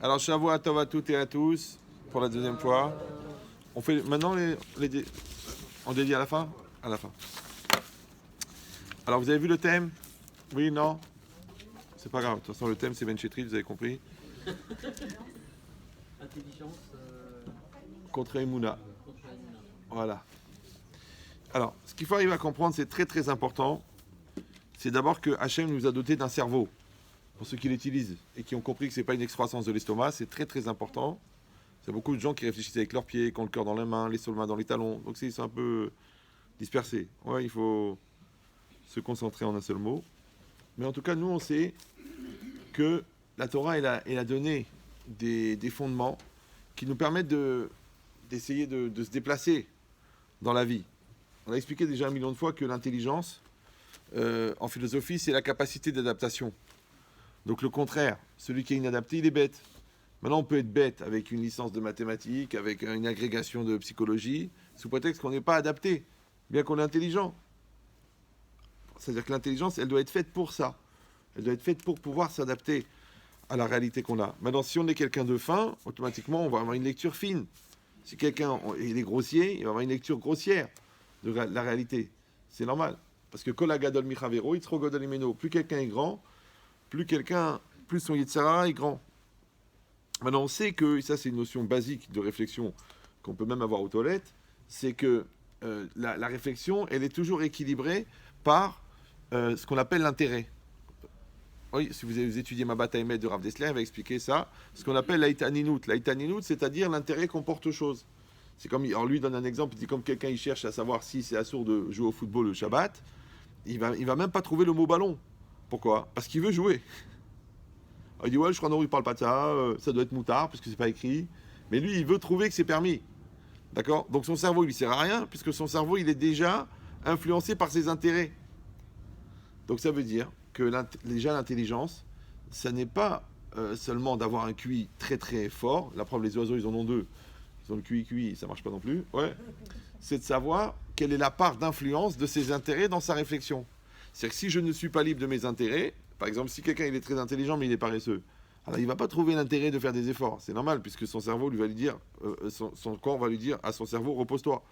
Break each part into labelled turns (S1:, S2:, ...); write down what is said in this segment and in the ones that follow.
S1: Alors, Shavua Tov à toutes et à tous, pour la deuxième fois. On fait maintenant on dédie à la fin. À la fin. Alors, vous avez vu le thème? Oui, non? C'est pas grave. De toute façon, le thème, c'est Ben Chetri, vous avez compris.
S2: Intelligence
S1: Contre Emouna.
S2: contre la Nuna.
S1: Voilà. Alors, ce qu'il faut arriver à comprendre, c'est très très important. C'est d'abord que Hachem nous a doté d'un cerveau. Pour ceux qui l'utilisent et qui ont compris que ce n'est pas une excroissance de l'estomac, c'est très très important. Il y a beaucoup de gens qui réfléchissent avec leurs pieds, qui ont le cœur dans les mains, les seules mains dans les talons. Donc ils sont un peu dispersés. Ouais, il faut se concentrer en un seul mot. Mais en tout cas, nous, on sait que la Torah, elle a donné des fondements qui nous permettent d'essayer de se déplacer dans la vie. On a expliqué déjà 1 million de fois que l'intelligence, en philosophie, c'est la capacité d'adaptation. Donc le contraire, celui qui est inadapté, il est bête. Maintenant, on peut être bête avec une licence de mathématiques, avec une agrégation de psychologie, sous prétexte qu'on n'est pas adapté, bien qu'on est intelligent. C'est-à-dire que l'intelligence, elle doit être faite pour ça. Elle doit être faite pour pouvoir s'adapter à la réalité qu'on a. Maintenant, si on est quelqu'un de fin, automatiquement, on va avoir une lecture fine. Si quelqu'un il est grossier, il va avoir une lecture grossière de la réalité. C'est normal. Parce que Kol Hagadol Michavero, Yitzro Godol Imeno, plus quelqu'un est grand, plus son Yitzhara est grand. Maintenant, on sait que, et ça c'est une notion basique de réflexion qu'on peut même avoir aux toilettes, c'est que la réflexion, elle est toujours équilibrée par ce qu'on appelle l'intérêt. Oui, si vous avez étudié ma bataille de Rav Dessler, il va expliquer ça. Ce qu'on appelle l'aïtaninout. L'aïtaninout, c'est-à-dire l'intérêt qu'on porte aux choses. C'est comme, alors lui donne un exemple, il dit comme quelqu'un il cherche à savoir si c'est assourd de jouer au football le Shabbat, il va même pas trouver le mot ballon. Pourquoi? Parce qu'il veut jouer. Il dit ouais, je crois non, il parle pas de ça, ça doit être moutard puisque c'est pas écrit. Mais lui, il veut trouver que c'est permis. D'accord? Donc son cerveau, il lui sert à rien puisque son cerveau, il est déjà influencé par ses intérêts. Donc ça veut dire que déjà l'intelligence, ça n'est pas seulement d'avoir un QI très très fort. La preuve, les oiseaux, ils en ont deux. Ils ont le QI, ça marche pas non plus. Ouais. C'est de savoir quelle est la part d'influence de ses intérêts dans sa réflexion. C'est-à-dire que si je ne suis pas libre de mes intérêts, par exemple, si quelqu'un il est très intelligent mais il est paresseux, alors il ne va pas trouver l'intérêt de faire des efforts. C'est normal puisque son cerveau lui va lui dire, son corps va lui dire à son cerveau repose-toi.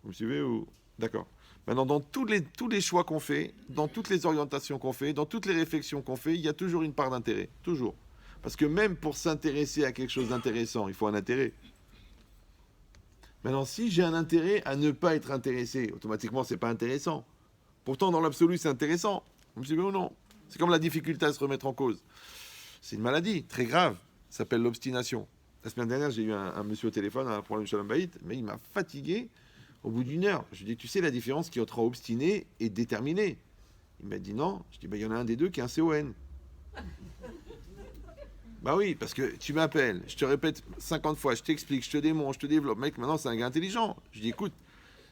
S1: Vous me suivez ou d'accord? Maintenant, dans tous les choix qu'on fait, dans toutes les orientations qu'on fait, dans toutes les réflexions qu'on fait, il y a toujours une part d'intérêt, toujours. Parce que même pour s'intéresser à quelque chose d'intéressant, il faut un intérêt. Maintenant, si j'ai un intérêt à ne pas être intéressé, automatiquement, c'est pas intéressant. Pourtant, dans l'absolu, c'est intéressant. Vous me suivez ou non? C'est comme la difficulté à se remettre en cause. C'est une maladie très grave. Ça s'appelle l'obstination. La semaine dernière, j'ai eu un monsieur au téléphone, un problème Shalom Bayit, mais il m'a fatigué au bout d'1 heure. Je lui ai dit, tu sais la différence qui est entre obstiné et déterminé? Il m'a dit non. Je dis, il y en a un des deux qui est un CON. Bah oui, parce que tu m'appelles, je te répète 50 fois, je t'explique, je te démontre, je te développe. Mec, maintenant, c'est un gars intelligent. Je dis, écoute,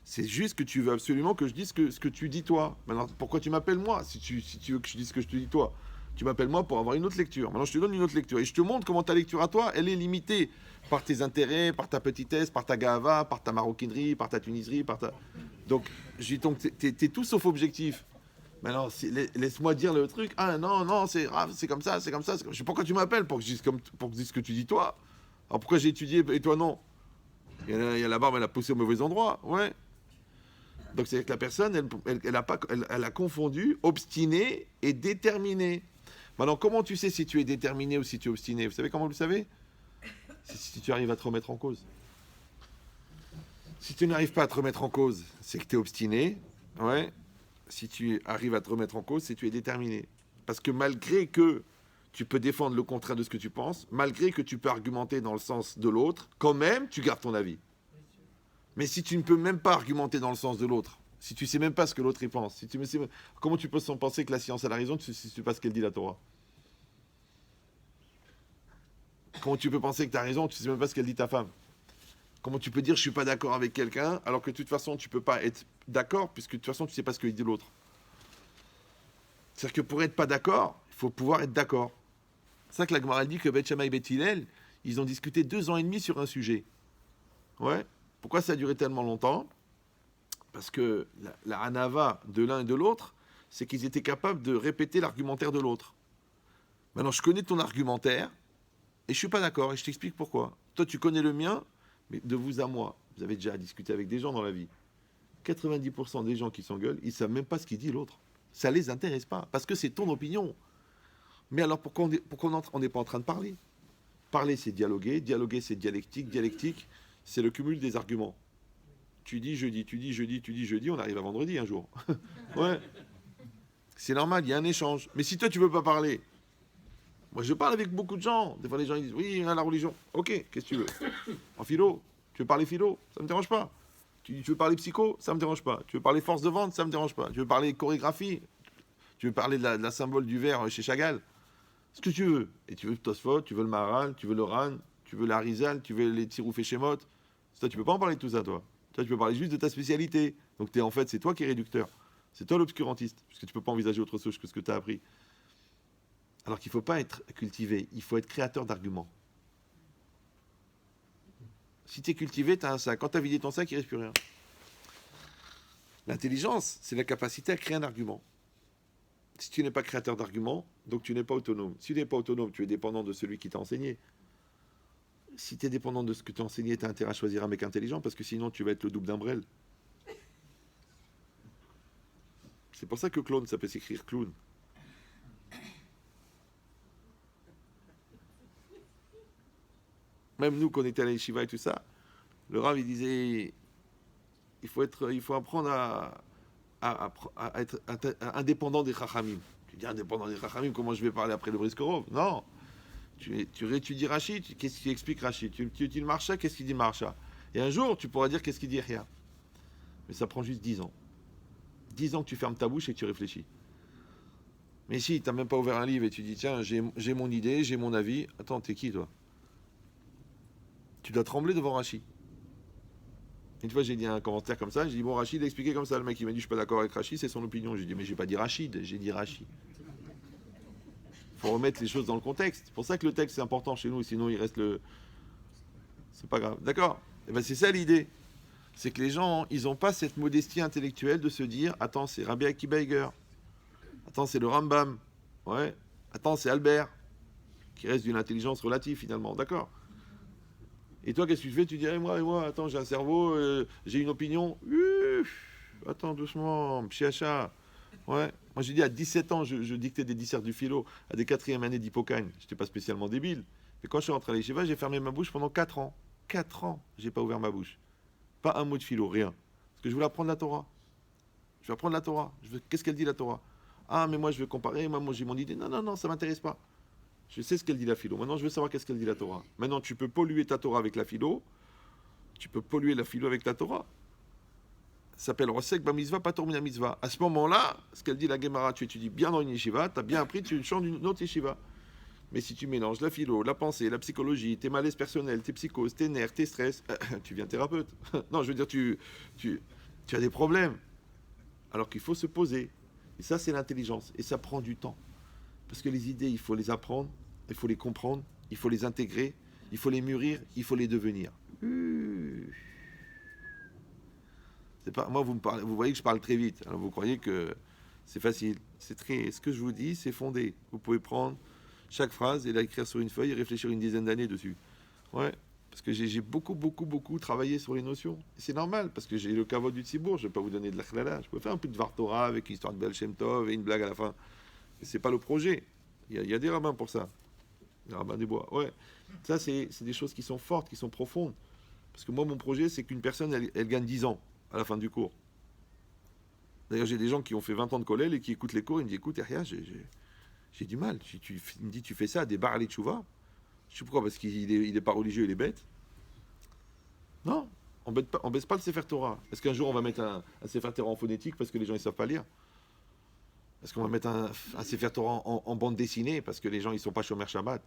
S1: c'est juste que tu veux absolument que je dise ce que tu dis toi. Maintenant, pourquoi tu m'appelles moi si tu veux que je dise ce que je te dis toi? Tu m'appelles moi pour avoir une autre lecture. Maintenant, je te donne une autre lecture. Et je te montre comment ta lecture à toi, elle est limitée par tes intérêts, par ta petitesse, par ta gava, par ta maroquinerie, par ta tuniserie, par ta... Donc, je dis donc, t'es tout sauf objectif. Maintenant, laisse-moi dire le truc. Ah non, c'est grave, c'est comme ça, c'est comme ça. Je sais pourquoi tu m'appelles pour que je dise pour que je dise ce que tu dis toi. Alors pourquoi j'ai étudié et toi non? Il y a la barbe, elle a poussé au mauvais endroit. Ouais. Donc c'est que la personne, elle a confondu obstiné et déterminé. Maintenant, comment tu sais si tu es déterminé ou si tu es obstiné? Vous savez comment vous le savez? C'est si tu arrives à te remettre en cause. Si tu n'arrives pas à te remettre en cause, c'est que tu es obstiné. Ouais. Si tu arrives à te remettre en cause, c'est que tu es déterminé. Parce que malgré que tu peux défendre le contraire de ce que tu penses, malgré que tu peux argumenter dans le sens de l'autre, quand même, tu gardes ton avis. Mais si tu ne peux même pas argumenter dans le sens de l'autre, si tu ne sais même pas ce que l'autre y pense, comment tu peux sans penser que la science a la raison si tu ne sais pas ce qu'elle dit la Torah? Comment tu peux penser que tu as raison, tu ne sais même pas ce qu'elle dit ta femme? Comment tu peux dire je ne suis pas d'accord avec quelqu'un alors que de toute façon tu ne peux pas être d'accord puisque de toute façon tu ne sais pas ce que dit l'autre? C'est-à-dire que pour être pas d'accord, il faut pouvoir être d'accord. C'est ça que la Gemara dit que Beth Shammai et Beth Hillel, ils ont discuté 2 ans et demi sur un sujet. Ouais. Pourquoi ça a duré tellement longtemps? Parce que la hanava de l'un et de l'autre, c'est qu'ils étaient capables de répéter l'argumentaire de l'autre. Maintenant, je connais ton argumentaire, Et je suis pas d'accord, et je t'explique pourquoi. Toi, tu connais le mien, mais de vous à moi, vous avez déjà discuté avec des gens dans la vie. 90% des gens qui s'engueulent, ils savent même pas ce qu'il dit l'autre. Ça les intéresse pas, parce que c'est ton opinion. Mais alors pourquoi on n'est pas en train de parler? Parler, c'est dialoguer, dialoguer, c'est dialectique, dialectique, c'est le cumul des arguments. Tu dis jeudi, tu dis jeudi, tu dis jeudi, on arrive à vendredi un jour. Ouais. C'est normal, il y a un échange. Mais si toi, tu veux pas parler, moi, je parle avec beaucoup de gens. Des fois, les gens ils disent oui, la religion. Ok, qu'est-ce que tu veux? En philo, tu veux parler philo? Ça me dérange pas. Tu veux parler psycho? Ça me dérange pas. Tu veux parler force de vente? Ça me dérange pas. Tu veux parler chorégraphie? Tu veux parler de la symbole du verre chez Chagall? Ce que tu veux. Et tu veux le Tosfot, tu veux le Maharal, tu veux le Ran, tu veux la Rizal, tu veux les Tirouf et Shemot. Toi, tu peux pas en parler de tout ça, toi. Toi, tu peux parler juste de ta spécialité. Donc, en fait, c'est toi qui es réducteur. C'est toi l'obscurantiste. Puisque tu peux pas envisager autre chose que ce que tu as appris. Alors qu'il ne faut pas être cultivé, il faut être créateur d'arguments. Si tu es cultivé, tu as un sac. Quand tu as vidé ton sac, il ne reste plus rien. L'intelligence, c'est la capacité à créer un argument. Si tu n'es pas créateur d'arguments, donc tu n'es pas autonome. Si tu n'es pas autonome, tu es dépendant de celui qui t'a enseigné. Si tu es dépendant de ce que tu as enseigné, tu as intérêt à choisir un mec intelligent, parce que sinon tu vas être le double d'un Brel. C'est pour ça que clone, ça peut s'écrire clown. Même nous, quand on était à la yeshiva et tout ça, le Rav, il disait, il faut apprendre à être indépendant des Chachamim. Tu dis indépendant des Chachamim, comment je vais parler après le Briskorov? Non. Tu réétudies Rachid, qu'est-ce qu'il explique Rachid? Tu étudies le Marcha, qu'est-ce qu'il dit Marcha? Et un jour, tu pourras dire qu'est-ce qu'il dit rien. Mais ça prend juste 10 ans. 10 ans que tu fermes ta bouche et que tu réfléchis. Mais si, tu n'as même pas ouvert un livre et tu dis, tiens, j'ai mon idée, j'ai mon avis. Attends, t'es qui, toi? Tu dois trembler devant Rachid. Une fois, j'ai dit un commentaire comme ça, j'ai dit, bon, Rachid a expliqué comme ça. Le mec, il m'a dit, je suis pas d'accord avec Rachid, c'est son opinion. J'ai dit, mais j'ai pas dit Rachid, j'ai dit Rachid. Il faut remettre les choses dans le contexte. C'est pour ça que le texte, c'est important chez nous, sinon il reste le... C'est pas grave. D'accord? Et ben c'est ça l'idée. C'est que les gens, ils n'ont pas cette modestie intellectuelle de se dire, attends, c'est Rabbi Akiba Eiger. Attends, c'est le Rambam. Ouais. Attends, c'est Albert. Qui reste d'une intelligence relative, finalement. D'accord? Et toi, qu'est-ce que tu fais? Tu dirais, moi, attends, j'ai un cerveau, j'ai une opinion. Attends, doucement, pchiacha. Ouais. Moi, j'ai dit, à 17 ans, je dictais des disserts du philo à des 4e années d'Hippocagne. Je n'étais pas spécialement débile. Mais quand je suis rentré à l'Yeshiva, j'ai fermé ma bouche pendant 4 ans. 4 ans, j'ai pas ouvert ma bouche. Pas un mot de philo, rien. Parce que je voulais apprendre la Torah. Je veux apprendre la Torah. Qu'est-ce qu'elle dit, la Torah? Ah, mais moi, je veux comparer. Moi, j'ai mon idée. Non, ça m'intéresse pas. Je sais ce qu'elle dit la philo. Maintenant, je veux savoir qu'est-ce qu'elle dit la Torah. Maintenant, tu peux polluer ta Torah avec la philo. Tu peux polluer la philo avec ta Torah. Ça s'appelle Rosek Bamizva, pas Tormina Mitzvah. À ce moment-là, ce qu'elle dit la Gemara, tu étudies bien dans une yeshiva, tu as bien appris, tu chantes d'une autre yeshiva. Mais si tu mélanges la philo, la pensée, la psychologie, tes malaises personnels, tes psychoses, tes nerfs, tes stress, tu viens thérapeute. Non, je veux dire, tu as des problèmes. Alors qu'il faut se poser. Et ça, c'est l'intelligence. Et ça prend du temps. Parce que les idées, il faut les apprendre, il faut les comprendre, il faut les intégrer, il faut les mûrir, il faut les devenir. C'est pas, moi, vous voyez que je parle très vite. Alors vous croyez que c'est facile. Ce que je vous dis, c'est fondé. Vous pouvez prendre chaque phrase et l'écrire sur une feuille et réfléchir une dizaine d'années dessus. Ouais, parce que j'ai beaucoup travaillé sur les notions. Et c'est normal, parce que j'ai le kavod du tzibour, je ne vais pas vous donner de la chlala. Je peux faire un peu de Vartora avec une histoire de Baal Shem Tov et une blague à la fin. Mais c'est pas le projet. Il y a des rabbins pour ça. Des rabbins des bois. Ouais. Ça, c'est des choses qui sont fortes, qui sont profondes. Parce que moi, mon projet, c'est qu'une personne, elle gagne 10 ans à la fin du cours. D'ailleurs, j'ai des gens qui ont fait 20 ans de collège et qui écoutent les cours. Ils me disent, écoute, Eria, j'ai du mal. Il me dit, tu fais ça à des bar à tchouva. Je sais pourquoi, parce qu'il est pas religieux, il est bête. Non, on baisse pas le Sefer Torah. Est-ce qu'un jour on va mettre un Sefer Torah en phonétique parce que les gens ils savent pas lire? Est-ce qu'on va mettre un Sefer Torah en bande dessinée parce que les gens ils sont pas Shomer Shabbat?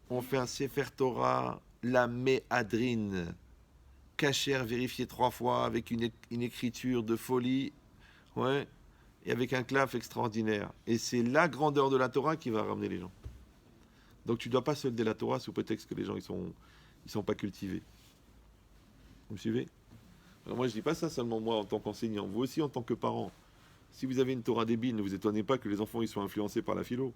S1: On fait un Sefer Torah, la Méhadrine, cachère vérifié 3 fois avec une écriture de folie, ouais, et avec un claf extraordinaire. Et c'est la grandeur de la Torah qui va ramener les gens. Donc tu ne dois pas solder la Torah sous prétexte que les gens ils sont pas cultivés. Vous me suivez? Alors moi je dis pas ça seulement moi en tant qu'enseignant, vous aussi en tant que parent. Si vous avez une Torah débile, ne vous étonnez pas que les enfants ils soient influencés par la philo.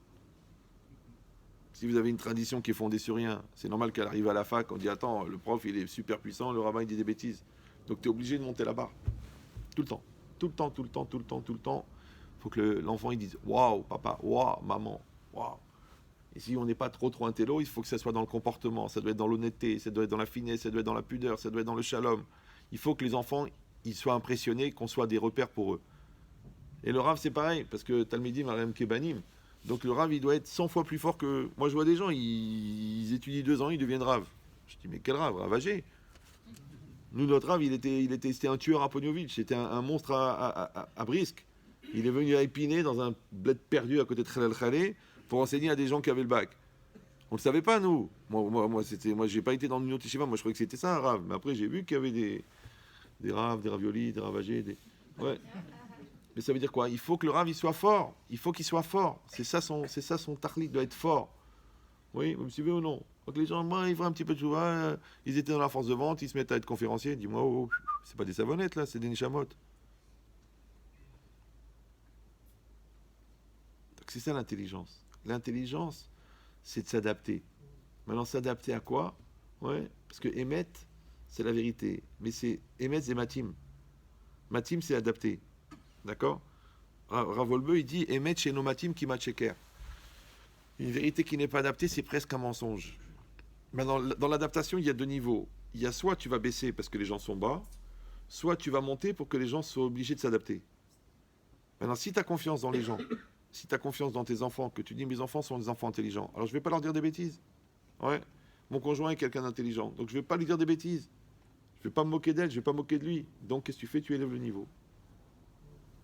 S1: Si vous avez une tradition qui est fondée sur rien, c'est normal qu'elle arrive à la fac, on dit attends, le prof il est super puissant, le rabbin il dit des bêtises. Donc tu es obligé de monter la barre. Tout le temps. Tout le temps, tout le temps, tout le temps, tout le temps. Il faut que l'enfant il dise waouh, papa, waouh, maman, waouh. Et si on n'est pas trop intello, il faut que ça soit dans le comportement, ça doit être dans l'honnêteté, ça doit être dans la finesse, ça doit être dans la pudeur, ça doit être dans le shalom. Il faut que les enfants ils soient impressionnés, qu'on soit des repères pour eux. Et le Rav c'est pareil, parce que Talmidim Arem Kebanim. Donc le Rav il doit être 100 fois plus fort que. Moi je vois des gens, ils étudient 2 ans, ils deviennent Rav. Je dis mais quel Rav, Rav âgé. Nous notre Rav c'était un tueur à Pognovitch, c'était un monstre à Brisk. Il est venu à Épinay dans un bled perdu à côté de Khalal Khalé pour enseigner à des gens qui avaient le bac. On ne le savait pas, nous. Moi j'ai pas été dans l'Union Teshiva, moi je croyais que c'était ça un Rav. Mais après j'ai vu qu'il y avait des Rav, des Raviolis, des Rav âgés, des. Ouais. Mais ça veut dire quoi? Il faut que le Rav il soit fort. Il faut qu'il soit fort. C'est ça son tarlit doit être fort. Oui, vous me suivez ou non? Donc les gens, moi, ils font un petit peu de chouva, ils étaient dans la force de vente, ils se mettent à être conférenciers. Dis-moi, oh, c'est pas des savonnettes là, c'est des nishamot. Donc c'est ça l'intelligence. L'intelligence, c'est de s'adapter. Maintenant, s'adapter à quoi? Ouais, parce que émet, c'est la vérité. Mais c'est émet, c'est matim. Matim, c'est adapter. D'accord? Ravolbeu, il dit émet chez nos matim qui matcheker. Une vérité qui n'est pas adaptée, c'est presque un mensonge. Maintenant, dans l'adaptation, il y a 2 niveaux. Il y a soit tu vas baisser parce que les gens sont bas, soit tu vas monter pour que les gens soient obligés de s'adapter. Maintenant, si tu as confiance dans les gens, si tu as confiance dans tes enfants, que tu dis mes enfants sont des enfants intelligents, alors je ne vais pas leur dire des bêtises. Ouais. Mon conjoint est quelqu'un d'intelligent, donc je ne vais pas lui dire des bêtises. Je ne vais pas me moquer d'elle, je ne vais pas me moquer de lui. Donc qu'est-ce que tu fais? Tu élèves le niveau.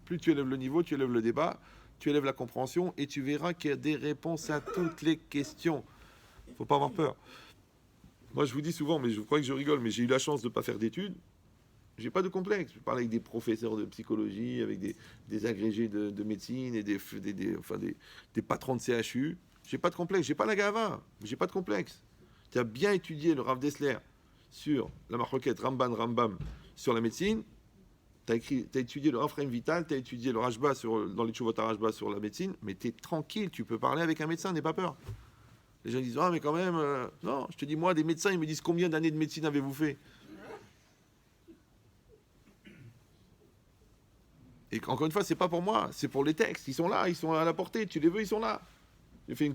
S1: Plus tu élèves le niveau, tu élèves le débat, tu élèves la compréhension et tu verras qu'il y a des réponses à toutes les questions. Il ne faut pas avoir peur. Moi, je vous dis souvent, mais je crois que je rigole, mais j'ai eu la chance de ne pas faire d'études. Je n'ai pas de complexe. Je parle avec des professeurs de psychologie, avec des agrégés de médecine et des patrons de CHU. Je n'ai pas de complexe. Je n'ai pas la gava. Je n'ai pas de complexe. Tu as bien étudié le Rav Dessler sur la marroquette Rambam sur la médecine. Tu as étudié le Rav Chaim Vital, tu as étudié le Rashba dans les Tshuvot Rashba sur la médecine, mais tu es tranquille, tu peux parler avec un médecin, n'aie pas peur. Les gens disent ah mais quand même non, je te dis moi des médecins ils me disent combien d'années de médecine avez-vous fait? Et encore une fois c'est pas pour moi, c'est pour les textes, ils sont là, ils sont à la portée, tu les veux, ils sont là. J'ai fait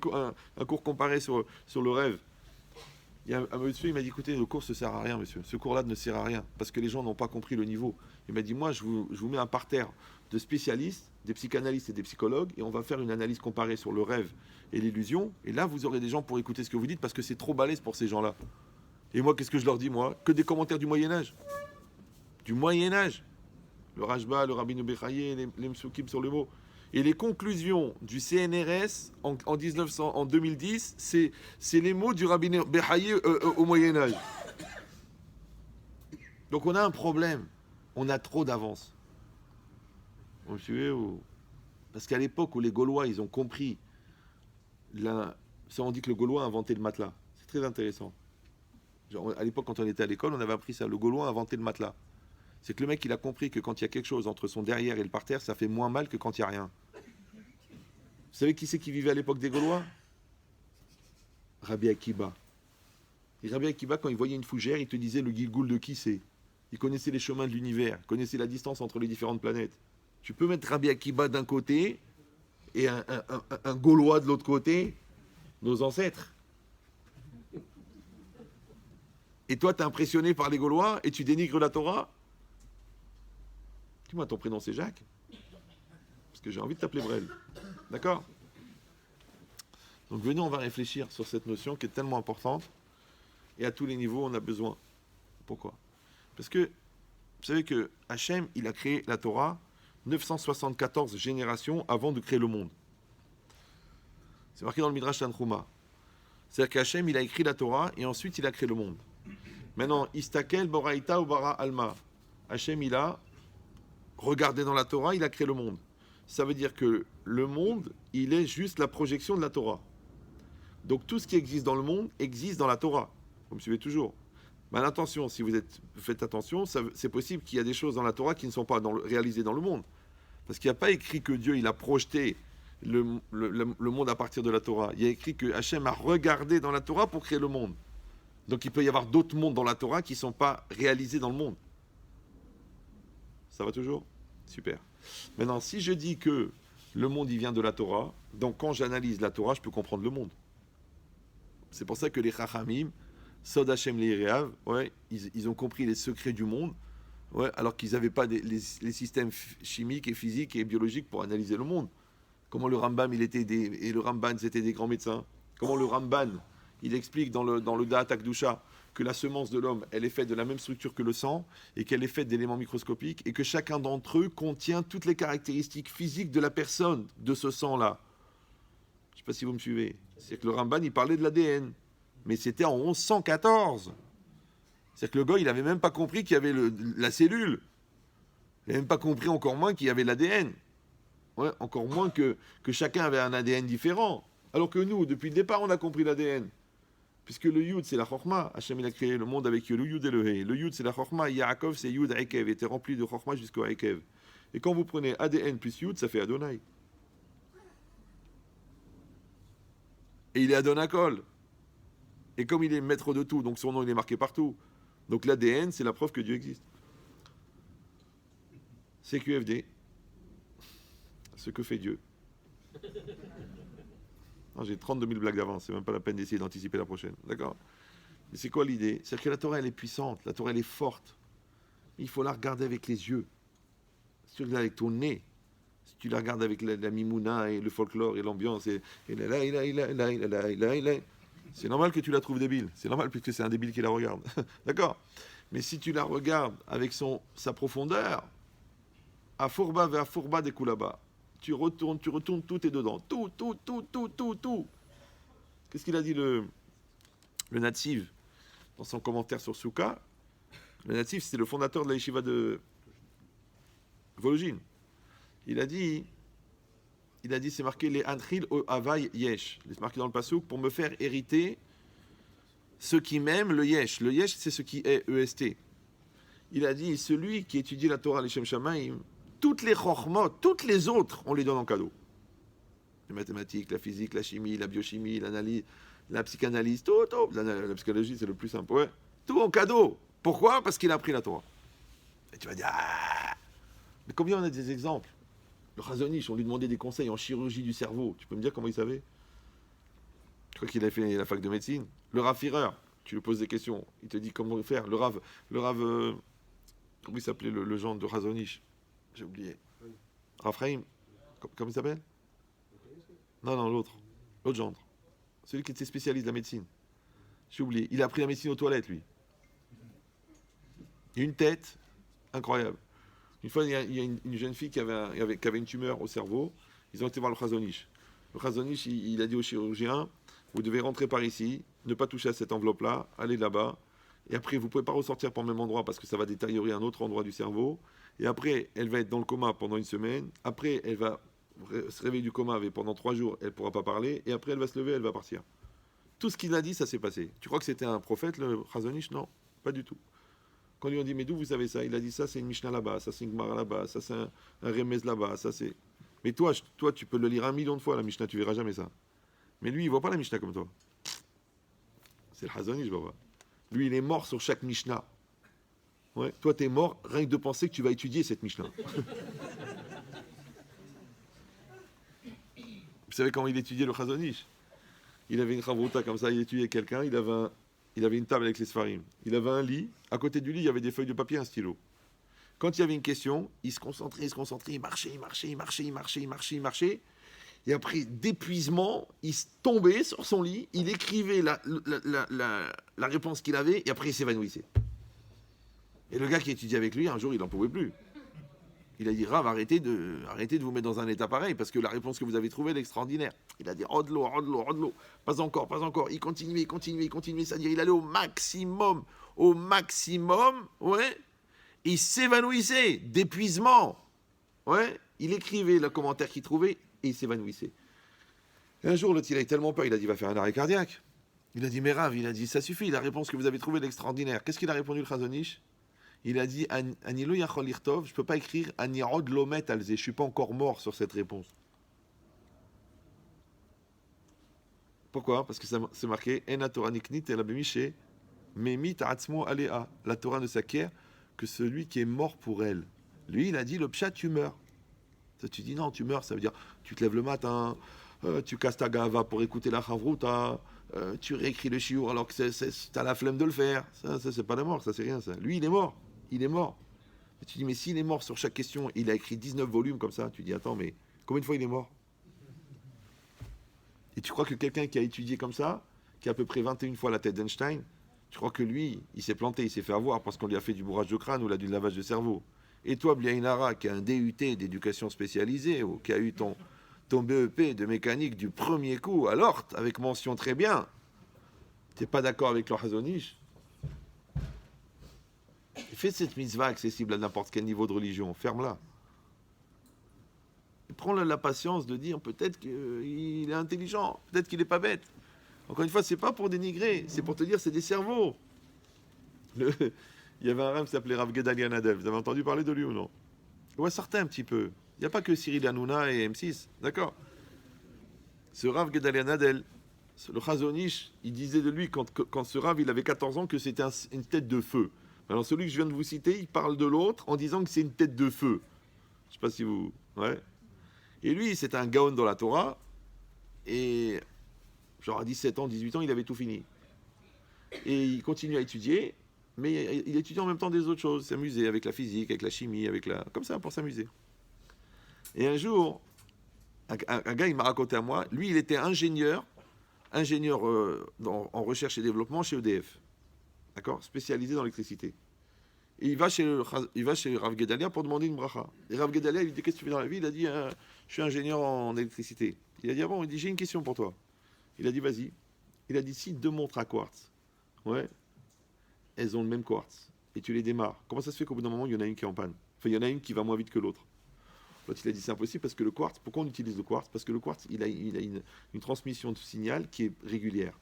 S1: un cours comparé sur le rêve. Il y a un monsieur, il m'a dit écoutez, le cours ne sert à rien monsieur, ce cours-là ne sert à rien parce que les gens n'ont pas compris le niveau. Il m'a dit moi je vous mets un parterre de spécialistes, des psychanalystes et des psychologues et on va faire une analyse comparée sur le rêve et l'illusion et là vous aurez des gens pour écouter ce que vous dites parce que c'est trop balèze pour ces gens-là. Et moi qu'est-ce que je leur dis moi? Que des commentaires du Moyen-Âge. Du Moyen-Âge. Le Rashba, le Rabbi Bechaye, les Msukim sur le mot. Et les conclusions du CNRS en 2010, c'est les mots du Rabbi Bechaye au Moyen-Âge. Donc on a un problème. On a trop d'avance. Vous suivez ou... Parce qu'à l'époque où les Gaulois, ils ont compris, ça on dit que le Gaulois a inventé le matelas. C'est très intéressant. Genre, à l'époque, quand on était à l'école, on avait appris ça. Le Gaulois a inventé le matelas. C'est que le mec, il a compris que quand il y a quelque chose entre son derrière et le parterre, ça fait moins mal que quand il n'y a rien. Vous savez qui c'est qui vivait à l'époque des Gaulois? Rabbi Akiba. Et Rabbi Akiba, quand il voyait une fougère, il te disait le Gilgoul de qui c'est. Il connaissait les chemins de l'univers, il connaissait la distance entre les différentes planètes. Tu peux mettre Rabbi Akiba d'un côté et un Gaulois de l'autre côté, nos ancêtres. Et toi, t'es impressionné par les Gaulois et tu dénigres la Torah? Dis-moi, ton prénom c'est Jacques? Parce que j'ai envie de t'appeler Brel. D'accord? Donc venez, on va réfléchir sur cette notion qui est tellement importante. Et à tous les niveaux, on a besoin. Pourquoi? Parce que, vous savez que Hachem, il a créé la Torah 974 générations avant de créer le monde. C'est marqué dans le Midrash Tanchuma. C'est-à-dire qu'Hachem, il a écrit la Torah et ensuite il a créé le monde. Maintenant, Istakel, Boraïta ou Bara Alma. Hachem, il a regardé dans la Torah, il a créé le monde. Ça veut dire que le monde, il est juste la projection de la Torah. Donc tout ce qui existe dans le monde existe dans la Torah. Vous me suivez toujours? Mais attention, si vous faites attention, c'est possible qu'il y a des choses dans la Torah qui ne sont pas réalisées dans le monde. Parce qu'il n'y a pas écrit que Dieu il a projeté le monde à partir de la Torah. Il y a écrit que Hachem a regardé dans la Torah pour créer le monde. Donc il peut y avoir d'autres mondes dans la Torah qui ne sont pas réalisés dans le monde. Ça va toujours? Super. Maintenant, si je dis que le monde, il vient de la Torah, donc quand j'analyse la Torah, je peux comprendre le monde. C'est pour ça que les Chachamim, Sod Hashem Leireav, ouais, ils ont compris les secrets du monde, ouais, alors qu'ils n'avaient pas les systèmes chimiques et physiques et biologiques pour analyser le monde. Comment le Rambam, et le Ramban, c'était des grands médecins. Comment le Ramban, il explique dans le Da'at HaKdusha que la semence de l'homme, elle est faite de la même structure que le sang et qu'elle est faite d'éléments microscopiques et que chacun d'entre eux contient toutes les caractéristiques physiques de la personne de ce sang-là. Je ne sais pas si vous me suivez. C'est que le Ramban, il parlait de l'ADN, mais c'était en 1114. C'est que le gars, il n'avait même pas compris qu'il y avait la cellule. Il n'avait même pas compris, encore moins, qu'il y avait l'ADN. Ouais, encore moins que chacun avait un ADN différent. Alors que nous, depuis le départ, on a compris l'ADN. Puisque le Yud, c'est la Chorma. Hachem, il a créé le monde avec le Yud et le He. Le Yud, c'est la Chorma. Yaakov, c'est Yud Aikev. Il était rempli de Chorma jusqu'au Aikev. Et quand vous prenez ADN plus Yud, ça fait Adonai. Et il est Adonakol. Et comme il est maître de tout, donc son nom, il est marqué partout. Donc l'ADN, c'est la preuve que Dieu existe. CQFD. Ce que fait Dieu. Non, j'ai 32 000 blagues d'avance, c'est même pas la peine d'essayer d'anticiper la prochaine. D'accord? Mais c'est quoi l'idée? C'est que la Torah, elle est puissante, la Torah, elle est forte. Il faut la regarder avec les yeux. Si tu la regardes avec ton nez, si tu la regardes avec la mimouna et le folklore et l'ambiance, c'est normal que tu la trouves débile. C'est normal puisque c'est un débile qui la regarde. D'accord? Mais si tu la regardes avec sa profondeur, à fourba vers fourba des koulaba, tu retournes, tout est dedans. Tout. Qu'est-ce qu'il a dit le Nativ dans son commentaire sur Souka? Le Nativ, c'est le fondateur de la yeshiva de Vologine. Il a dit, c'est marqué les Anchil o Havai Yesh. C'est marqué dans le Passouk pour me faire hériter ceux qui m'aiment le Yesh. Le Yesh, c'est ce qui est EST. Il a dit, celui qui étudie la Torah, les Shem Shamaim, toutes les chormot, toutes les autres, on les donne en cadeau. Les mathématiques, la physique, la chimie, la biochimie, l'analyse, la psychanalyse, tout. La psychologie, c'est le plus simple. Ouais. Tout en cadeau. Pourquoi? Parce qu'il a appris la Torah. Et tu vas dire, ah. Mais combien on a des exemples? Le Chazonish, on lui demandait des conseils en chirurgie du cerveau. Tu peux me dire comment il savait? Je crois qu'il a fait la fac de médecine. Le Rav Firer, tu lui poses des questions. Il te dit comment faire. Le Rav, comment il s'appelait le genre de Chazonish? J'ai oublié. Raphaïm. Comment il s'appelle? Non, l'autre gendre. Celui qui était spécialiste de la médecine. J'ai oublié. Il a appris la médecine aux toilettes, lui. Une tête incroyable. Une fois, il y a une jeune fille qui avait une tumeur au cerveau. Ils ont été voir le Chazonish. Le Chazonish, il a dit au chirurgien, vous devez rentrer par ici, ne pas toucher à cette enveloppe-là, aller là-bas. Et après, vous ne pouvez pas ressortir par le même endroit parce que ça va détériorer un autre endroit du cerveau. Et après, elle va être dans le coma pendant une semaine. Après, elle va se réveiller du coma et pendant 3 jours, elle ne pourra pas parler. Et après, elle va se lever, elle va partir. Tout ce qu'il a dit, ça s'est passé. Tu crois que c'était un prophète, le Chazonish? Non, pas du tout. Quand ils lui ont dit, mais d'où vous savez ça? Il a dit, ça c'est une Mishnah là-bas, ça c'est une Gemara là-bas, ça c'est un Remez là-bas, ça c'est... Mais toi, tu peux le lire 1 million de fois, la Mishnah, tu verras jamais ça. Mais lui, il ne voit pas la Mishnah comme toi. C'est le Chazonish, je vois pas. Lui, il est mort sur chaque Mishnah. Ouais. Toi, tu es mort rien que de penser que tu vas étudier cette Mishnah. Vous savez comment il étudiait le Chazonish? Il avait une chavruta comme ça, il étudiait quelqu'un, il avait une table avec les Sfarim. Il avait un lit, à côté du lit, il y avait des feuilles de papier et un stylo. Quand il y avait une question, il se concentrait, il marchait. Et après, d'épuisement, il se tombait sur son lit, il écrivait la réponse qu'il avait, et après il s'évanouissait. Et le gars qui étudiait avec lui, un jour, il n'en pouvait plus. Il a dit, Rav, arrêtez de vous mettre dans un état pareil, parce que la réponse que vous avez trouvée, elle est extraordinaire. Il a dit, Rodlo. Pas encore. Il continuait. C'est-à-dire, il allait au maximum, ouais. Et il s'évanouissait d'épuisement. Ouais. Il écrivait le commentaire qu'il trouvait, et il s'évanouissait. Et un jour, l'autre, il a eu tellement peur, il a dit, il va faire un arrêt cardiaque. Il a dit, mais Rav, ça suffit, la réponse que vous avez trouvée, elle est extraordinaire. Qu'est-ce qu'il a répondu, le Chazonish? Il a dit, Anilo Yachol Irtov, je ne peux pas écrire Anirod Lomet Alze, je ne suis pas encore mort sur cette réponse. Pourquoi? Parce que c'est marqué En Torah niknit el abemiché, memit atzmo alea. La Torah ne s'acquiert que celui qui est mort pour elle. Lui, il a dit le pshat, tu meurs. Ça, tu dis non, tu meurs, ça veut dire tu te lèves le matin, tu casses ta gava pour écouter la chavruta, tu réécris le shiur alors que t'as la flemme de le faire. Ça c'est pas la mort, ça c'est rien ça. Lui, il est mort. Il est mort. Et tu dis, mais s'il est mort sur chaque question, il a écrit 19 volumes comme ça, tu dis, attends, mais combien de fois il est mort? Et tu crois que quelqu'un qui a étudié comme ça, qui a à peu près 21 fois la tête d'Einstein, tu crois que lui, il s'est planté, il s'est fait avoir parce qu'on lui a fait du bourrage de crâne ou là, du lavage de cerveau. Et toi, Bliainara, qui a un DUT d'éducation spécialisée, ou qui a eu ton BEP de mécanique du premier coup à l'Orte, avec mention très bien, t'es pas d'accord avec le Hazonish? Fais cette mitzvah accessible à n'importe quel niveau de religion, ferme-la. Prends la patience de dire peut-être qu'il est intelligent, peut-être qu'il n'est pas bête. Encore une fois, c'est pas pour dénigrer, c'est pour te dire c'est des cerveaux. Il y avait un rave qui s'appelait Rav Gedalia Nadel. Vous avez entendu parler de lui ou non? Ouais, sortez un petit peu. Il n'y a pas que Cyril Hanouna et M6, d'accord? Ce Rav Gedalia Nadel, le Chazonish, il disait de lui, quand ce Rav il avait 14 ans, que c'était une tête de feu. Alors celui que je viens de vous citer, il parle de l'autre en disant que c'est une tête de feu. Je sais pas si vous... Ouais. Et lui, c'était un gaon dans la Torah, et genre à 17 ans, 18 ans, il avait tout fini. Et il continue à étudier, mais il étudie en même temps des autres choses, s'amuser avec la physique, avec la chimie, comme ça, pour s'amuser. Et un jour, un gars, il m'a raconté à moi, lui, il était ingénieur en recherche et développement chez EDF, d'accord, spécialisé dans l'électricité. Et il va chez Rav Gedalia pour demander une bracha. Et Rav Gedalia, il lui dit, qu'est-ce que tu fais dans la vie? Il a dit, je suis ingénieur en électricité. Il a dit, ah bon? Il dit, j'ai une question pour toi. Il a dit, vas-y. Il a dit, si deux montres à quartz, ouais, elles ont le même quartz, et tu les démarres, comment ça se fait qu'au bout d'un moment, il y en a une qui est en panne? Enfin, il y en a une qui va moins vite que l'autre. L'autre, il a dit, c'est impossible parce que le quartz, pourquoi on utilise le quartz? Parce que le quartz, il a une transmission de signal qui est régulière.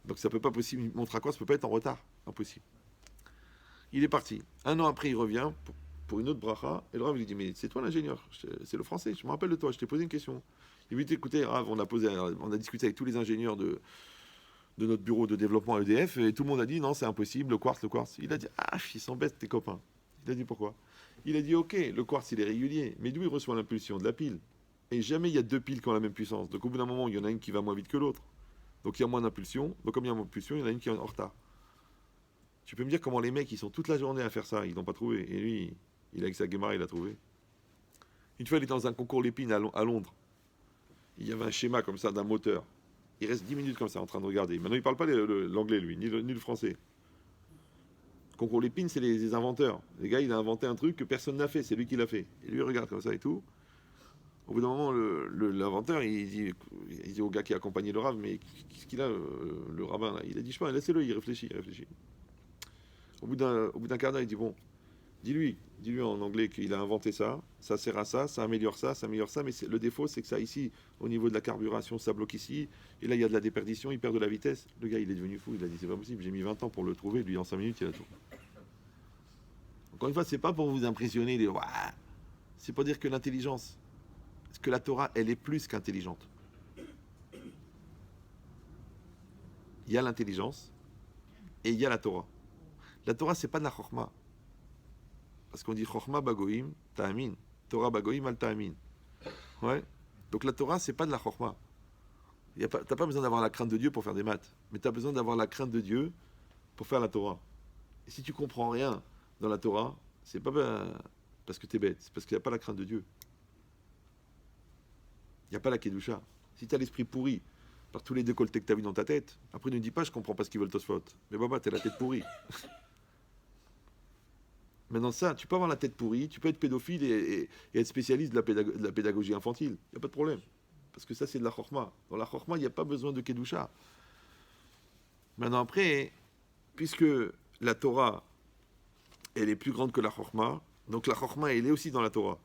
S1: Donc ça peut pas possible, une montre à quartz ne peut pas être en retard. Impossible. Il est parti. Un an après, il revient pour une autre bracha. Et le Rav lui dit, mais c'est toi l'ingénieur, c'est le français, je me rappelle de toi, je t'ai posé une question. Il lui dit, écoutez, Rav, on a discuté avec tous les ingénieurs de notre bureau de développement à EDF, et tout le monde a dit, non, c'est impossible, le quartz. Il a dit, ah, ils sont bêtes, tes copains. Il a dit, pourquoi? Il a dit, ok, le quartz, il est régulier, mais d'où il reçoit l'impulsion? De la pile. Et jamais il y a deux piles qui ont la même puissance. Donc au bout d'un moment, il y en a une qui va moins vite que l'autre. Donc il y a moins d'impulsion. Donc comme il y a moins d'impulsion, il y en a une qui est en retard. Tu peux me dire comment les mecs, ils sont toute la journée à faire ça, ils n'ont pas trouvé. Et lui, il a avec sa Gemara, il a trouvé. Une fois, il était dans un concours Lépine à Londres. Il y avait un schéma comme ça d'un moteur. Il reste 10 minutes comme ça en train de regarder. Maintenant, il ne parle pas l'anglais, lui, ni le français. Concours Lépine, c'est les inventeurs. Les gars, il a inventé un truc que personne n'a fait, c'est lui qui l'a fait. Et lui, il regarde comme ça et tout. Au bout d'un moment, l'inventeur, il dit au gars qui accompagnait le rave, mais qu'est-ce qu'il a, le rabbin, là? Il a dit, je sais pas, laissez-le, il réfléchit. Au bout d'un quart d'heure, il dit, bon, dis-lui en anglais qu'il a inventé ça, ça sert à ça, ça améliore ça, mais le défaut, c'est que ça, ici, au niveau de la carburation, ça bloque ici, et là, il y a de la déperdition, il perd de la vitesse. Le gars, il est devenu fou, il a dit, c'est pas possible, j'ai mis 20 ans pour le trouver, lui, en 5 minutes, il a tout. Encore une fois, c'est pas pour vous impressionner, c'est pour dire que l'intelligence, que la Torah, elle est plus qu'intelligente. Il y a l'intelligence, et il y a la Torah. La Torah, c'est pas de la chorma. Parce qu'on dit chorma bagoïm, ta'amin. Torah bagoïm al ta'amin. Ouais. Donc la Torah, c'est pas de la chorma. T'as pas besoin d'avoir la crainte de Dieu pour faire des maths. Mais tu as besoin d'avoir la crainte de Dieu pour faire la Torah. Et si tu comprends rien dans la Torah, c'est pas parce que t'es bête, c'est parce qu'il n'y a pas la crainte de Dieu. Il n'y a pas la kedusha. Si tu as l'esprit pourri par tous les décolletés que tu as vu dans ta tête, après ne dis pas je comprends pas ce qu'ils veulent Tosfot. Mais baba, t'as la tête pourrie. Maintenant ça, tu peux avoir la tête pourrie, tu peux être pédophile et être spécialiste de la pédagogie infantile. Il n'y a pas de problème. Parce que ça, c'est de la chorma. Dans la chorma, il n'y a pas besoin de kedusha. Maintenant après, puisque la Torah, elle est plus grande que la chorma, donc la chorma, elle est aussi dans la Torah.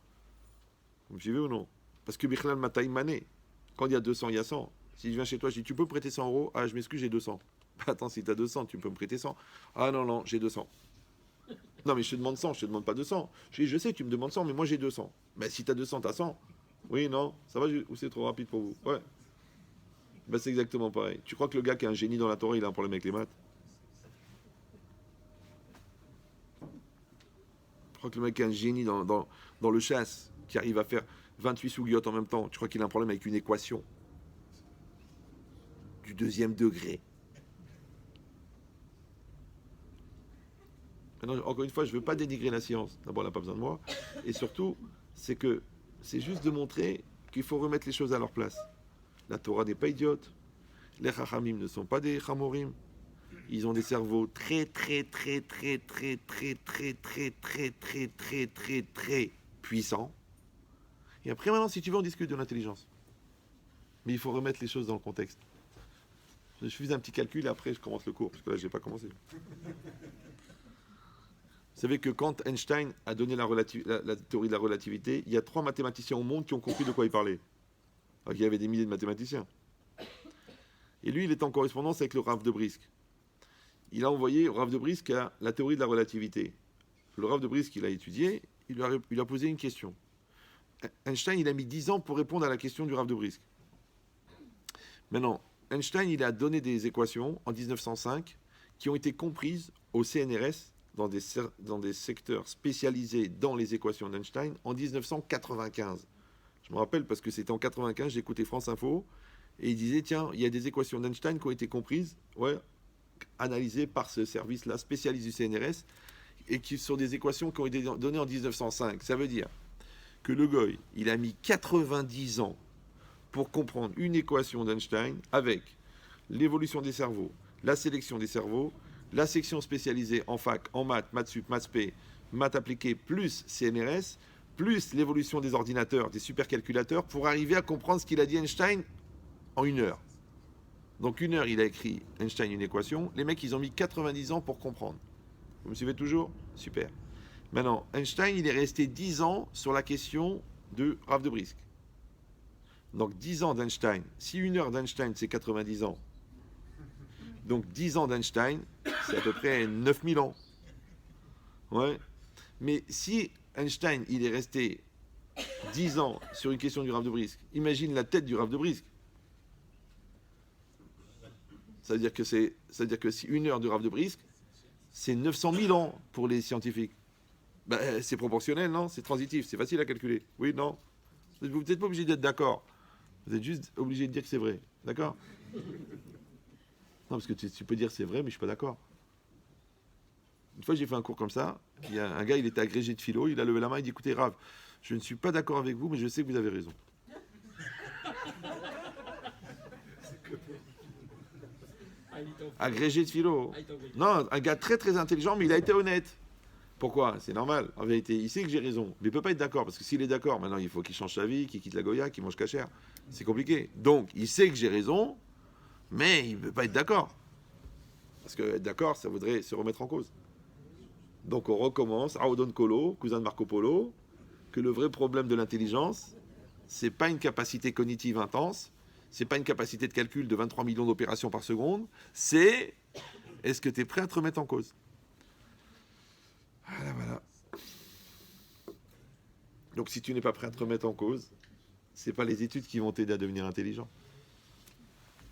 S1: Vous me suivez ou non? Parce que Bichlal Mataï Mané, quand il y a 200, il y a 100. Si je viens chez toi, je dis, tu peux me prêter 100 euros? Ah, je m'excuse, j'ai 200. Attends, si tu as 200, tu peux me prêter 100? Ah non, j'ai 200. Non, mais je te demande 100, je te demande pas 200. Je sais, tu me demandes 100, mais moi j'ai 200. Mais si tu as 200, tu as 100. Oui, non, ça va ou c'est trop rapide pour vous? Ouais. Ben, c'est exactement pareil. Tu crois que le gars qui est un génie dans la Torah, il a un problème avec les maths? Tu crois que le mec qui est un génie dans le chasse, qui arrive à faire 28 sougiotes en même temps, tu crois qu'il a un problème avec une équation du deuxième degré? Maintenant, encore une fois, je ne veux pas dénigrer la science. D'abord, elle n'a pas besoin de moi. Et surtout, c'est juste de montrer qu'il faut remettre les choses à leur place. La Torah n'est pas idiote. Les Chachamim ne sont pas des Chamorim. Ils ont des cerveaux très puissants. Et après, maintenant, si tu veux, on discute de l'intelligence. Mais il faut remettre les choses dans le contexte. Je fais un petit calcul et après, je commence le cours, parce que là, je n'ai pas commencé. Vous savez que quand Einstein a donné la théorie de la relativité, il y a 3 mathématiciens au monde qui ont compris de quoi il parlait. Alors qu'il y avait des milliers de mathématiciens. Et lui, il est en correspondance avec le Rav de Brisk. Il a envoyé au Rav de Brisk à la théorie de la relativité. Le Rav de Brisk, il a étudié, il lui a posé une question. Einstein, il a mis 10 ans pour répondre à la question du Rav de Brisk. Maintenant, Einstein, il a donné des équations en 1905 qui ont été comprises au CNRS dans des secteurs spécialisés dans les équations d'Einstein en 1995. Je me rappelle parce que c'était en 95, j'écoutais France Info et il disait tiens, il y a des équations d'Einstein qui ont été comprises, analysées par ce service-là spécialisé du CNRS et qui sont des équations qui ont été données en 1905. Ça veut dire que le goy, il a mis 90 ans pour comprendre une équation d'Einstein avec l'évolution des cerveaux, la sélection des cerveaux, la section spécialisée en fac, en maths, maths sup, maths spé, maths appliquées, plus CNRS, plus l'évolution des ordinateurs, des supercalculateurs, pour arriver à comprendre ce qu'il a dit Einstein en 1 heure. Donc 1 heure, il a écrit Einstein une équation. Les mecs, ils ont mis 90 ans pour comprendre. Vous me suivez toujours? Super. Maintenant, Einstein, il est resté 10 ans sur la question de Rav de Brisk. Donc 10 ans d'Einstein. Si 1 heure d'Einstein, c'est 90 ans, donc 10 ans d'Einstein, c'est à peu près 9000 ans. Ouais. Mais si Einstein, il est resté 10 ans sur une question du Rav de Brisk, imagine la tête du Rav de Brisk. Ça veut dire que si 1 heure du Rav de Brisk, c'est 900 000 ans pour les scientifiques. Ben, c'est proportionnel, non? C'est transitif, c'est facile à calculer. Oui, non? Vous n'êtes pas obligé d'être d'accord. Vous êtes juste obligé de dire que c'est vrai. D'accord? Non, parce que tu peux dire c'est vrai, mais je ne suis pas d'accord. Une fois, j'ai fait un cours comme ça. Il y a un gars, il était agrégé de philo. Il a levé la main, il dit écoutez, Rav, je ne suis pas d'accord avec vous, mais je sais que vous avez raison. Agrégé de philo. Non, un gars très très intelligent, mais il a été honnête. Pourquoi? C'est normal. En vérité, il sait que j'ai raison. Mais il ne peut pas être d'accord, parce que s'il est d'accord, maintenant, il faut qu'il change sa vie, qu'il quitte la Goya, qu'il mange cachère. C'est compliqué. Donc, il sait que j'ai raison, mais il ne peut pas être d'accord. Parce que être d'accord, ça voudrait se remettre en cause. Donc on recommence, Aodon Kolo, cousin de Marco Polo, que le vrai problème de l'intelligence, c'est pas une capacité cognitive intense, c'est pas une capacité de calcul de 23 millions d'opérations par seconde, c'est est-ce que tu es prêt à te remettre en cause? Voilà. Donc si tu n'es pas prêt à te remettre en cause, c'est pas les études qui vont t'aider à devenir intelligent.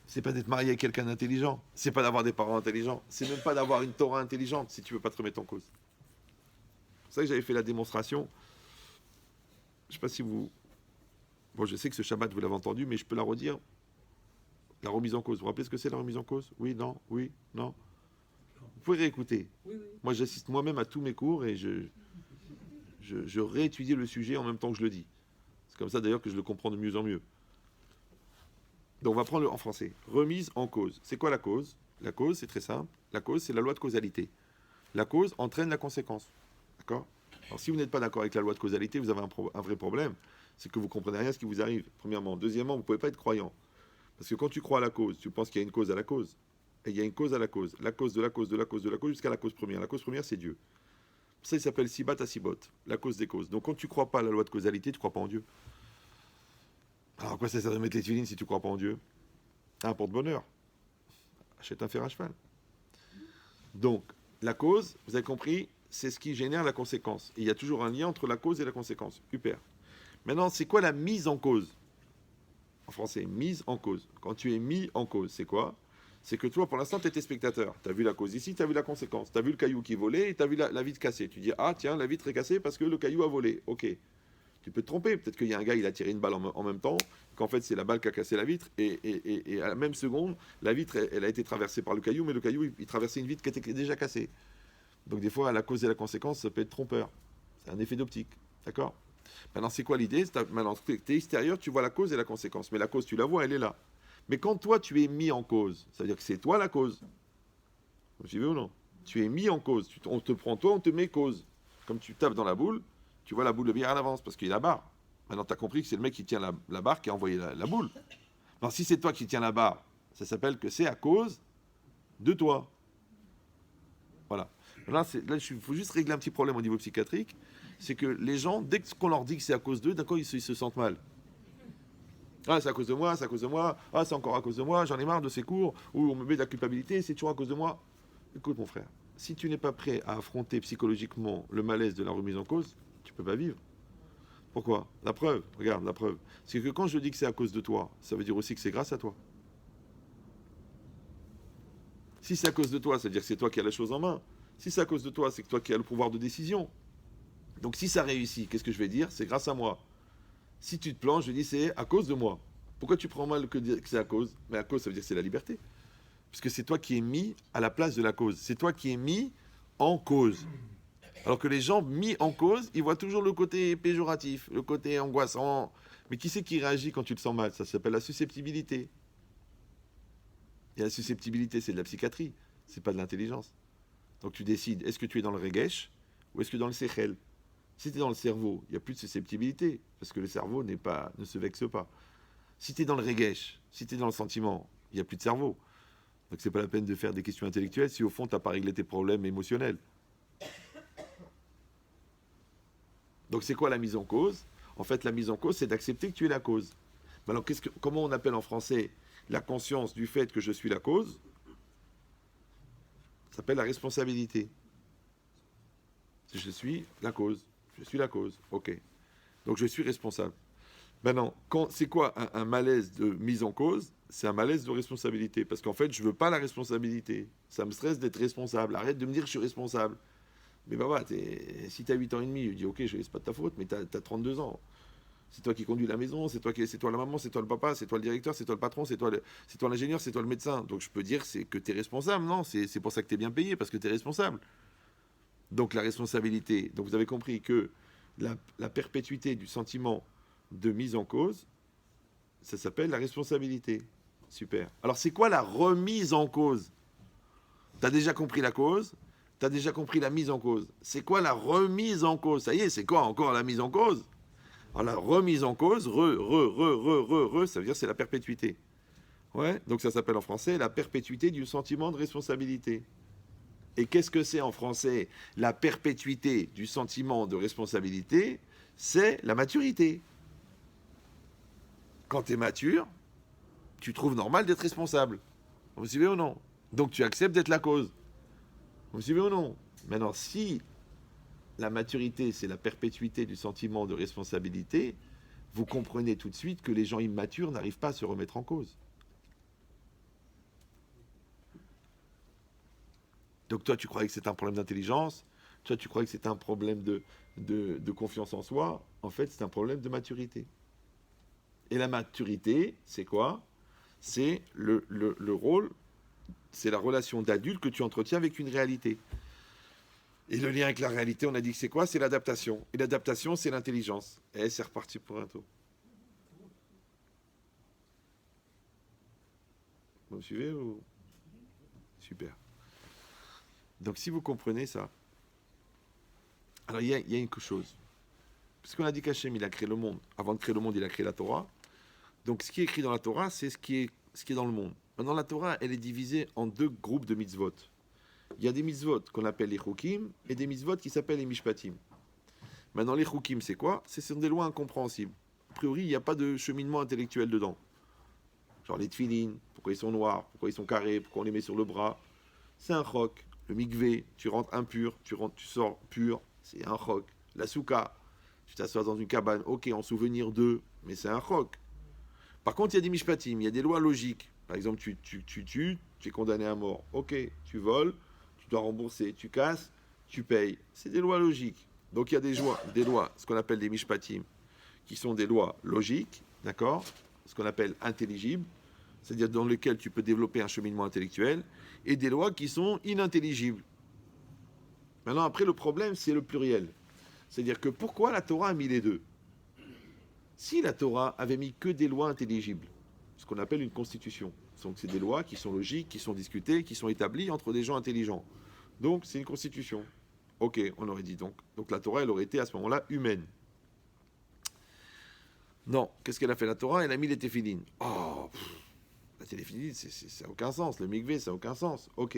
S1: C'est pas d'être marié avec quelqu'un d'intelligent, c'est pas d'avoir des parents intelligents, c'est même pas d'avoir une Torah intelligente si tu veux pas te remettre en cause. C'est pour ça que j'avais fait la démonstration. Je sais pas si vous... Bon, je sais que ce Shabbat, vous l'avez entendu, mais je peux la redire. La remise en cause. Vous vous rappelez ce que c'est la remise en cause? Oui, non, oui, non. Vous pouvez réécouter. Oui. Moi, j'assiste moi-même à tous mes cours et je réétudie le sujet en même temps que je le dis. C'est comme ça d'ailleurs que je le comprends de mieux en mieux. Donc on va prendre en français. Remise en cause. C'est quoi la cause? La cause, c'est très simple. La cause, c'est la loi de causalité. La cause entraîne la conséquence. D'accord? Alors si vous n'êtes pas d'accord avec la loi de causalité, vous avez un vrai problème. C'est que vous ne comprenez rien à ce qui vous arrive, premièrement. Deuxièmement, vous ne pouvez pas être croyant. Parce que quand tu crois à la cause, tu penses qu'il y a une cause à la cause. Et il y a une cause à la cause. La cause de la cause de la cause de la cause jusqu'à la cause première. La cause première, c'est Dieu. Ça, il s'appelle Sibat à Sibot. La cause des causes. Donc quand tu ne crois pas à la loi de causalité, tu ne crois pas en Dieu. Alors, quoi ça sert de mettre les filines si tu ne crois pas en Dieu? Un porte-bonheur. Achète un fer à cheval. Donc, la cause, vous avez compris, c'est ce qui génère la conséquence. Et il y a toujours un lien entre la cause et la conséquence. Super. Maintenant, c'est quoi la mise en cause? En français, mise en cause. Quand tu es mis en cause, c'est quoi? C'est que toi, pour l'instant, tu étais spectateur. Tu as vu la cause ici, tu as vu la conséquence. Tu as vu le caillou qui volait et tu as vu la vitre cassée. Tu dis, ah tiens, la vitre est cassée parce que le caillou a volé. Ok. Tu peux te tromper. Peut-être qu'il y a un gars, il a tiré une balle en même temps, qu'en fait, c'est la balle qui a cassé la vitre. Et à la même seconde, la vitre, elle a été traversée par le caillou, mais le caillou, il traversait une vitre qui était déjà cassée. Donc des fois, la cause et la conséquence, ça peut être trompeur. C'est un effet d'optique. D'accord? Maintenant, c'est quoi l'idée? Maintenant, tu es extérieur, tu vois la cause et la conséquence. Mais la cause, tu la vois, elle est là. Mais quand toi, tu es mis en cause, ça veut dire que c'est toi la cause. Vous suivez ou non? Tu es mis en cause. On te prend toi, on te met cause. Comme tu tapes dans la boule, tu vois la boule de billard à l'avance parce qu'il y a la barre. Maintenant, tu as compris que c'est le mec qui tient la barre qui a envoyé la boule. Alors, si c'est toi qui tiens la barre, ça s'appelle que c'est à cause de toi. Voilà. Là, il faut juste régler un petit problème au niveau psychiatrique. C'est que les gens, dès qu'on leur dit que c'est à cause d'eux, d'un coup, ils se sentent mal. Ah, c'est à cause de moi, c'est à cause de moi. Ah, c'est encore à cause de moi, j'en ai marre de ces cours où on me met de la culpabilité, c'est toujours à cause de moi. Écoute, mon frère, si tu n'es pas prêt à affronter psychologiquement le malaise de la remise en cause, tu ne peux pas vivre. Pourquoi? La preuve, regarde, la preuve. C'est que quand je dis que c'est à cause de toi, ça veut dire aussi que c'est grâce à toi. Si c'est à cause de toi, ça veut dire que c'est toi qui as la chose en main. Si c'est à cause de toi, c'est que toi qui as le pouvoir de décision. Donc si ça réussit, qu'est-ce que je vais dire? C'est grâce à moi. Si tu te plantes, je dis c'est à cause de moi. Pourquoi tu prends mal que c'est à cause? Mais à cause, ça veut dire que c'est la liberté. Puisque c'est toi qui es mis à la place de la cause. C'est toi qui es mis en cause. Alors que les gens mis en cause, ils voient toujours le côté péjoratif, le côté angoissant. Mais qui c'est qui réagit quand tu te sens mal? Ça s'appelle la susceptibilité. Et la susceptibilité, c'est de la psychiatrie. C'est pas de l'intelligence. Donc tu décides, est-ce que tu es dans le regesh ou est-ce que dans le sechel? Si tu es dans le cerveau, il n'y a plus de susceptibilité, parce que le cerveau ne se vexe pas. Si tu es dans le regesh, si tu es dans le sentiment, il n'y a plus de cerveau. Donc c'est pas la peine de faire des questions intellectuelles si au fond tu n'as pas réglé tes problèmes émotionnels. Donc c'est quoi la mise en cause? En fait, la mise en cause, c'est d'accepter que tu es la cause. Mais alors comment on appelle en français la conscience du fait que je suis la cause? Ça s'appelle la responsabilité. Je suis la cause. Je suis la cause. Ok. Donc je suis responsable. Maintenant, c'est quoi un malaise de mise en cause? C'est un malaise de responsabilité. Parce qu'en fait, je ne veux pas la responsabilité. Ça me stresse d'être responsable. Arrête de me dire que je suis responsable. Mais bah, si tu as 8 ans et demi, je dis ok, c'est pas de ta faute, mais tu as 32 ans. C'est toi qui conduis la maison, c'est toi la maman, c'est toi le papa, c'est toi le directeur, c'est toi le patron, c'est toi l'ingénieur, c'est toi le médecin. Donc je peux dire que tu es responsable. Non, c'est pour ça que tu es bien payé, parce que tu es responsable. Donc la responsabilité. Donc vous avez compris que la perpétuité du sentiment de mise en cause, ça s'appelle la responsabilité. Super. Alors c'est quoi la remise en cause? Tu as déjà compris la cause, tu as déjà compris la mise en cause. C'est quoi la remise en cause? Ça y est, c'est quoi encore la mise en cause? Alors la remise en cause, ça veut dire c'est la perpétuité. Ouais, donc ça s'appelle en français la perpétuité du sentiment de responsabilité. Et qu'est-ce que c'est en français la perpétuité du sentiment de responsabilité? C'est la maturité. Quand tu es mature, tu trouves normal d'être responsable. Vous me suivez ou non? Donc tu acceptes d'être la cause. Vous me suivez ou non? Maintenant, si la maturité, c'est la perpétuité du sentiment de responsabilité, vous comprenez tout de suite que les gens immatures n'arrivent pas à se remettre en cause. Donc toi, tu croyais que c'était un problème d'intelligence, toi, tu croyais que c'était un problème de confiance en soi. En fait, c'est un problème de maturité. Et la maturité, c'est quoi? C'est le rôle, c'est la relation d'adulte que tu entretiens avec une réalité. Et le lien avec la réalité, on a dit que c'est quoi? C'est l'adaptation. Et l'adaptation, c'est l'intelligence. Et c'est reparti pour un tour. Vous me suivez ou... Super. Donc si vous comprenez ça, alors il y a une chose. Parce qu'on a dit qu'Hachem, il a créé le monde. Avant de créer le monde, il a créé la Torah. Donc ce qui est écrit dans la Torah, c'est ce qui est dans le monde. Maintenant, la Torah, elle est divisée en deux groupes de mitzvot. Il y a des mitzvot qu'on appelle les chukim et des mitzvot qui s'appellent les mishpatim. Maintenant, les chukim, c'est quoi? Ce sont des lois incompréhensibles. A priori, il n'y a pas de cheminement intellectuel dedans. Genre les tefilines, pourquoi ils sont noirs, pourquoi ils sont carrés, pourquoi on les met sur le bras. C'est un chok. Le mikvé, tu rentres impur, tu sors pur, c'est un chok. La souka, tu t'assois dans une cabane, ok, en souvenir d'eux, mais c'est un chok. Par contre, il y a des mishpatim, il y a des lois logiques. Par exemple, tu tues, tu es condamné à mort. Ok, tu voles, tu dois rembourser, tu casses, tu payes. C'est des lois logiques. Donc il y a des lois, ce qu'on appelle des mishpatim, qui sont des lois logiques, d'accord, ce qu'on appelle intelligibles, c'est-à-dire dans lesquelles tu peux développer un cheminement intellectuel, et des lois qui sont inintelligibles. Maintenant, après, le problème, c'est le pluriel. C'est-à-dire que pourquoi la Torah a mis les deux? Si la Torah avait mis que des lois intelligibles, ce qu'on appelle une constitution, donc c'est des lois qui sont logiques, qui sont discutées, qui sont établies entre des gens intelligents. Donc c'est une constitution. Ok, on aurait dit donc. Donc la Torah, elle aurait été à ce moment-là humaine. Non, qu'est-ce qu'elle a fait la Torah? Elle a mis les téphilines. Oh, la téphilines, ça n'a aucun sens. Le mikvé, ça n'a aucun sens. Ok.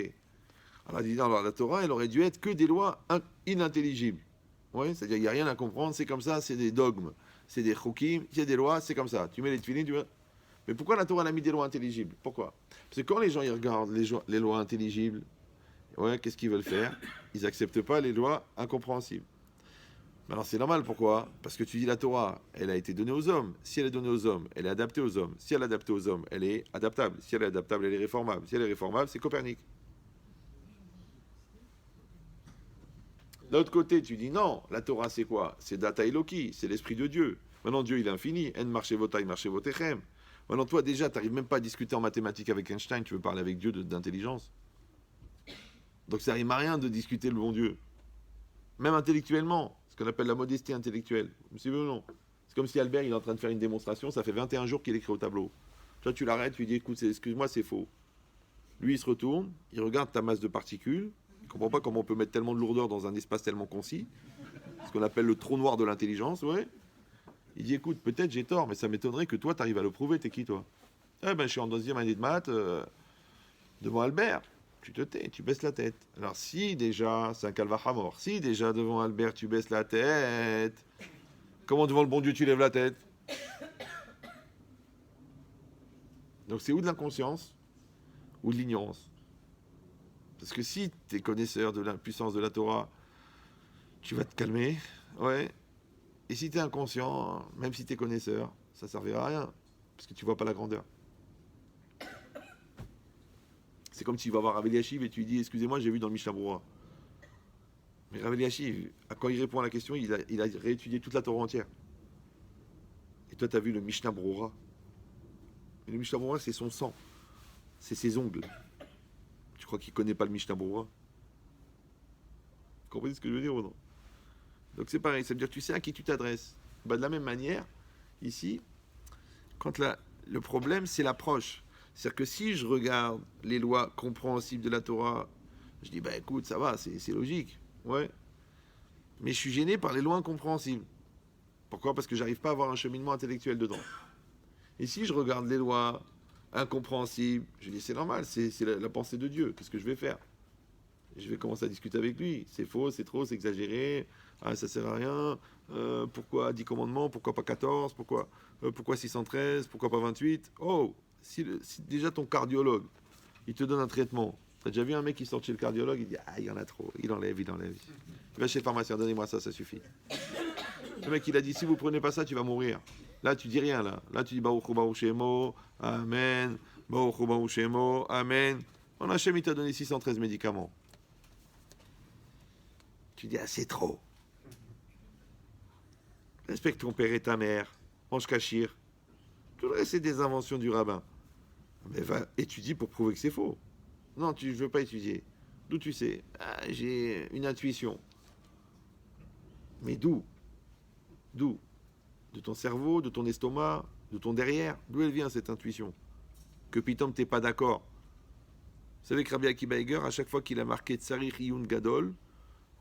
S1: Alors, elle dit, non, alors la Torah, elle aurait dû être que des lois inintelligibles. Oui, c'est-à-dire qu'il n'y a rien à comprendre, c'est comme ça, c'est des dogmes, c'est des chokim, il y a des lois, c'est comme ça. Tu mets les téphilines, tu vois. Mais pourquoi la Torah elle a mis des lois intelligibles? Pourquoi? Parce que quand les gens ils regardent les lois intelligibles, ouais, qu'est-ce qu'ils veulent faire? Ils n'acceptent pas les lois incompréhensibles. Alors c'est normal, pourquoi? Parce que tu dis la Torah, elle a été donnée aux hommes. Si elle est donnée aux hommes, elle est adaptée aux hommes. Si elle est adaptée aux hommes, elle est adaptable. Si elle est adaptable, elle est réformable. Si elle est réformable, c'est Copernic. D'un autre côté, tu dis non, la Torah c'est quoi? C'est Data Eloki, c'est l'Esprit de Dieu. Maintenant Dieu il est infini, en marché votai, marché votechem. Maintenant toi déjà, tu n'arrives même pas à discuter en mathématiques avec Einstein, tu veux parler avec Dieu d'intelligence. Donc ça n'arrive à rien de discuter le bon Dieu. Même intellectuellement, ce qu'on appelle la modestie intellectuelle. Vous me suivez ou non? C'est comme si Albert il est en train de faire une démonstration, ça fait 21 jours qu'il écrit au tableau. Toi tu l'arrêtes, tu lui dis écoute, excuse-moi, c'est faux. Lui il se retourne, il regarde ta masse de particules, il ne comprend pas comment on peut mettre tellement de lourdeur dans un espace tellement concis, ce qu'on appelle le trou noir de l'intelligence, ouais. Il dit écoute, peut-être j'ai tort, mais ça m'étonnerait que toi tu arrives à le prouver, t'es qui toi? Eh ben je suis en deuxième année de maths, devant Albert. Tu te tais, tu baisses la tête. Alors si déjà, c'est un calvahamor, si déjà devant Albert tu baisses la tête, comment devant le bon Dieu tu lèves la tête? Donc c'est ou de l'inconscience, ou de l'ignorance. Parce que si tu es connaisseur de la puissance de la Torah, tu vas te calmer, ouais. Et si tu es inconscient, même si tu es connaisseur, ça ne servira à rien, parce que tu ne vois pas la grandeur. C'est comme si tu vas voir Rav Eliashiv et tu lui dis excusez-moi, j'ai vu dans le Mishnah Brura. Mais Rav Eliashiv, quand il répond à la question, il a réétudié toute la Torah entière. Et toi, tu as vu le Mishnah Brura. Et le Mishnah Brura, c'est son sang, c'est ses ongles. Tu crois qu'il ne connaît pas le Mishnah Brura? Vous comprenez ce que je veux dire ou non? Donc c'est pareil, ça veut dire tu sais à qui tu t'adresses. Bah, de la même manière, ici, quand le problème, c'est l'approche. C'est-à-dire que si je regarde les lois compréhensibles de la Torah, je dis, bah écoute, ça va, c'est logique. Ouais. Mais je suis gêné par les lois incompréhensibles. Pourquoi? Parce que j'arrive pas à avoir un cheminement intellectuel dedans. Et si je regarde les lois incompréhensibles, je dis, c'est normal, c'est la pensée de Dieu. Qu'est-ce que je vais faire? Je vais commencer à discuter avec lui. C'est faux, c'est trop, c'est exagéré. Ah, ça sert à rien. Pourquoi 10 commandements? Pourquoi pas 14? Pourquoi 613? Pourquoi pas 28? Oh, si déjà ton cardiologue, il te donne un traitement. T'as déjà vu un mec qui sort chez le cardiologue, il dit ah, il y en a trop. Il enlève. Il va chez le pharmacien, donnez-moi ça, ça suffit. Le mec, il a dit si vous prenez pas ça, tu vas mourir. Là, tu dis rien, là. Là, tu dis Baruch Shemo, Amen. Baruch Shemo, Amen. Mon Hachem, il t'a donné 613 médicaments. Tu dis, ah, c'est trop. Respecte ton père et ta mère. Mange kashir. Tout le reste, c'est des inventions du rabbin. Mais va étudier pour prouver que c'est faux. Non, je ne veux pas étudier. D'où tu sais? Ah, j'ai une intuition. Mais d'où? D'où? De ton cerveau, de ton estomac, de ton derrière? D'où elle vient cette intuition? Que Pitom, t'es pas d'accord. Vous savez que Rabbi Akiva Eiger, à chaque fois qu'il a marqué Tsarich Iyun Gadol,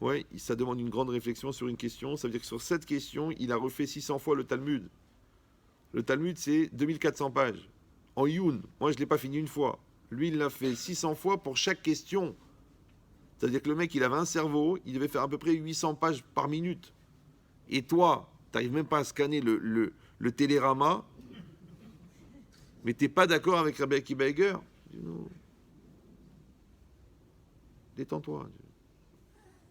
S1: ouais, ça demande une grande réflexion sur une question. Ça veut dire que sur cette question, il a refait 600 fois le Talmud. Le Talmud, c'est 2400 pages. En Iyun, moi je ne l'ai pas fini une fois. Lui, il l'a fait 600 fois pour chaque question. C'est-à-dire que le mec, il avait un cerveau, il devait faire à peu près 800 pages par minute. Et toi, tu n'arrives même pas à scanner le télérama, mais tu n'es pas d'accord avec Rabbi Akiva Eiger? Détends-toi.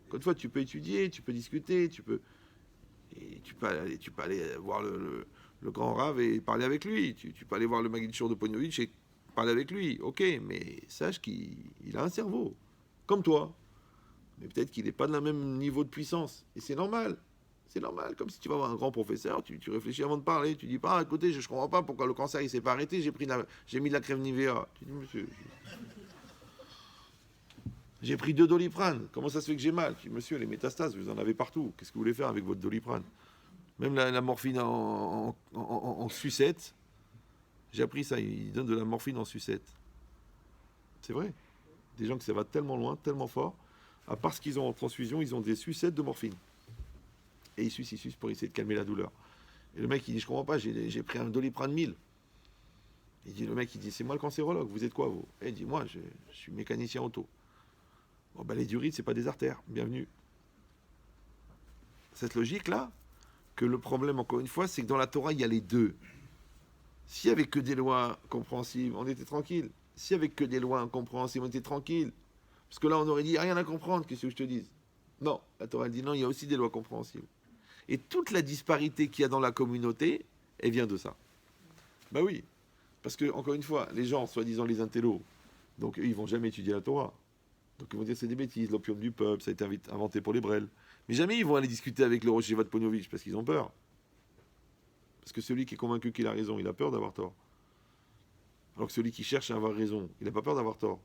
S1: Encore une fois, tu peux étudier, tu peux discuter, tu peux aller voir le grand Rav et parler avec lui. Tu peux aller voir le Maggid Shur de Pognovitch et parler avec lui. Ok, mais sache qu'il a un cerveau, comme toi. Mais peut-être qu'il n'est pas de la même niveau de puissance. Et c'est normal. C'est normal. Comme si tu vas voir un grand professeur, tu réfléchis avant de parler. Tu dis pas, écoutez, je ne comprends pas pourquoi le cancer il s'est pas arrêté, j'ai mis de la crème Nivea. Tu dis, monsieur, j'ai pris 2 Doliprane. Comment ça se fait que j'ai mal? Je dis, monsieur, les métastases, vous en avez partout. Qu'est-ce que vous voulez faire avec votre Doliprane? Même la morphine en sucette. J'ai appris ça. Ils donnent de la morphine en sucette. C'est vrai. Des gens que ça va tellement loin, tellement fort. À part ce qu'ils ont en transfusion, ils ont des sucettes de morphine. Et ils sucent pour essayer de calmer la douleur. Et le mec, il dit, je comprends pas, j'ai pris un Doliprane 1000. Le mec, il dit, c'est moi le cancérologue, vous êtes quoi, vous? Et il dit, moi, je suis mécanicien auto. Bon, ben, les diurites, c'est pas des artères. Bienvenue. Cette logique-là, que le problème, encore une fois, c'est que dans la Torah, il y a les deux. S'il n'y avait que des lois compréhensibles, on était tranquille. S'il n'y avait que des lois incompréhensibles, on était tranquille. Parce que là, on aurait dit, rien à comprendre, qu'est-ce que je te dise? Non, la Torah elle dit non, il y a aussi des lois compréhensibles. Et toute la disparité qu'il y a dans la communauté, elle vient de ça. Ben oui, parce que, encore une fois, les gens, soi-disant les intellos, donc eux, ils vont jamais étudier la Torah. Donc ils vont dire c'est des bêtises, l'opium du peuple, ça a été inventé pour les brels. Mais jamais ils vont aller discuter avec le Rosh Yeshiva de Pognovitch, parce qu'ils ont peur. Parce que celui qui est convaincu qu'il a raison, il a peur d'avoir tort. Alors que celui qui cherche à avoir raison, il n'a pas peur d'avoir tort.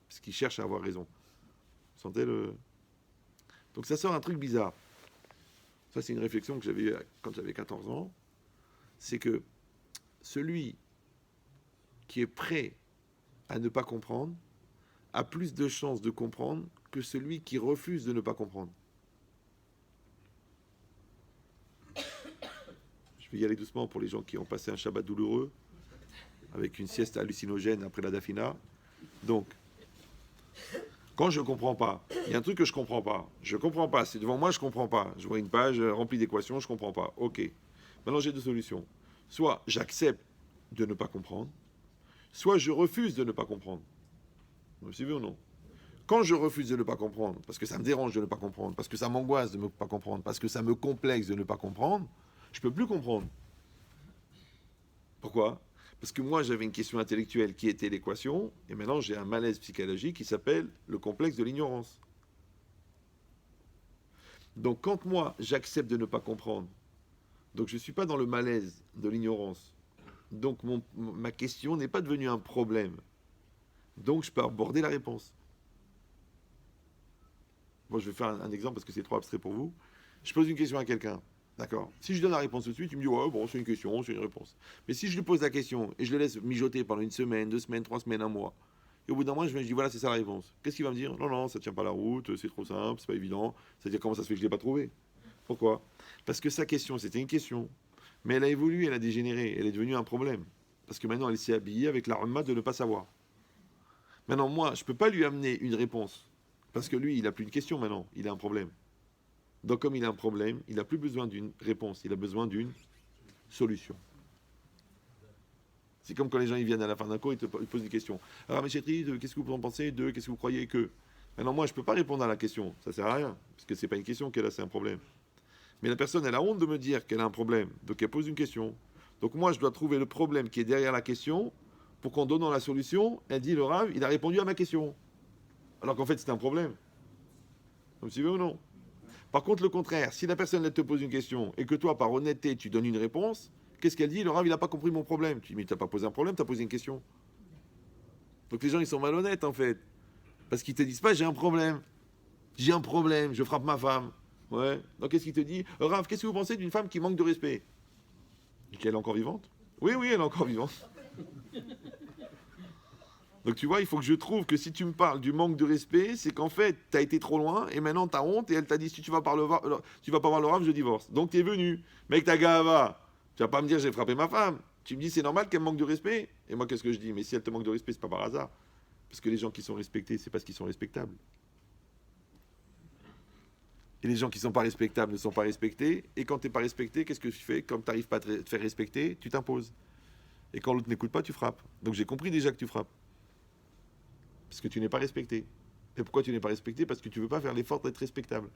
S1: Parce qu'il cherche à avoir raison. Vous sentez le... Donc ça sort un truc bizarre. Ça, c'est une réflexion que j'avais eue quand j'avais 14 ans. C'est que celui qui est prêt à ne pas comprendre a plus de chances de comprendre que celui qui refuse de ne pas comprendre. Je vais y aller doucement pour les gens qui ont passé un Shabbat douloureux, avec une sieste hallucinogène après la Dafina. Donc, quand je ne comprends pas, il y a un truc que je ne comprends pas. Je ne comprends pas. C'est devant moi, je ne comprends pas. Je vois une page remplie d'équations, je ne comprends pas. Ok. Maintenant, j'ai deux solutions. Soit j'accepte de ne pas comprendre, soit je refuse de ne pas comprendre. Vous me suivez ou non? Quand je refuse de ne pas comprendre, parce que ça me dérange de ne pas comprendre, parce que ça m'angoisse de ne pas comprendre, parce que ça me complexe de ne pas comprendre, je ne peux plus comprendre. Pourquoi? Parce que moi, j'avais une question intellectuelle qui était l'équation, et maintenant j'ai un malaise psychologique qui s'appelle le complexe de l'ignorance. Donc quand moi, j'accepte de ne pas comprendre, donc je ne suis pas dans le malaise de l'ignorance, donc ma question n'est pas devenue un problème. Donc je peux aborder la réponse. Moi, je vais faire un exemple parce que c'est trop abstrait pour vous. Je pose une question à quelqu'un. D'accord. Si je donne la réponse tout de suite, il me dit ouais, bon, c'est une question, c'est une réponse. Mais si je lui pose la question et je le laisse mijoter pendant une semaine, 2 semaines, 3 semaines, un mois, et au bout d'un mois, je me dis voilà, c'est ça la réponse. Qu'est-ce qu'il va me dire? Non, non, ça tient pas la route, c'est trop simple, c'est pas évident. C'est-à-dire comment ça se fait que je l'ai pas trouvé? Pourquoi? Parce que sa question, c'était une question, mais elle a évolué, elle a dégénéré, elle est devenue un problème. Parce que maintenant, elle s'est habillée avec la remarque de ne pas savoir. Maintenant, moi, je peux pas lui amener une réponse. Parce que lui, il n'a plus une question maintenant, il a un problème. Donc comme il a un problème, il n'a plus besoin d'une réponse, il a besoin d'une solution. C'est comme quand les gens ils viennent à la fin d'un cours, ils te posent des questions. Alors, M. Chetri, qu'est-ce que vous en pensez? Qu'est-ce que vous croyez que... Maintenant, moi, je ne peux pas répondre à la question, ça ne sert à rien, parce que ce n'est pas une question qu'elle a, c'est un problème. Mais la personne, elle a honte de me dire qu'elle a un problème, donc elle pose une question. Donc moi, je dois trouver le problème qui est derrière la question, pour qu'en donnant la solution, elle dit, le Rav, il a répondu à ma question. Alors qu'en fait, c'est un problème. Vous me suivez ou non? Par contre, le contraire, si la personne elle te pose une question et que toi, par honnêteté, tu donnes une réponse, qu'est-ce qu'elle dit? Le Rav, il n'a pas compris mon problème. Tu dis, mais tu n'as pas posé un problème, tu as posé une question. Donc les gens, ils sont malhonnêtes, en fait. Parce qu'ils ne te disent pas, j'ai un problème. J'ai un problème, je frappe ma femme. Ouais. Donc qu'est-ce qu'il te dit? Rav, qu'est-ce que vous pensez d'une femme qui manque de respect? Elle est encore vivante? Oui, oui, elle est encore vivante. Donc tu vois, il faut que je trouve que si tu me parles du manque de respect, c'est qu'en fait, tu as été trop loin et maintenant tu as honte et elle t'a dit si tu vas pas voir le Rav, je divorce. Donc tu es venu. Mec, ta gava, tu vas pas me dire j'ai frappé ma femme. Tu me dis c'est normal qu'elle me manque de respect. Et moi, qu'est-ce que je dis? Mais si elle te manque de respect, c'est pas par hasard. Parce que les gens qui sont respectés, c'est parce qu'ils sont respectables. Et les gens qui ne sont pas respectables ne sont pas respectés. Et quand tu n'es pas respecté, qu'est-ce que tu fais? Comme tu n'arrives pas à te faire respecter, tu t'imposes. Et quand l'autre n'écoute pas, tu frappes. Donc j'ai compris déjà que tu frappes. Parce que tu n'es pas respecté. Et pourquoi tu n'es pas respecté? Parce que tu ne veux pas faire l'effort d'être respectable.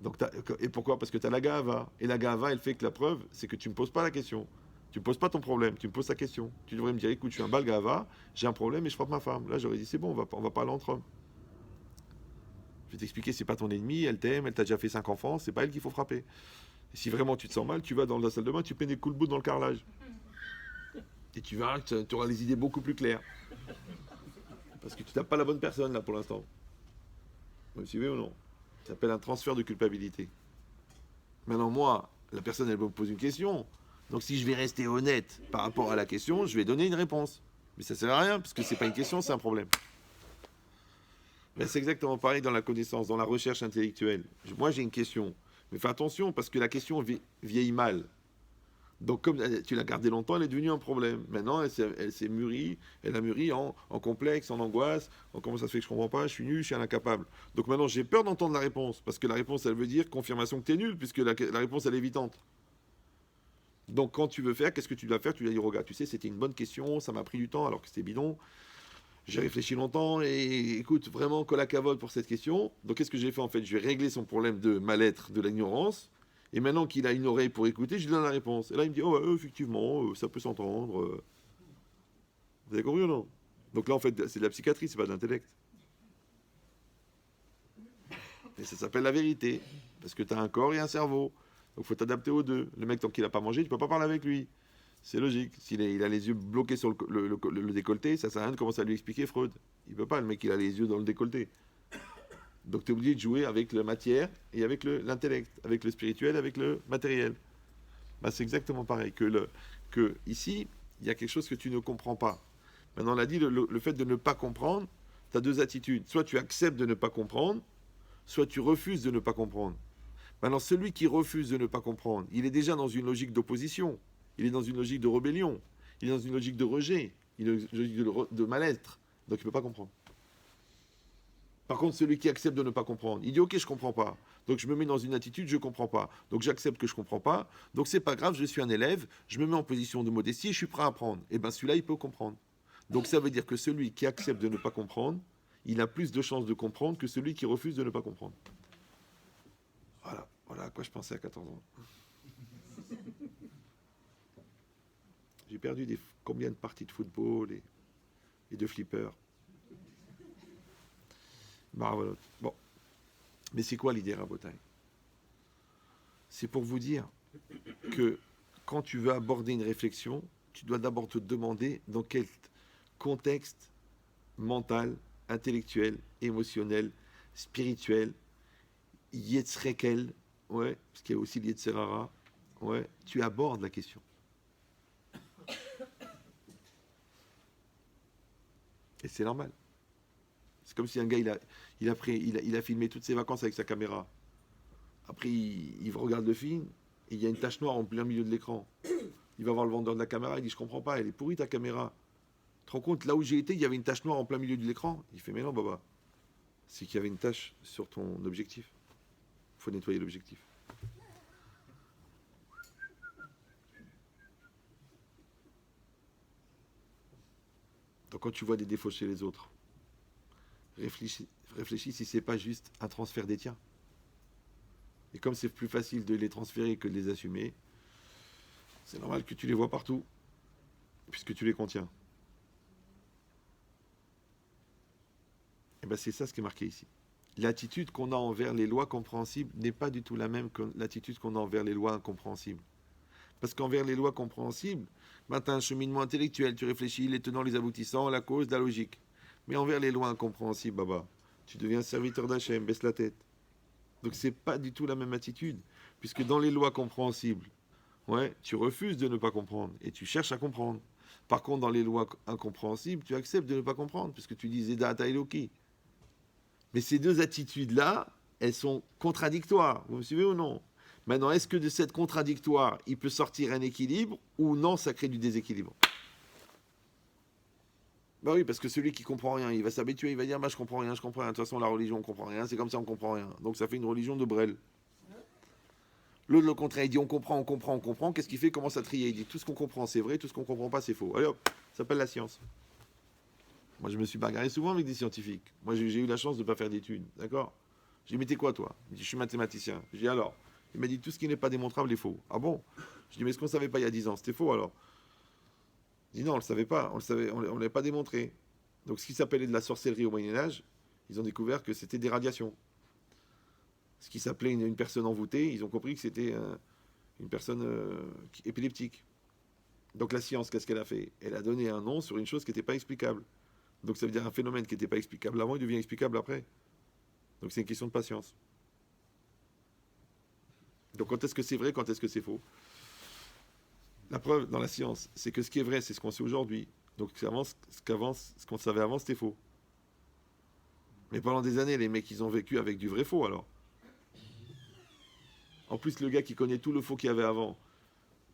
S1: Donc et pourquoi? Parce que tu as la gava. Et la gava, elle fait que la preuve, c'est que tu ne me poses pas la question. Tu ne me poses pas ton problème, tu me poses ta question. Tu devrais me dire, écoute, je suis un bal gava, j'ai un problème et je frappe ma femme. Là, j'aurais dit, c'est bon, on va parler entre hommes. Je vais t'expliquer, c'est pas ton ennemi, elle t'aime, elle t'a déjà fait 5 enfants, c'est pas elle qu'il faut frapper. Et si vraiment tu te sens mal, tu vas dans la salle de bain, tu peines des coups de bout dans le carrelage. Et tu verras que tu auras les idées beaucoup plus claires. Parce que tu tapes pas la bonne personne là pour l'instant. Vous me suivez ou non? Ça s'appelle un transfert de culpabilité. Maintenant, moi, la personne, elle me pose une question. Donc, si je vais rester honnête par rapport à la question, je vais donner une réponse. Mais ça ne sert à rien, parce que c'est pas une question, c'est un problème. Mais c'est exactement pareil dans la connaissance, dans la recherche intellectuelle. Moi, j'ai une question. Mais fais attention, parce que la question vieillit mal. Donc, comme tu l'as gardée longtemps, elle est devenue un problème. Maintenant, elle s'est mûrie, elle a mûri en complexe, en angoisse, en comment ça se fait que je comprends pas, je suis nul, je suis un incapable. Donc maintenant, j'ai peur d'entendre la réponse, parce que la réponse, elle veut dire confirmation que tu es nul, puisque la réponse, elle est évitante. Donc, quand tu veux faire, qu'est-ce que tu dois faire? Tu dois dire, regarde, tu sais, c'était une bonne question, ça m'a pris du temps, alors que c'était bidon. J'ai réfléchi longtemps, et écoute, vraiment, colla cavote pour cette question. Donc, qu'est-ce que j'ai fait en fait? Je vais régler son problème de mal-être, de l'ignorance. Et maintenant qu'il a une oreille pour écouter, je lui donne la réponse. Et là, il me dit, oh, ouais, effectivement, ça peut s'entendre. Vous avez compris ou non? Donc là, en fait, c'est de la psychiatrie, c'est pas de l'intellect. Et ça s'appelle la vérité. Parce que tu as un corps et un cerveau. Donc il faut t'adapter aux deux. Le mec, tant qu'il n'a pas mangé, tu peux pas parler avec lui. C'est logique. S'il il a les yeux bloqués sur le décolleté, ça sert à rien de commencer à lui expliquer Freud. Il peut pas, le mec, il a les yeux dans le décolleté. Donc tu es obligé de jouer avec la matière et avec l'intellect, avec le spirituel, avec le matériel. Bah, c'est exactement pareil. Que ici, il y a quelque chose que tu ne comprends pas. Maintenant, on a dit, le fait de ne pas comprendre, tu as deux attitudes. Soit tu acceptes de ne pas comprendre, soit tu refuses de ne pas comprendre. Maintenant, celui qui refuse de ne pas comprendre, il est déjà dans une logique d'opposition. Il est dans une logique de rébellion. Il est dans une logique de rejet. Il est dans une logique de mal-être. Donc il ne peut pas comprendre. Par contre, celui qui accepte de ne pas comprendre, il dit ok, je ne comprends pas. Donc je me mets dans une attitude, je ne comprends pas. Donc j'accepte que je ne comprends pas. Donc c'est pas grave, je suis un élève, je me mets en position de modestie et je suis prêt à apprendre. Et bien celui-là, il peut comprendre. Donc ça veut dire que celui qui accepte de ne pas comprendre, il a plus de chances de comprendre que celui qui refuse de ne pas comprendre. Voilà à quoi je pensais à 14 ans. J'ai perdu combien de parties de football et de flippers. Bon. Mais c'est quoi l'idée, Rabotai? C'est pour vous dire que quand tu veux aborder une réflexion, tu dois d'abord te demander dans quel contexte mental, intellectuel, émotionnel, spirituel, Yetzrekel, ouais, parce qu'il y a aussi l'Yetzerara, ouais, tu abordes la question. Et c'est normal. C'est comme si un gars, il a filmé toutes ses vacances avec sa caméra. Après, il regarde le film, et il y a une tache noire en plein milieu de l'écran. Il va voir le vendeur de la caméra, il dit, je comprends pas, elle est pourrie ta caméra. Tu te rends compte, là où j'ai été, il y avait une tache noire en plein milieu de l'écran. Il fait, mais non, Baba, c'est qu'il y avait une tache sur ton objectif. Il faut nettoyer l'objectif. Donc quand tu vois des défauts chez les autres, réfléchis si c'est pas juste un transfert des tiens. Et comme c'est plus facile de les transférer que de les assumer, c'est normal que tu les vois partout, puisque tu les contiens. Et bien c'est ça ce qui est marqué ici. L'attitude qu'on a envers les lois compréhensibles n'est pas du tout la même que l'attitude qu'on a envers les lois incompréhensibles. Parce qu'envers les lois compréhensibles, ben, tu as un cheminement intellectuel, tu réfléchis, les tenants, les aboutissants, la cause, la logique. Mais envers les lois incompréhensibles, Baba, tu deviens serviteur d'Hachem, baisse la tête. Donc c'est pas du tout la même attitude. Puisque dans les lois compréhensibles, ouais, tu refuses de ne pas comprendre et tu cherches à comprendre. Par contre, dans les lois incompréhensibles, tu acceptes de ne pas comprendre, puisque tu dis Zeda Tailoki. Mais ces deux attitudes-là, elles sont contradictoires. Vous me suivez ou non? Maintenant, est-ce que de cette contradictoire, il peut sortir un équilibre ou non, ça crée du déséquilibre? Ben oui, parce que celui qui comprend rien, il va s'habituer, il va dire bah, je comprends rien. De toute façon, la religion, on comprend rien, c'est comme ça, on comprend rien. Donc ça fait une religion de Brel. L'autre, le contraire, il dit on comprend. Qu'est-ce qu'il fait? Il commence à trier. Il dit tout ce qu'on comprend, c'est vrai, tout ce qu'on comprend pas, c'est faux. Allez hop, ça s'appelle la science. Moi, je me suis bagarré souvent avec des scientifiques. Moi, j'ai eu la chance de ne pas faire d'études, d'accord? Je lui ai dit, mais t'es quoi toi? Il me dit, je suis mathématicien. Je lui ai dit, alors? Il m'a dit, tout ce qui n'est pas démontrable est faux. Ah bon? Je lui ai dit, mais est-ce qu'on ne savait pas il y a 10 ans? C'était faux alors? Il dit, non, on ne le savait pas, on ne l'avait pas démontré. Donc ce qui s'appelait de la sorcellerie au Moyen-Âge, ils ont découvert que c'était des radiations. Ce qui s'appelait une personne envoûtée, ils ont compris que c'était une personne épileptique. Donc la science, qu'est-ce qu'elle a fait? Elle a donné un nom sur une chose qui n'était pas explicable. Donc ça veut dire un phénomène qui n'était pas explicable avant, il devient explicable après. Donc c'est une question de patience. Donc quand est-ce que c'est vrai, quand est-ce que c'est faux? La preuve dans la science, c'est que ce qui est vrai, c'est ce qu'on sait aujourd'hui. Donc ce qu'on savait avant, c'était faux. Mais pendant des années, les mecs, ils ont vécu avec du vrai faux alors. En plus, le gars qui connaît tout le faux qu'il y avait avant,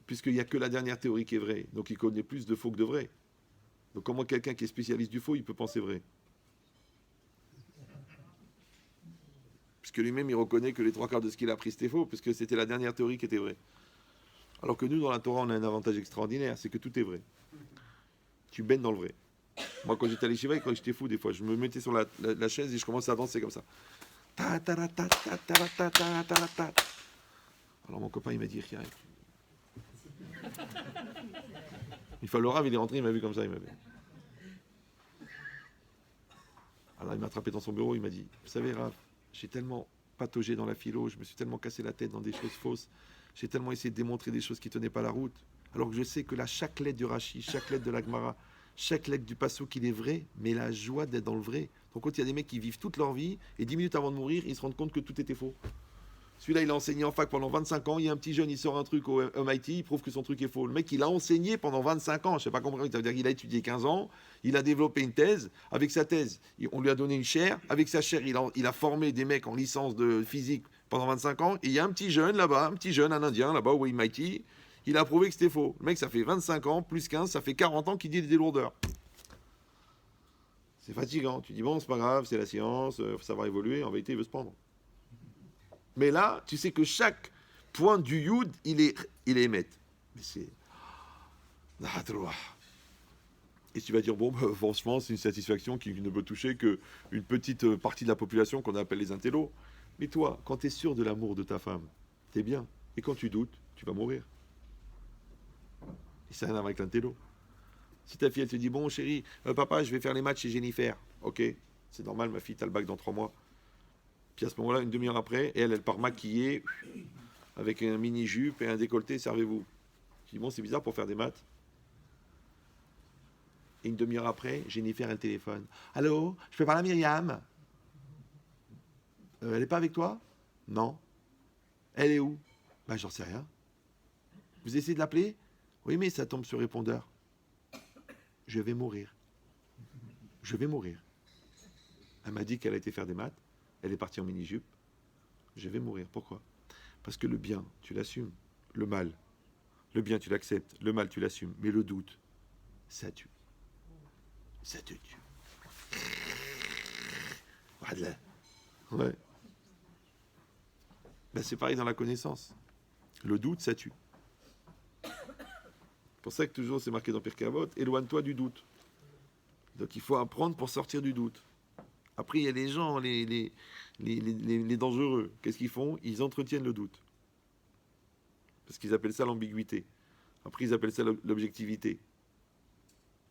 S1: puisqu'il n'y a que la dernière théorie qui est vraie, donc il connaît plus de faux que de vrai. Donc comment quelqu'un qui est spécialiste du faux, il peut penser vrai? Puisque lui-même, il reconnaît que les trois quarts de ce qu'il a appris, c'était faux, puisque c'était la dernière théorie qui était vraie. Alors que nous, dans la Torah, on a un avantage extraordinaire, c'est que tout est vrai. Tu baignes dans le vrai. Moi, quand j'étais à l'Yeshiva, quand j'étais fou, des fois, je me mettais sur la chaise et je commençais à danser comme ça. Alors mon copain, il m'a dit, rien. Une fois le Rav, il est rentré, il m'a vu comme ça, il m'a vu. Alors il m'a attrapé dans son bureau, il m'a dit, vous savez Rav, j'ai tellement pataugé dans la philo, je me suis tellement cassé la tête dans des choses fausses, j'ai tellement essayé de démontrer des choses qui ne tenaient pas la route, alors que je sais que là, chaque lettre du Rashi, chaque lettre de la Gemara, chaque lettre du Passouk, il est vrai, mais la joie d'être dans le vrai. Donc quand il y a des mecs qui vivent toute leur vie, et 10 minutes avant de mourir, ils se rendent compte que tout était faux. Celui-là, il a enseigné en fac pendant 25 ans. Il y a un petit jeune, il sort un truc au MIT, il prouve que son truc est faux. Le mec, il a enseigné pendant 25 ans. Je ne sais pas comment, ça veut dire qu'il a étudié 15 ans. Il a développé une thèse. Avec sa thèse, on lui a donné une chaire. Avec sa chaire, il a formé des mecs en licence de physique pendant 25 ans. Et il y a un petit jeune là-bas, un Indien là-bas au MIT. Il a prouvé que c'était faux. Le mec, ça fait 25 ans, plus 15, ça fait 40 ans qu'il dit des lourdeurs. C'est fatigant. Tu dis, bon, c'est pas grave, c'est la science, il faut savoir évoluer. En vérité, il veut se prendre. Mais là, tu sais que chaque point du Yud, il est émet. Mais c'est... Et tu vas dire, bon, bah, franchement, c'est une satisfaction qui ne peut toucher qu'une petite partie de la population qu'on appelle les intellos. Mais toi, quand tu es sûr de l'amour de ta femme, t'es bien. Et quand tu doutes, tu vas mourir. Et ça n'a rien à voir avec l'intello. Si ta fille, elle te dit, bon, chérie, papa, je vais faire les matchs chez Jennifer. Ok, c'est normal, ma fille, t'as le bac dans 3 mois. Puis à ce moment-là, une demi-heure après, elle part maquillée, avec un mini-jupe et un décolleté, servez-vous. Je dis, bon, c'est bizarre pour faire des maths. Et une demi-heure après, Jennifer, elle téléphone. Allô, je peux parler à Myriam? Elle n'est pas avec toi? Non. Elle est où? Ben, j'en sais rien. Vous essayez de l'appeler? Oui, mais ça tombe sur répondeur. Je vais mourir. Je vais mourir. Elle m'a dit qu'elle a été faire des maths. Elle est partie en mini-jupe. Je vais mourir. Pourquoi? Parce que le bien, tu l'assumes. Le mal, le bien, tu l'acceptes. Le mal, tu l'assumes. Mais le doute, ça tue. Ça te tue. Voilà. Ouais. Ben, c'est pareil dans la connaissance. Le doute, ça tue. C'est pour ça que toujours c'est marqué dans Pirkei Avot, éloigne-toi du doute. Donc il faut apprendre pour sortir du doute. Après, il y a les gens, les dangereux. Qu'est-ce qu'ils font? Ils entretiennent le doute. Parce qu'ils appellent ça l'ambiguïté. Après, ils appellent ça l'objectivité.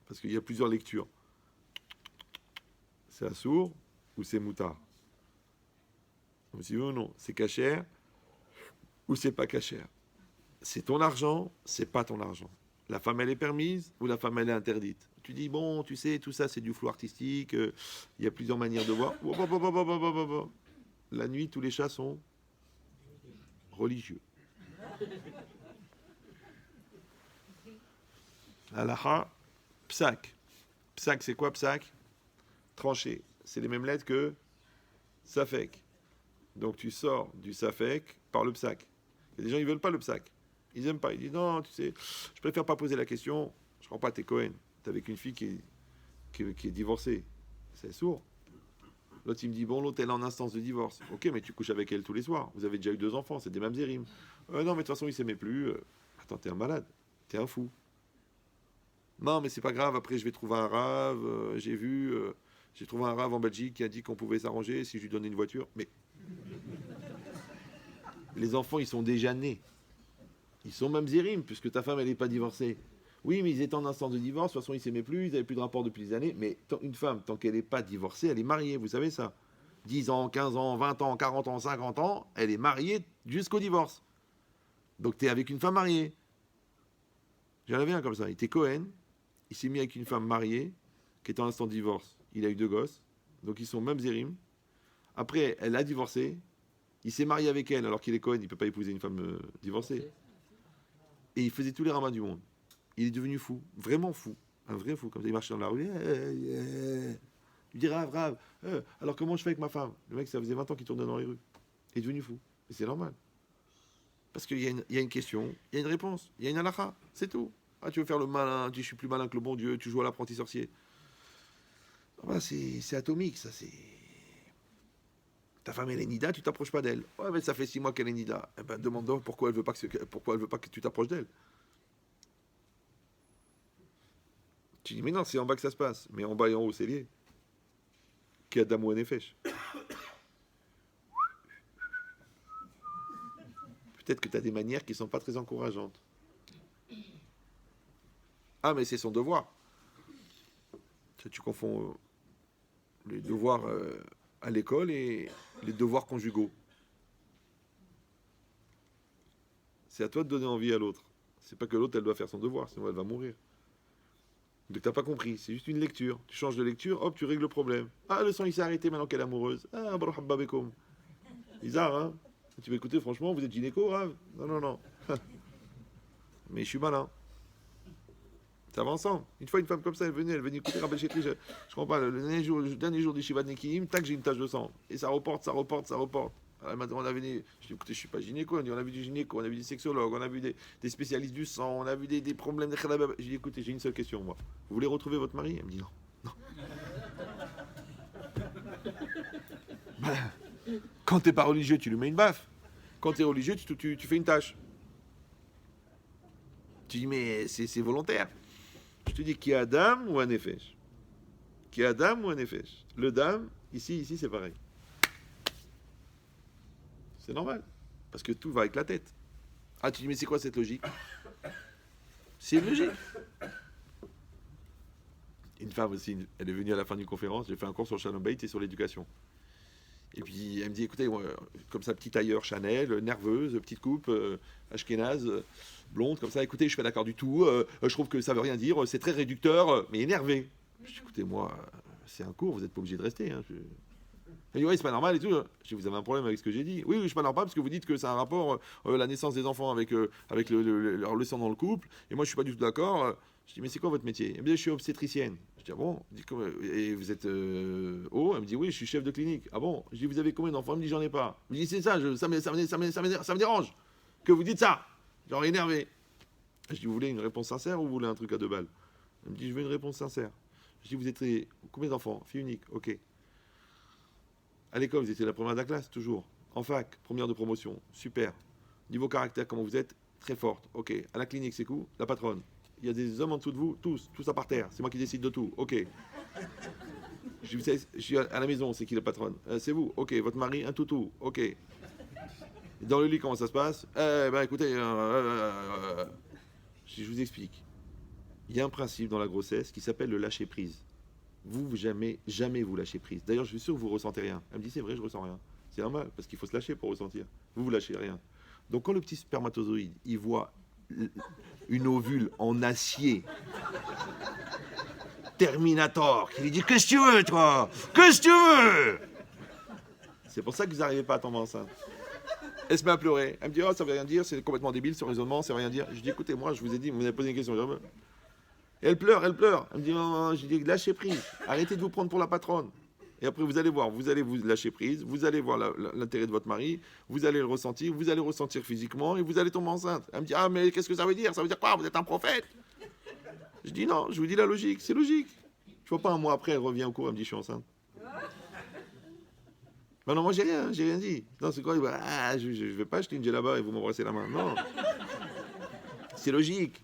S1: Parce qu'il y a plusieurs lectures. C'est assour ou c'est moutard? Donc, si oui ou non, c'est cachère ou c'est pas cachère? C'est ton argent, c'est pas ton argent. La femme, elle est permise ou la femme, elle est interdite? Tu dis, bon, tu sais, tout ça, c'est du flou artistique. Il y a plusieurs manières de voir. La nuit, tous les chats sont religieux. Alaha, psak. Psak, c'est quoi psak? Tranché. C'est les mêmes lettres que safek. Donc tu sors du safek par le psak. Il y a des gens, ils veulent pas le psak. Ils aiment pas. Ils disent, non, tu sais, je préfère pas poser la question. Je crois pas, t'es Cohen. T'es avec une fille qui est divorcée. C'est sourd. L'autre, il me dit, bon, l'autre, elle est en instance de divorce. Ok, mais tu couches avec elle tous les soirs. Vous avez déjà eu 2 enfants, c'est des mamzerim. Non, mais de toute façon, il s'aimait plus. Attends, t'es un malade. T'es un fou. Non, mais c'est pas grave. Après, je vais trouver un rave. J'ai vu. J'ai trouvé un rave en Belgique qui a dit qu'on pouvait s'arranger si je lui donnais une voiture. Mais les enfants, ils sont déjà nés. Ils sont même zérim, puisque ta femme, elle n'est pas divorcée. Oui, mais ils étaient en instance de divorce. De toute façon, ils ne s'aimaient plus, ils n'avaient plus de rapport depuis des années. Mais une femme, tant qu'elle n'est pas divorcée, elle est mariée. Vous savez ça? 10 ans, 15 ans, 20 ans, 40 ans, 50 ans, elle est mariée jusqu'au divorce. Donc tu es avec une femme mariée. J'en avais un comme ça. Il était Cohen. Il s'est mis avec une femme mariée qui était en instant de divorce. Il a eu 2 gosses. Donc ils sont même zérim. Après, elle a divorcé. Il s'est marié avec elle alors qu'il est Cohen. Il ne peut pas épouser une femme divorcée. Et il faisait tous les ramins du monde. Il est devenu fou. Vraiment fou. Un vrai fou. Comme ça, il marchait dans la rue. Il dit Rave, alors comment je fais avec ma femme? Le mec, ça faisait 20 ans qu'il tournait dans les rues. Il est devenu fou. Et c'est normal. Parce qu'il y a une question, il y a une réponse, il y a une halakha, c'est tout. Ah, tu veux faire le malin, tu dis je suis plus malin que le bon Dieu, tu joues à l'apprenti sorcier. Ah ben, c'est atomique, ça c'est. Ta femme elle est nida, tu t'approches pas d'elle. Ouais, mais ça fait 6 mois qu'elle est nida. Eh ben, demande-toi pourquoi elle veut pas que tu t'approches d'elle. Tu dis mais non, c'est en bas que ça se passe, mais en bas et en haut c'est lié. Qui a d'amour et nefesh. Peut-être que tu as des manières qui ne sont pas très encourageantes. Ah, mais c'est son devoir. Tu confonds les devoirs à l'école et les devoirs conjugaux. C'est à toi de donner envie à l'autre. C'est pas que l'autre, elle doit faire son devoir, sinon elle va mourir. Donc t'as pas compris, c'est juste une lecture. Tu changes de lecture, hop, tu règles le problème. Ah, le sang il s'est arrêté maintenant qu'elle est amoureuse. Ah, barhabba bekoum. Bizarre, hein? Tu vas écouter, franchement, vous êtes gynéco, Rav? Non. Mais je suis malin. Ça va ensemble. Une fois, une femme comme ça, elle venait écouter Rabbi Chetri. Je comprends pas. Le dernier jour du Shiva de Nekiim, tac, j'ai une tache de sang. Et ça reporte. Alors, on a vu je dis, écoutez, je suis pas gynéco. On a vu du gynéco, on a vu des sexologues, on a vu des spécialistes du sang, on a vu des problèmes de khalabab. J'ai dit, écoutez, j'ai une seule question, moi. Vous voulez retrouver votre mari? Elle me dit non. Quand t'es pas religieux, tu lui mets une baffe. Quand t'es religieux, tu fais une tâche. Tu dis, mais c'est volontaire. Je te dis, qui a Adam ou un Nefesh? Qui a Adam ou un Nefesh? Le Dam, ici, c'est pareil. C'est normal. Parce que tout va avec la tête. Ah, tu dis, mais c'est quoi cette logique? C'est une logique. Une femme aussi, elle est venue à la fin d'une conférence, j'ai fait un cours sur Shalom Beit et sur l'éducation. Et puis elle me dit, écoutez, comme ça, petit tailleur Chanel, nerveuse, petite coupe, ashkénaze, blonde, comme ça, écoutez, je suis pas d'accord du tout, je trouve que ça veut rien dire, c'est très réducteur, mais énervé. Je dis, écoutez, moi, c'est un cours, vous n'êtes pas obligé de rester. Hein, Elle dit, oui, c'est pas normal et tout. Je dis, vous avez un problème avec ce que j'ai dit? Oui, je suis pas normal parce que vous dites que c'est un rapport, la naissance des enfants avec leur sang dans le couple, et moi je suis pas du tout d'accord. Je dis, mais c'est quoi votre métier? Elle me dit, je suis obstétricienne. Je dis, ah bon? Je dis, et vous êtes haut? Elle me dit, oui, je suis chef de clinique. Ah bon? Je dis, vous avez combien d'enfants? Elle me dit, j'en ai pas. Je dis, c'est ça, ça me dérange que vous dites ça. Genre énervé. Je dis, vous voulez une réponse sincère ou vous voulez un truc à 2 balles? Elle me dit, je veux une réponse sincère. Je dis, vous êtes combien d'enfants? Fille unique, ok. À l'école, vous étiez la première de la classe, toujours. En fac, première de promotion, super. Niveau caractère, comment vous êtes? Très forte, ok. À la clinique, c'est cool. La patronne. Il y a des hommes en dessous de vous, tous à par terre. C'est moi qui décide de tout, ok. Je suis à la maison, c'est qui la patronne? C'est vous, ok. Votre mari, un toutou, ok. Et dans le lit, comment ça se passe? Écoutez, je vous explique. Il y a un principe dans la grossesse qui s'appelle le lâcher prise. Vous, jamais vous lâchez prise. D'ailleurs, je suis sûr que vous ne ressentez rien. Elle me dit, c'est vrai, je ressens rien. C'est normal, parce qu'il faut se lâcher pour ressentir. Vous lâchez rien. Donc, quand le petit spermatozoïde, il voit une ovule en acier, Terminator, qui lui dit, qu'est-ce que tu veux, toi? Qu'est-ce que tu veux? C'est pour ça que vous n'arrivez pas à tomber enceinte. Elle se met à pleurer. Elle me dit, oh, ça veut rien dire, c'est complètement débile, ce raisonnement, ça veut rien dire. Je dis, écoutez, moi, je vous ai dit, vous m'avez posé une question. Et elle pleure. Elle me dit, oh, je dis, lâchez prise. Arrêtez de vous prendre pour la patronne. Et après, vous allez voir, vous allez vous lâcher prise, vous allez voir l'intérêt de votre mari, vous allez le ressentir, vous allez ressentir physiquement et vous allez tomber enceinte. Elle me dit, ah, mais qu'est-ce que ça veut dire? Ça veut dire quoi? Vous êtes un prophète? Je dis, non, je vous dis la logique, c'est logique. Je vois pas un mois après, elle revient au cours, elle me dit, je suis enceinte. Ben non, moi, j'ai rien dit. Non, c'est quoi? Ah, je vais pas acheter une djellaba et vous m'embrassez la main. Non. C'est logique.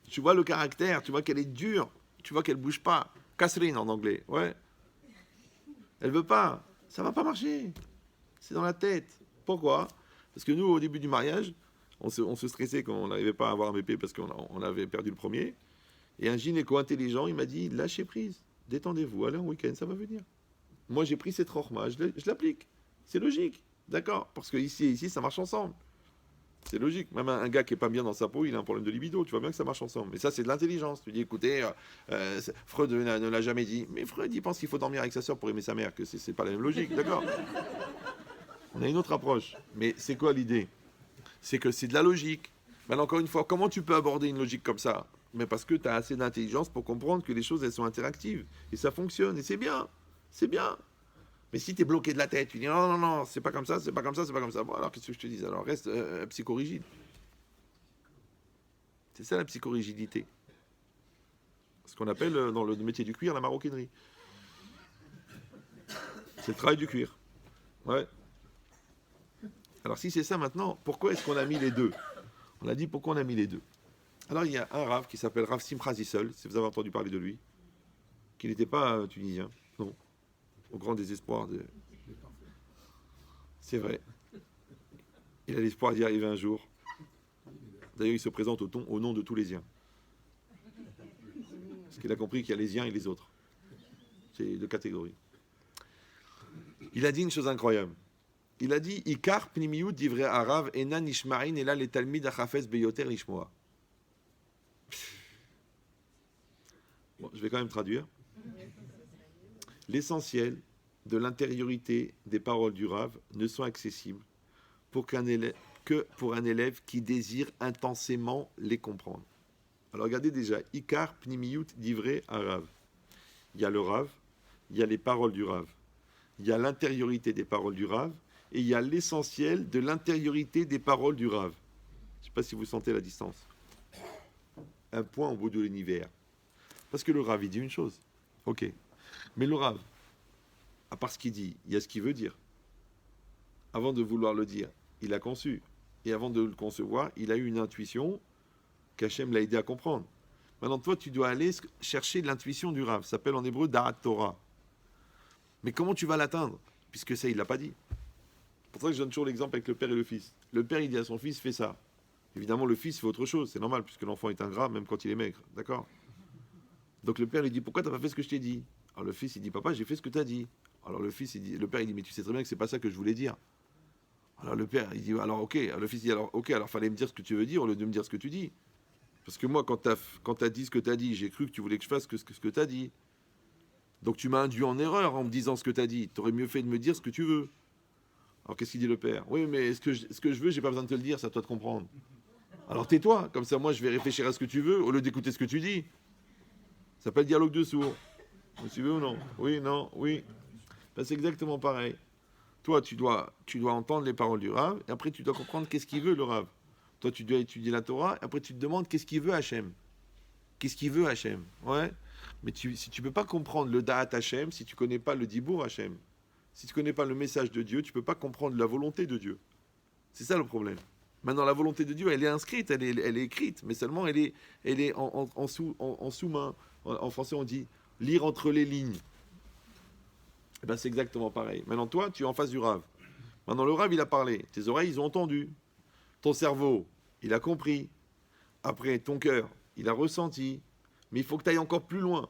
S1: Tu vois le caractère, tu vois qu'elle est dure, tu vois qu'elle bouge pas. Kasserine en anglais, ouais. Elle veut pas. Ça va pas marcher. C'est dans la tête. Pourquoi? Parce que nous, au début du mariage, on se stressait quand on n'arrivait pas à avoir un bébé parce qu'on avait perdu le premier. Et un gynéco intelligent, il m'a dit, lâchez prise, détendez-vous, allez en week-end, ça va venir. Moi, j'ai pris cette rochma, je l'applique. C'est logique, d'accord? Parce que ici, ça marche ensemble. C'est logique. Même un gars qui est pas bien dans sa peau, il a un problème de libido. Tu vois bien que ça marche ensemble. Mais ça, c'est de l'intelligence. Tu dis, écoutez, Freud ne l'a jamais dit. Mais Freud, il pense qu'il faut dormir avec sa sœur pour aimer sa mère, que c'est pas la même logique, d'accord? On a une autre approche. Mais c'est quoi l'idée? C'est que c'est de la logique. Maintenant, encore une fois, comment tu peux aborder une logique comme ça? Mais parce que tu as assez d'intelligence pour comprendre que les choses, elles sont interactives. Et ça fonctionne. Et c'est bien. C'est bien. Mais si tu es bloqué de la tête, tu dis non, non, non, c'est pas comme ça, c'est pas comme ça, c'est pas comme ça. Bon, alors qu'est-ce que je te dis? Alors reste psychorigide. C'est ça la psychorigidité. Ce qu'on appelle dans le métier du cuir la maroquinerie. C'est le travail du cuir. Ouais. Alors si c'est ça maintenant, pourquoi est-ce qu'on a mis les deux? On a dit pourquoi on a mis les deux. Alors il y a un Rav qui s'appelle Rav Simcha Zissel, si vous avez entendu parler de lui, qui n'était pas tunisien, non, au grand désespoir de... C'est vrai. Il a l'espoir d'y arriver un jour. D'ailleurs, il se présente au nom de tous les Iens. Parce qu'il a compris qu'il y a les Iens et les autres. C'est deux catégories. Il a dit une chose incroyable. Il a dit Ikar pnimiut divrei arav ena nishma'in ela le talmid achafez beyoter lishmoa. Bon, je vais quand même traduire. L'essentiel de l'intériorité des paroles du Rav ne sont accessibles que pour un élève qui désire intensément les comprendre. Alors regardez déjà, Ikar pnimiut divrei arav. Il y a le Rav, il y a les paroles du Rav, il y a l'intériorité des paroles du Rav, et il y a l'essentiel de l'intériorité des paroles du Rav. Je ne sais pas si vous sentez la distance. Un point au bout de l'univers. Parce que le Rav, il dit une chose. Ok. Mais le Rav, à part ce qu'il dit, il y a ce qu'il veut dire. Avant de vouloir le dire, il a conçu. Et avant de le concevoir, il a eu une intuition qu'Hachem l'a aidé à comprendre. Maintenant, toi, tu dois aller chercher l'intuition du Rav. Ça s'appelle en hébreu Da'at Torah. Mais comment tu vas l'atteindre? Puisque ça, il ne l'a pas dit. C'est pour ça que je donne toujours l'exemple avec le père et le fils. Le père, il dit à son fils, fais ça. Évidemment, le fils fait autre chose. C'est normal, puisque l'enfant est ingrat, même quand il est maigre. D'accord? Donc le père, il dit, pourquoi tu n'as pas fait ce que je t'ai dit? Alors le fils, il dit, papa, j'ai fait ce que tu as dit. Alors le père, il dit, mais tu sais très bien que c'est pas ça que je voulais dire. Alors le père, il dit, alors ok. Alors, le fils dit, alors ok, alors fallait me dire ce que tu veux dire au lieu de me dire ce que tu dis. Parce que moi, quand t'as dit ce que tu as dit, j'ai cru que tu voulais que je fasse ce que tu as dit. Donc tu m'as induit en erreur en me disant ce que tu as dit. Tu aurais mieux fait de me dire ce que tu veux. Alors qu'est-ce qu'il dit le père? Oui, mais ce que je veux, j'ai pas besoin de te le dire, c'est à toi de comprendre. Alors tais-toi, comme ça moi je vais réfléchir à ce que tu veux au lieu d'écouter ce que tu dis. Ça s'appelle dialogue de sourds. Vous suivez ou non? Oui, non, oui. Ben, c'est exactement pareil. Toi, tu dois entendre les paroles du Rav, et après tu dois comprendre qu'est-ce qu'il veut le Rav. Toi, tu dois étudier la Torah, et après tu te demandes qu'est-ce qu'il veut Hachem. Qu'est-ce qu'il veut Hachem? Ouais. Mais si tu ne peux pas comprendre le Da'at Hachem, si tu ne connais pas le Dibour Hachem, si tu ne connais pas le message de Dieu, tu ne peux pas comprendre la volonté de Dieu. C'est ça le problème. Maintenant, la volonté de Dieu, elle est inscrite, elle est écrite, mais seulement elle est en sous-main. En français, on dit lire entre les lignes. Et ben, c'est exactement pareil. Maintenant, toi, tu es en face du Rav. Maintenant, le Rav, il a parlé. Tes oreilles, ils ont entendu. Ton cerveau, il a compris. Après, ton cœur, il a ressenti. Mais il faut que tu ailles encore plus loin.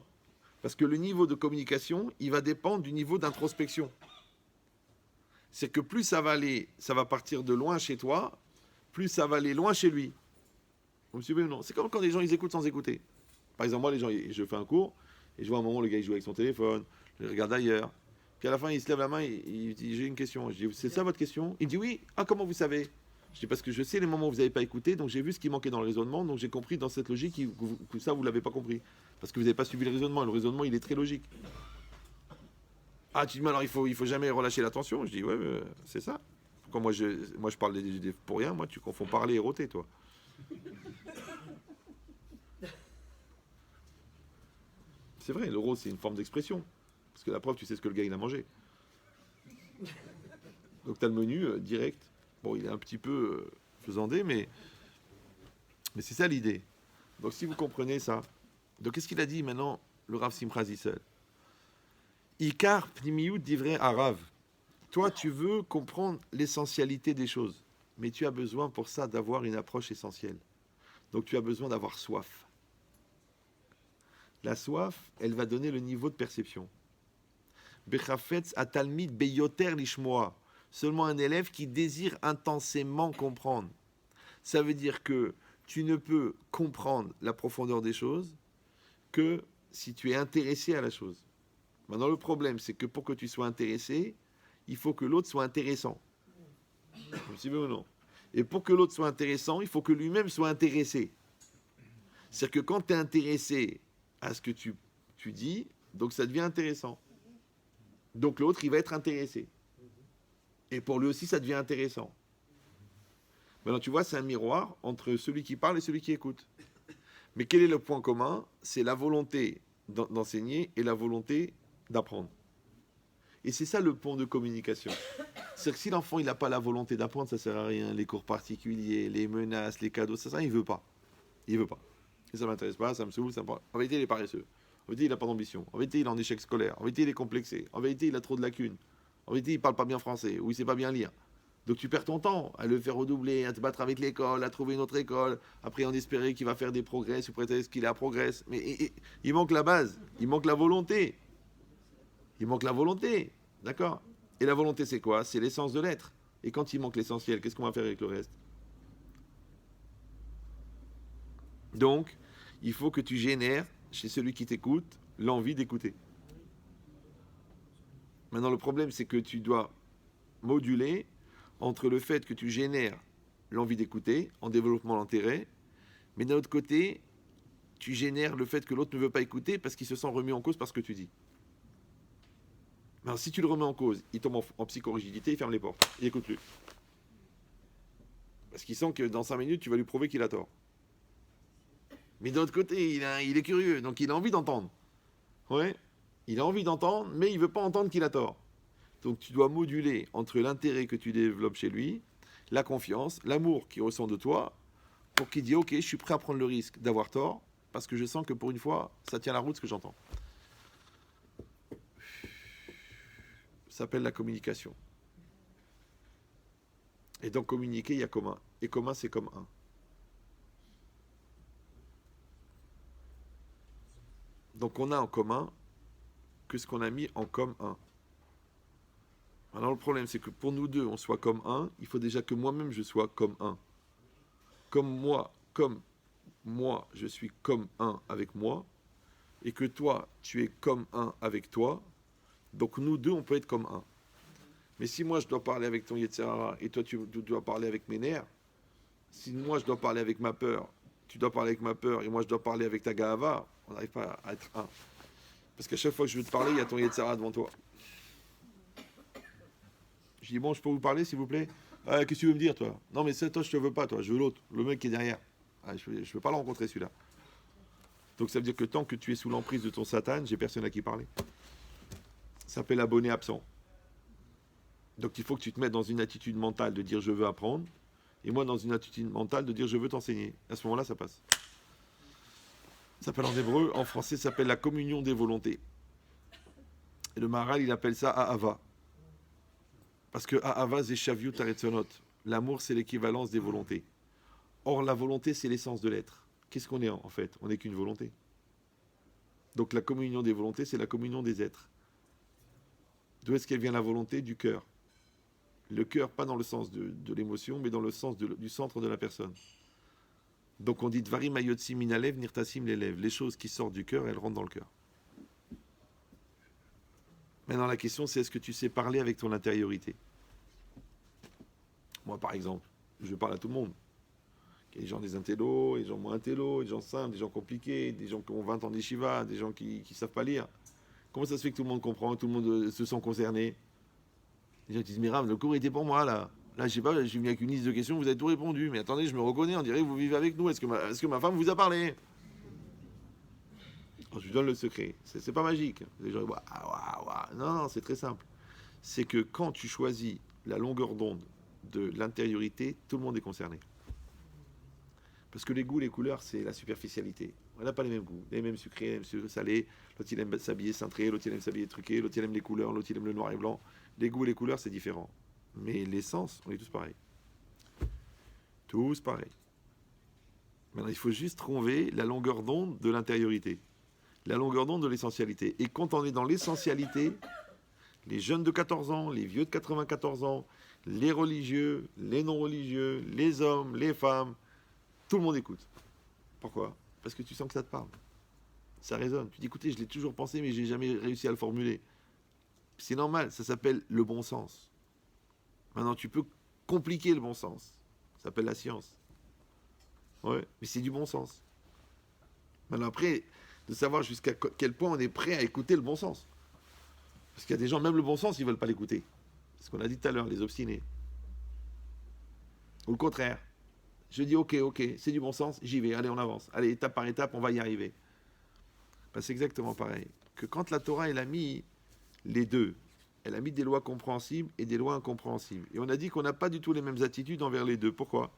S1: Parce que le niveau de communication, il va dépendre du niveau d'introspection. C'est que plus ça va aller, ça va partir de loin chez toi, plus ça va aller loin chez lui. Vous me suivez ou non? C'est comme quand les gens, ils écoutent sans écouter. Par exemple, moi, les gens, je fais un cours, et je vois un moment, le gars, il joue avec son téléphone, je regarde ailleurs. Puis à la fin, il se lève la main, il dit, j'ai une question. Je dis, c'est ça votre question? Il dit, oui. Ah, comment vous savez? Je dis, parce que je sais les moments où vous n'avez pas écouté, donc j'ai vu ce qui manquait dans le raisonnement, donc j'ai compris dans cette logique que ça, vous ne l'avez pas compris. Parce que vous n'avez pas suivi le raisonnement. Le raisonnement, il est très logique. Ah, tu dis, mais alors il faut jamais relâcher l'attention. Je dis, ouais, c'est ça. Quand moi, je parle pour rien, moi, tu confonds parler et rôter, toi. C'est vrai, le rôle, c'est une forme d'expression. Parce que la preuve, tu sais ce que le gars, il a mangé. Donc, tu as le menu direct. Bon, il est un petit peu faisandé, mais c'est ça l'idée. Donc, si vous comprenez ça. Donc, qu'est-ce qu'il a dit maintenant, le Rav Simcha Zissel? Ikar pnimiyut divrei arav. Toi, tu veux comprendre l'essentialité des choses, mais tu as besoin pour ça d'avoir une approche essentielle. Donc tu as besoin d'avoir soif. La soif, elle va donner le niveau de perception. Bechafetz atalmid beyoter lishmoa. Seulement un élève qui désire intensément comprendre. Ça veut dire que tu ne peux comprendre la profondeur des choses que si tu es intéressé à la chose. Maintenant, le problème, c'est que pour que tu sois intéressé, il faut que l'autre soit intéressant. Vous suivez ou non? Et pour que l'autre soit intéressant, il faut que lui-même soit intéressé. C'est-à-dire que quand tu es intéressé à ce que tu dis, donc ça devient intéressant. Donc l'autre, il va être intéressé. Et pour lui aussi, ça devient intéressant. Maintenant, tu vois, c'est un miroir entre celui qui parle et celui qui écoute. Mais quel est le point commun? C'est la volonté d'enseigner et la volonté d'apprendre. Et c'est ça le pont de communication. C'est que si l'enfant il n'a pas la volonté d'apprendre, ça ne sert à rien. Les cours particuliers, les menaces, les cadeaux, ça, il ne veut pas. Il ne veut pas. Et ça ne m'intéresse pas, ça me saoule, ça me... En vérité, il est paresseux. En vérité, il n'a pas d'ambition. En vérité, il est en échec scolaire. En vérité, il est complexé. En vérité, il a trop de lacunes. En vérité, il ne parle pas bien français ou il ne sait pas bien lire. Donc tu perds ton temps à le faire redoubler, à te battre avec l'école, à trouver une autre école, après en espérer qu'il va faire des progrès sous prétexte qu'il est à progrès. Mais il manque la base, il manque la volonté. Il manque la volonté, d'accord? Et la volonté, c'est quoi? C'est l'essence de l'être. Et quand il manque l'essentiel, qu'est-ce qu'on va faire avec le reste? Donc, il faut que tu génères chez celui qui t'écoute l'envie d'écouter. Maintenant, le problème, c'est que tu dois moduler entre le fait que tu génères l'envie d'écouter en développant l'intérêt, mais d'un autre côté, tu génères le fait que l'autre ne veut pas écouter parce qu'il se sent remis en cause par ce que tu dis. Alors, si tu le remets en cause, il tombe en psychorigidité, il ferme les portes, il n'écoute plus. Parce qu'il sent que dans 5 minutes, tu vas lui prouver qu'il a tort. Mais d'un autre côté, il est curieux, donc il a envie d'entendre. Ouais, il a envie d'entendre, mais il ne veut pas entendre qu'il a tort. Donc tu dois moduler entre l'intérêt que tu développes chez lui, la confiance, l'amour qu'il ressent de toi, pour qu'il dise « Ok, je suis prêt à prendre le risque d'avoir tort, parce que je sens que pour une fois, ça tient la route ce que j'entends. » Ça s'appelle la communication. Et dans communiquer, il y a commun. Et commun, c'est comme un. Donc on a en commun que ce qu'on a mis en comme un. Alors le problème, c'est que pour nous deux, on soit comme un, il faut déjà que moi-même, je sois comme un. Comme moi, je suis comme un avec moi, et que toi, tu es comme un avec toi, donc nous deux, on peut être comme un. Mais si moi, je dois parler avec ton Yetzirara, et toi, tu dois parler avec mes nerfs, si moi, je dois parler avec ma peur, tu dois parler avec ma peur, et moi, je dois parler avec ta Gahava, on n'arrive pas à être un. Parce qu'à chaque fois que je veux te parler, il y a ton Yetzirara devant toi. Je dis, bon, je peux vous parler, s'il vous plaît? Qu'est-ce que tu veux me dire, toi? Non, mais toi, je te veux pas, toi, je veux l'autre, le mec qui est derrière. Je ne veux pas le rencontrer, celui-là. Donc ça veut dire que tant que tu es sous l'emprise de ton Satan, j'ai personne à qui parler. Ça s'appelle abonné absent. Donc il faut que tu te mettes dans une attitude mentale de dire je veux apprendre, et moi dans une attitude mentale de dire je veux t'enseigner. À ce moment-là, ça passe. Ça s'appelle en hébreu, en français, ça s'appelle la communion des volontés. Et le Maharal, il appelle ça Ahava. Parce que Ahava, c'est Shaviut Aretzonot. L'amour, c'est l'équivalence des volontés. Or, la volonté, c'est l'essence de l'être. Qu'est-ce qu'on est en fait? On n'est qu'une volonté. Donc la communion des volontés, c'est la communion des êtres. D'où est-ce qu'elle vient la volonté? Du cœur. Le cœur, pas dans le sens de l'émotion, mais dans le sens du centre de la personne. Donc on dit Dvarim ayotsim minalev nirtasim l'élève. Les choses qui sortent du cœur, elles rentrent dans le cœur. Maintenant la question c'est est-ce que tu sais parler avec ton intériorité? Moi par exemple, je parle à tout le monde. Il y a des gens des intellos, des gens moins intellos, des gens simples, des gens compliqués, des gens qui ont 20 ans d'eshiva, des gens qui ne savent pas lire. Comment ça se fait que tout le monde comprend, tout le monde se sent concerné? Les gens disent, mais Rav, le cours était pour moi, là. Là, je sais pas, je suis venu avec une liste de questions, vous avez tout répondu. Mais attendez, je me reconnais, on dirait que vous vivez avec nous. Est-ce que ma femme vous a parlé? Alors, je lui donne le secret. C'est pas magique. Les gens disent, non, c'est très simple. C'est que quand tu choisis la longueur d'onde de l'intériorité, tout le monde est concerné. Parce que les goûts, les couleurs, c'est la superficialité. On n'a pas les mêmes goûts, les mêmes sucrés, les mêmes salés. L'autre il aime s'habiller cintré, l'autre il aime s'habiller truqué, l'autre il aime les couleurs, l'autre il aime le noir et blanc. Les goûts et les couleurs c'est différent. Mais l'essence, on est tous pareils. Tous pareils. Maintenant il faut juste trouver la longueur d'onde de l'intériorité. La longueur d'onde de l'essentialité. Et quand on est dans l'essentialité, les jeunes de 14 ans, les vieux de 94 ans, les religieux, les non-religieux, les hommes, les femmes, tout le monde écoute. Pourquoi ? Parce que tu sens que ça te parle. Ça résonne. Tu dis, écoutez, je l'ai toujours pensé, mais je n'ai jamais réussi à le formuler. C'est normal, ça s'appelle le bon sens. Maintenant, tu peux compliquer le bon sens. Ça s'appelle la science. Ouais, mais c'est du bon sens. Maintenant, après, de savoir jusqu'à quel point on est prêt à écouter le bon sens. Parce qu'il y a des gens, même le bon sens, ils ne veulent pas l'écouter. C'est ce qu'on a dit tout à l'heure, les obstinés. Ou le contraire. Je dis, ok, c'est du bon sens, j'y vais, allez, on avance. Allez, étape par étape, on va y arriver. Ben, c'est exactement pareil. Que quand la Torah, elle a mis les deux, elle a mis des lois compréhensibles et des lois incompréhensibles. Et on a dit qu'on n'a pas du tout les mêmes attitudes envers les deux. Pourquoi ?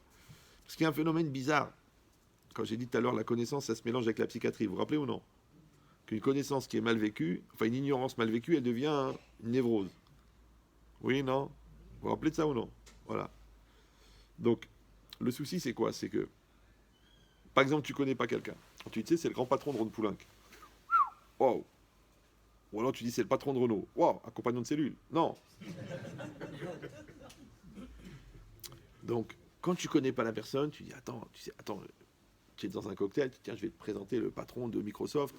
S1: Parce qu'il y a un phénomène bizarre. Quand j'ai dit tout à l'heure, la connaissance, ça se mélange avec la psychiatrie. Vous vous rappelez ou non ? Qu'une connaissance qui est mal vécue, enfin une ignorance mal vécue, elle devient une névrose. Oui, non ? Vous vous rappelez de ça ou non ? Voilà. Donc, le souci, c'est quoi ? C'est que, par exemple, tu connais pas quelqu'un. Tu sais, c'est le grand patron de Ron Poulenc. Waouh ! Ou alors tu dis, c'est le patron de Renault. Waouh, un compagnon de cellule. Non. Donc, quand tu connais pas la personne, tu dis, attends, tu es dans un cocktail, tu dis, tiens, je vais te présenter le patron de Microsoft.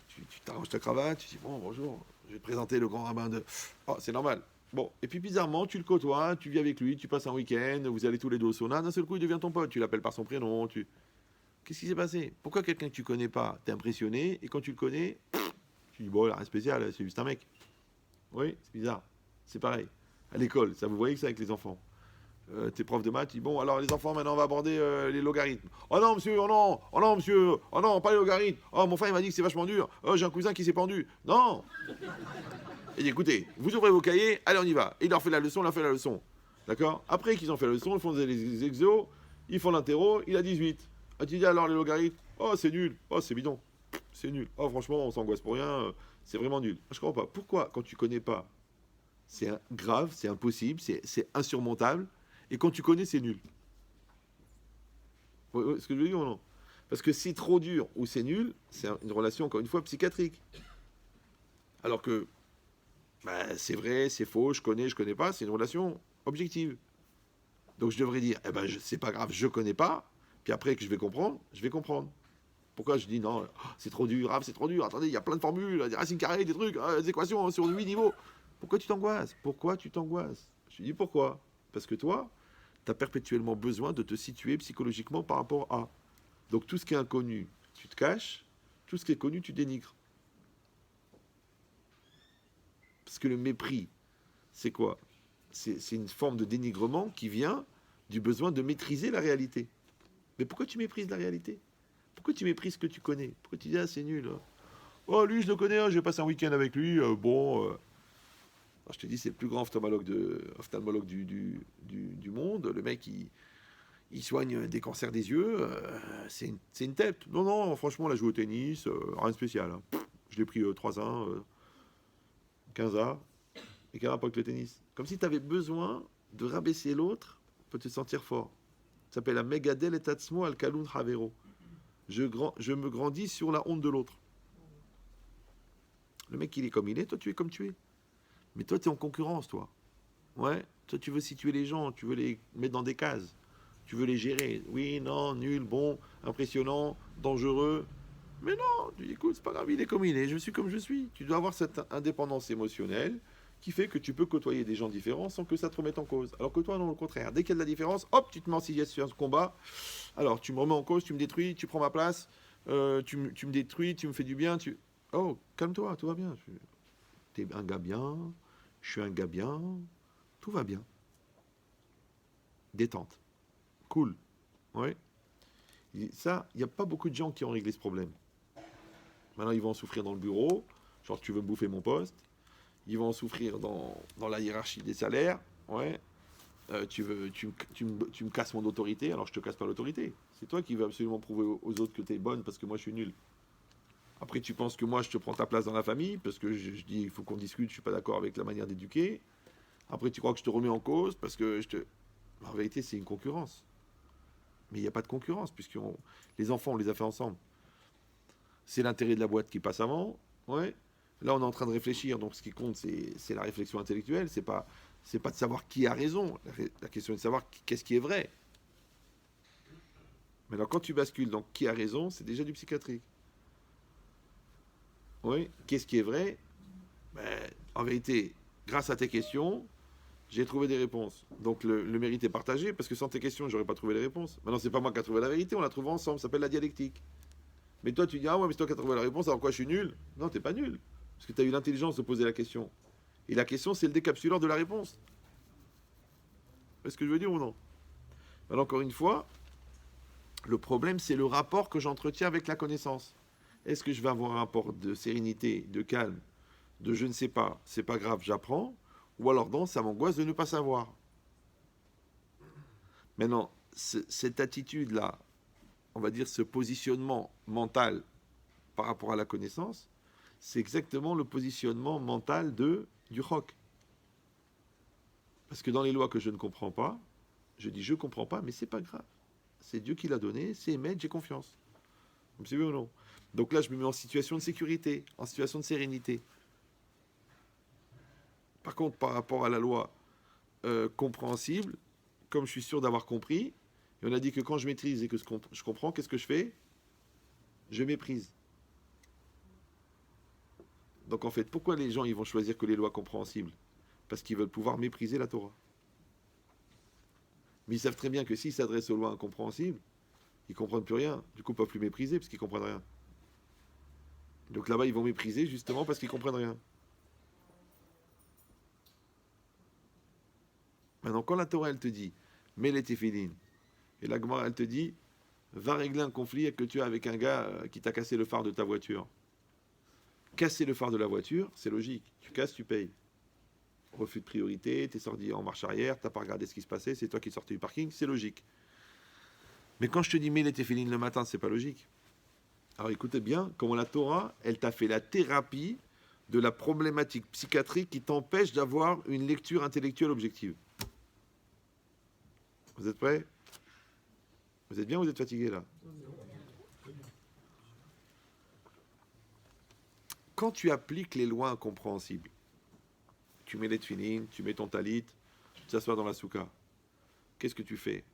S1: Tu t'arranges ta cravate, tu dis, bon, bonjour, je vais te présenter le grand rabbin de... Oh, c'est normal. Bon, et puis bizarrement, tu le côtoies, tu vis avec lui, tu passes un week-end, vous allez tous les deux au sauna, d'un seul coup, il devient ton pote, tu l'appelles par son prénom, Qu'est-ce qui s'est passé ? Pourquoi quelqu'un que tu connais pas t'es impressionné, et quand tu le connais, tu dis, bon, il a rien de spécial, c'est juste un mec. Oui, c'est bizarre. C'est pareil. À l'école, ça vous voyez que ça avec les enfants. T'es prof de maths, tu dis, bon, alors les enfants, maintenant on va aborder les logarithmes. Oh non, monsieur, oh non, monsieur, oh non, pas les logarithmes. Oh, mon frère, il m'a dit que c'est vachement dur. Oh, j'ai un cousin qui s'est pendu. Non. Et dit, écoutez, vous ouvrez vos cahiers, allez, on y va. Et il leur fait la leçon, il leur fait la leçon. D'accord ? Après qu'ils ont fait la leçon, ils font les exos, ils font l'interro, il a 18. Ah, tu dis alors les logarithmes, oh, c'est nul, oh, c'est bidon, c'est nul. Oh, franchement, on s'angoisse pour rien, c'est vraiment nul. Je comprends pas. Pourquoi, quand tu connais pas, c'est grave, c'est impossible, c'est insurmontable, et quand tu connais, c'est nul. Vous voyez ce que je veux dire ou non ? Parce que c'est trop dur ou c'est nul, c'est une relation, encore une fois, psychiatrique. Alors que, bah, c'est vrai, c'est faux, je connais pas, c'est une relation objective. Donc je devrais dire, eh ben, c'est pas grave, je connais pas, puis après que je vais comprendre. Pourquoi je dis non, c'est trop dur, c'est trop dur, attendez, il y a plein de formules, des racines carrées, des trucs, des équations sur 8 niveaux. Pourquoi tu t'angoisses ? Je dis pourquoi ? Parce que toi, tu as perpétuellement besoin de te situer psychologiquement par rapport à. Donc tout ce qui est inconnu, tu te caches, tout ce qui est connu, tu dénigres. Parce que le mépris, c'est quoi ? C'est une forme de dénigrement qui vient du besoin de maîtriser la réalité. Mais pourquoi tu méprises la réalité ? Pourquoi tu méprises ce que tu connais ? Pourquoi tu dis, ah, c'est nul. Oh, lui, je le connais, je vais passer un week-end avec lui, Alors, je te dis, c'est le plus grand ophtalmologue du monde. Le mec, il soigne des cancers des yeux. C'est une tête. Non, franchement, on a joué au tennis, rien de spécial. Hein. Je l'ai pris 3-1, 15A, et quel rapport avec le tennis ? Comme si tu avais besoin de rabaisser l'autre pour te sentir fort. Ça s'appelle la Megadel et Tatsmo al Kalun Havero. Je me grandis sur la honte de l'autre. Le mec, il est comme il est, toi, tu es comme tu es. Mais toi, tu es en concurrence, toi. Ouais, toi, tu veux situer les gens, tu veux les mettre dans des cases. Tu veux les gérer. Oui, non, nul, bon, impressionnant, dangereux. Mais non, tu dis, écoute, c'est pas grave, il est comme il est, je suis comme je suis. Tu dois avoir cette indépendance émotionnelle qui fait que tu peux côtoyer des gens différents sans que ça te remette en cause. Alors que toi, non, au contraire. Dès qu'il y a de la différence, hop, tu te mets en situation de combat. Alors, tu me remets en cause, tu me détruis, tu prends ma place, tu me détruis, tu me fais du bien. Oh, calme-toi, tout va bien. T'es un gars bien, je suis un gars bien, tout va bien. Détente. Cool. Ouais. Et ça, il n'y a pas beaucoup de gens qui ont réglé ce problème. Maintenant, ils vont en souffrir dans le bureau, genre tu veux me bouffer mon poste. Ils vont en souffrir dans la hiérarchie des salaires. Ouais. tu me casses mon autorité, alors je te casse pas l'autorité. C'est toi qui veux absolument prouver aux autres que tu es bonne parce que moi je suis nul. Après, tu penses que moi je te prends ta place dans la famille parce que je dis il faut qu'on discute, je suis pas d'accord avec la manière d'éduquer. Après, tu crois que je te remets en cause parce que je te. En vérité, c'est une concurrence. Mais il n'y a pas de concurrence puisque les enfants, on les a fait ensemble. C'est l'intérêt de la boîte qui passe avant. Ouais. Là, on est en train de réfléchir. Donc, ce qui compte, c'est la réflexion intellectuelle. C'est pas de savoir qui a raison. La question est de savoir qu'est-ce qui est vrai. Maintenant, quand tu bascules dans qui a raison, c'est déjà du psychiatrique. Oui. Qu'est-ce qui est vrai? Ben, en vérité, grâce à tes questions, j'ai trouvé des réponses. Donc le mérite est partagé, parce que sans tes questions, j'aurais pas trouvé les réponses. Maintenant, c'est pas moi qui a trouvé la vérité, on l'a trouvé ensemble, ça s'appelle la dialectique. Mais toi, tu dis, ah ouais, mais c'est toi qui as trouvé la réponse, alors quoi, je suis nul? Non, t'es pas nul. Parce que tu as eu l'intelligence de poser la question. Et la question, c'est le décapsuleur de la réponse. Est-ce que je veux dire ou non? Alors, encore une fois, le problème, c'est le rapport que j'entretiens avec la connaissance. Est-ce que je vais avoir un rapport de sérénité, de calme, de je ne sais pas, c'est pas grave, j'apprends, ou alors non, ça m'angoisse de ne pas savoir. Maintenant, cette attitude-là, on va dire ce positionnement mental par rapport à la connaissance, c'est exactement le positionnement mental du roc. Parce que dans les lois que je ne comprends pas, je dis je ne comprends pas, mais c'est pas grave. C'est Dieu qui l'a donné, c'est émettre, j'ai confiance. Vous me suivez ou non? Donc là, je me mets en situation de sécurité, en situation de sérénité. Par contre, par rapport à la loi compréhensible, comme je suis sûr d'avoir compris, et on a dit que quand je maîtrise et que je comprends, qu'est-ce que je fais? Je méprise. Donc en fait, pourquoi les gens ils vont choisir que les lois compréhensibles? Parce qu'ils veulent pouvoir mépriser la Torah. Mais ils savent très bien que s'ils s'adressent aux lois incompréhensibles, ils ne comprennent plus rien. Du coup, ils ne peuvent plus mépriser parce qu'ils ne comprennent rien. Donc là-bas, ils vont mépriser justement parce qu'ils ne comprennent rien. Maintenant, quand la Torah, elle te dit, mets les téphilines, et la Gemara, elle te dit, va régler un conflit que tu as avec un gars qui t'a cassé le phare de ta voiture. Casser le phare de la voiture, c'est logique. Tu casses, tu payes. Refus de priorité, t'es sorti en marche arrière, t'as pas regardé ce qui se passait, c'est toi qui sortais du parking, c'est logique. Mais quand je te dis mets les téphilines le matin, c'est pas logique. Alors écoutez bien comment la Torah, elle t'a fait la thérapie de la problématique psychiatrique qui t'empêche d'avoir une lecture intellectuelle objective. Vous êtes prêts? Vous êtes bien ou vous êtes fatigué là? Quand tu appliques les lois incompréhensibles, tu mets les tefilines, tu mets ton talit, tu t'assois dans la soukha, qu'est-ce que tu fais?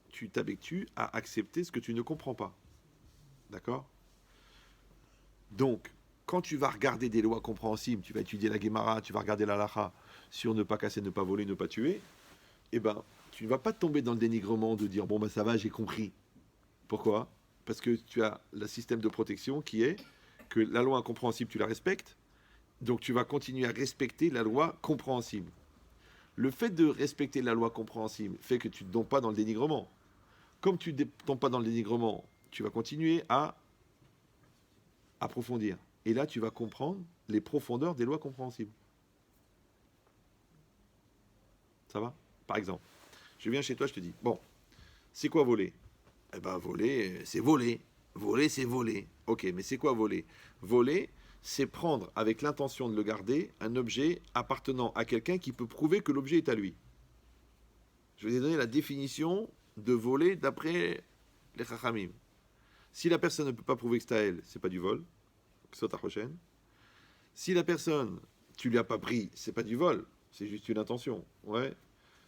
S1: Tu t'habitues à accepter ce que tu ne comprends pas. D'accord? Donc, quand tu vas regarder des lois compréhensibles, tu vas étudier la Gemara, tu vas regarder la Lacha sur ne pas casser, ne pas voler, ne pas tuer, eh ben, tu ne vas pas tomber dans le dénigrement de dire bon ben ça va, j'ai compris. Pourquoi? Parce que tu as le système de protection qui est que la loi incompréhensible, tu la respectes, donc tu vas continuer à respecter la loi compréhensible. Le fait de respecter la loi compréhensible fait que tu ne tombes pas dans le dénigrement. Comme tu ne tombes pas dans le dénigrement, tu vas continuer à approfondir. Et là, tu vas comprendre les profondeurs des lois compréhensibles. Ça va? Par exemple, je viens chez toi, je te dis, bon, c'est quoi voler? Eh ben, voler, c'est voler. Voler, c'est voler. Ok, mais c'est quoi voler? Voler, c'est prendre avec l'intention de le garder un objet appartenant à quelqu'un qui peut prouver que l'objet est à lui. Je vais vous donner la définition de voler d'après les Chachamim. Si la personne ne peut pas prouver que c'est à elle, c'est pas du vol. Saute à prochaine. Si la personne, tu lui as pas pris, c'est pas du vol, c'est juste une intention. Ouais.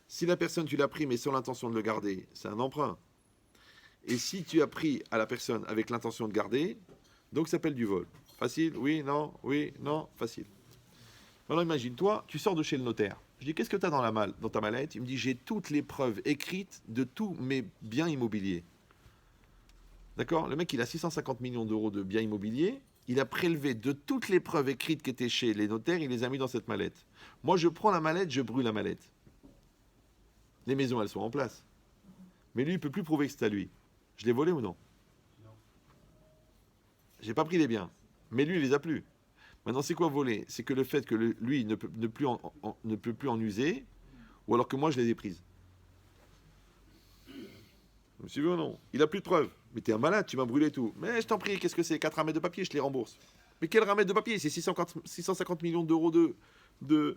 S1: Si la personne, tu l'as pris mais sans l'intention de le garder, c'est un emprunt. Et si tu as pris à la personne avec l'intention de garder, donc ça s'appelle du vol. Facile? Oui, non, facile. Maintenant, imagine-toi, tu sors de chez le notaire. Je dis, qu'est-ce que tu as dans ta mallette? Il me dit, j'ai toutes les preuves écrites de tous mes biens immobiliers. D'accord? Le mec, il a 650 millions d'euros de biens immobiliers. Il a prélevé de toutes les preuves écrites qui étaient chez les notaires, il les a mis dans cette mallette. Moi, je prends la mallette, je brûle la mallette. Les maisons, elles sont en place. Mais lui, il ne peut plus prouver que c'est à lui. Je l'ai volé ou non? Non. J'ai pas pris les biens. Mais lui, il les a plus. Maintenant, c'est quoi voler? C'est que le fait que lui ne peut plus en user, ou alors que moi, je les ai prises. Vous me suivez ou non? Il a plus de preuves. Mais t'es un malade, tu m'as brûlé tout. Mais je t'en prie, qu'est-ce que c'est? 4 ramettes de papier, je te les rembourse. Mais quel ramette de papier? C'est 650 millions d'euros de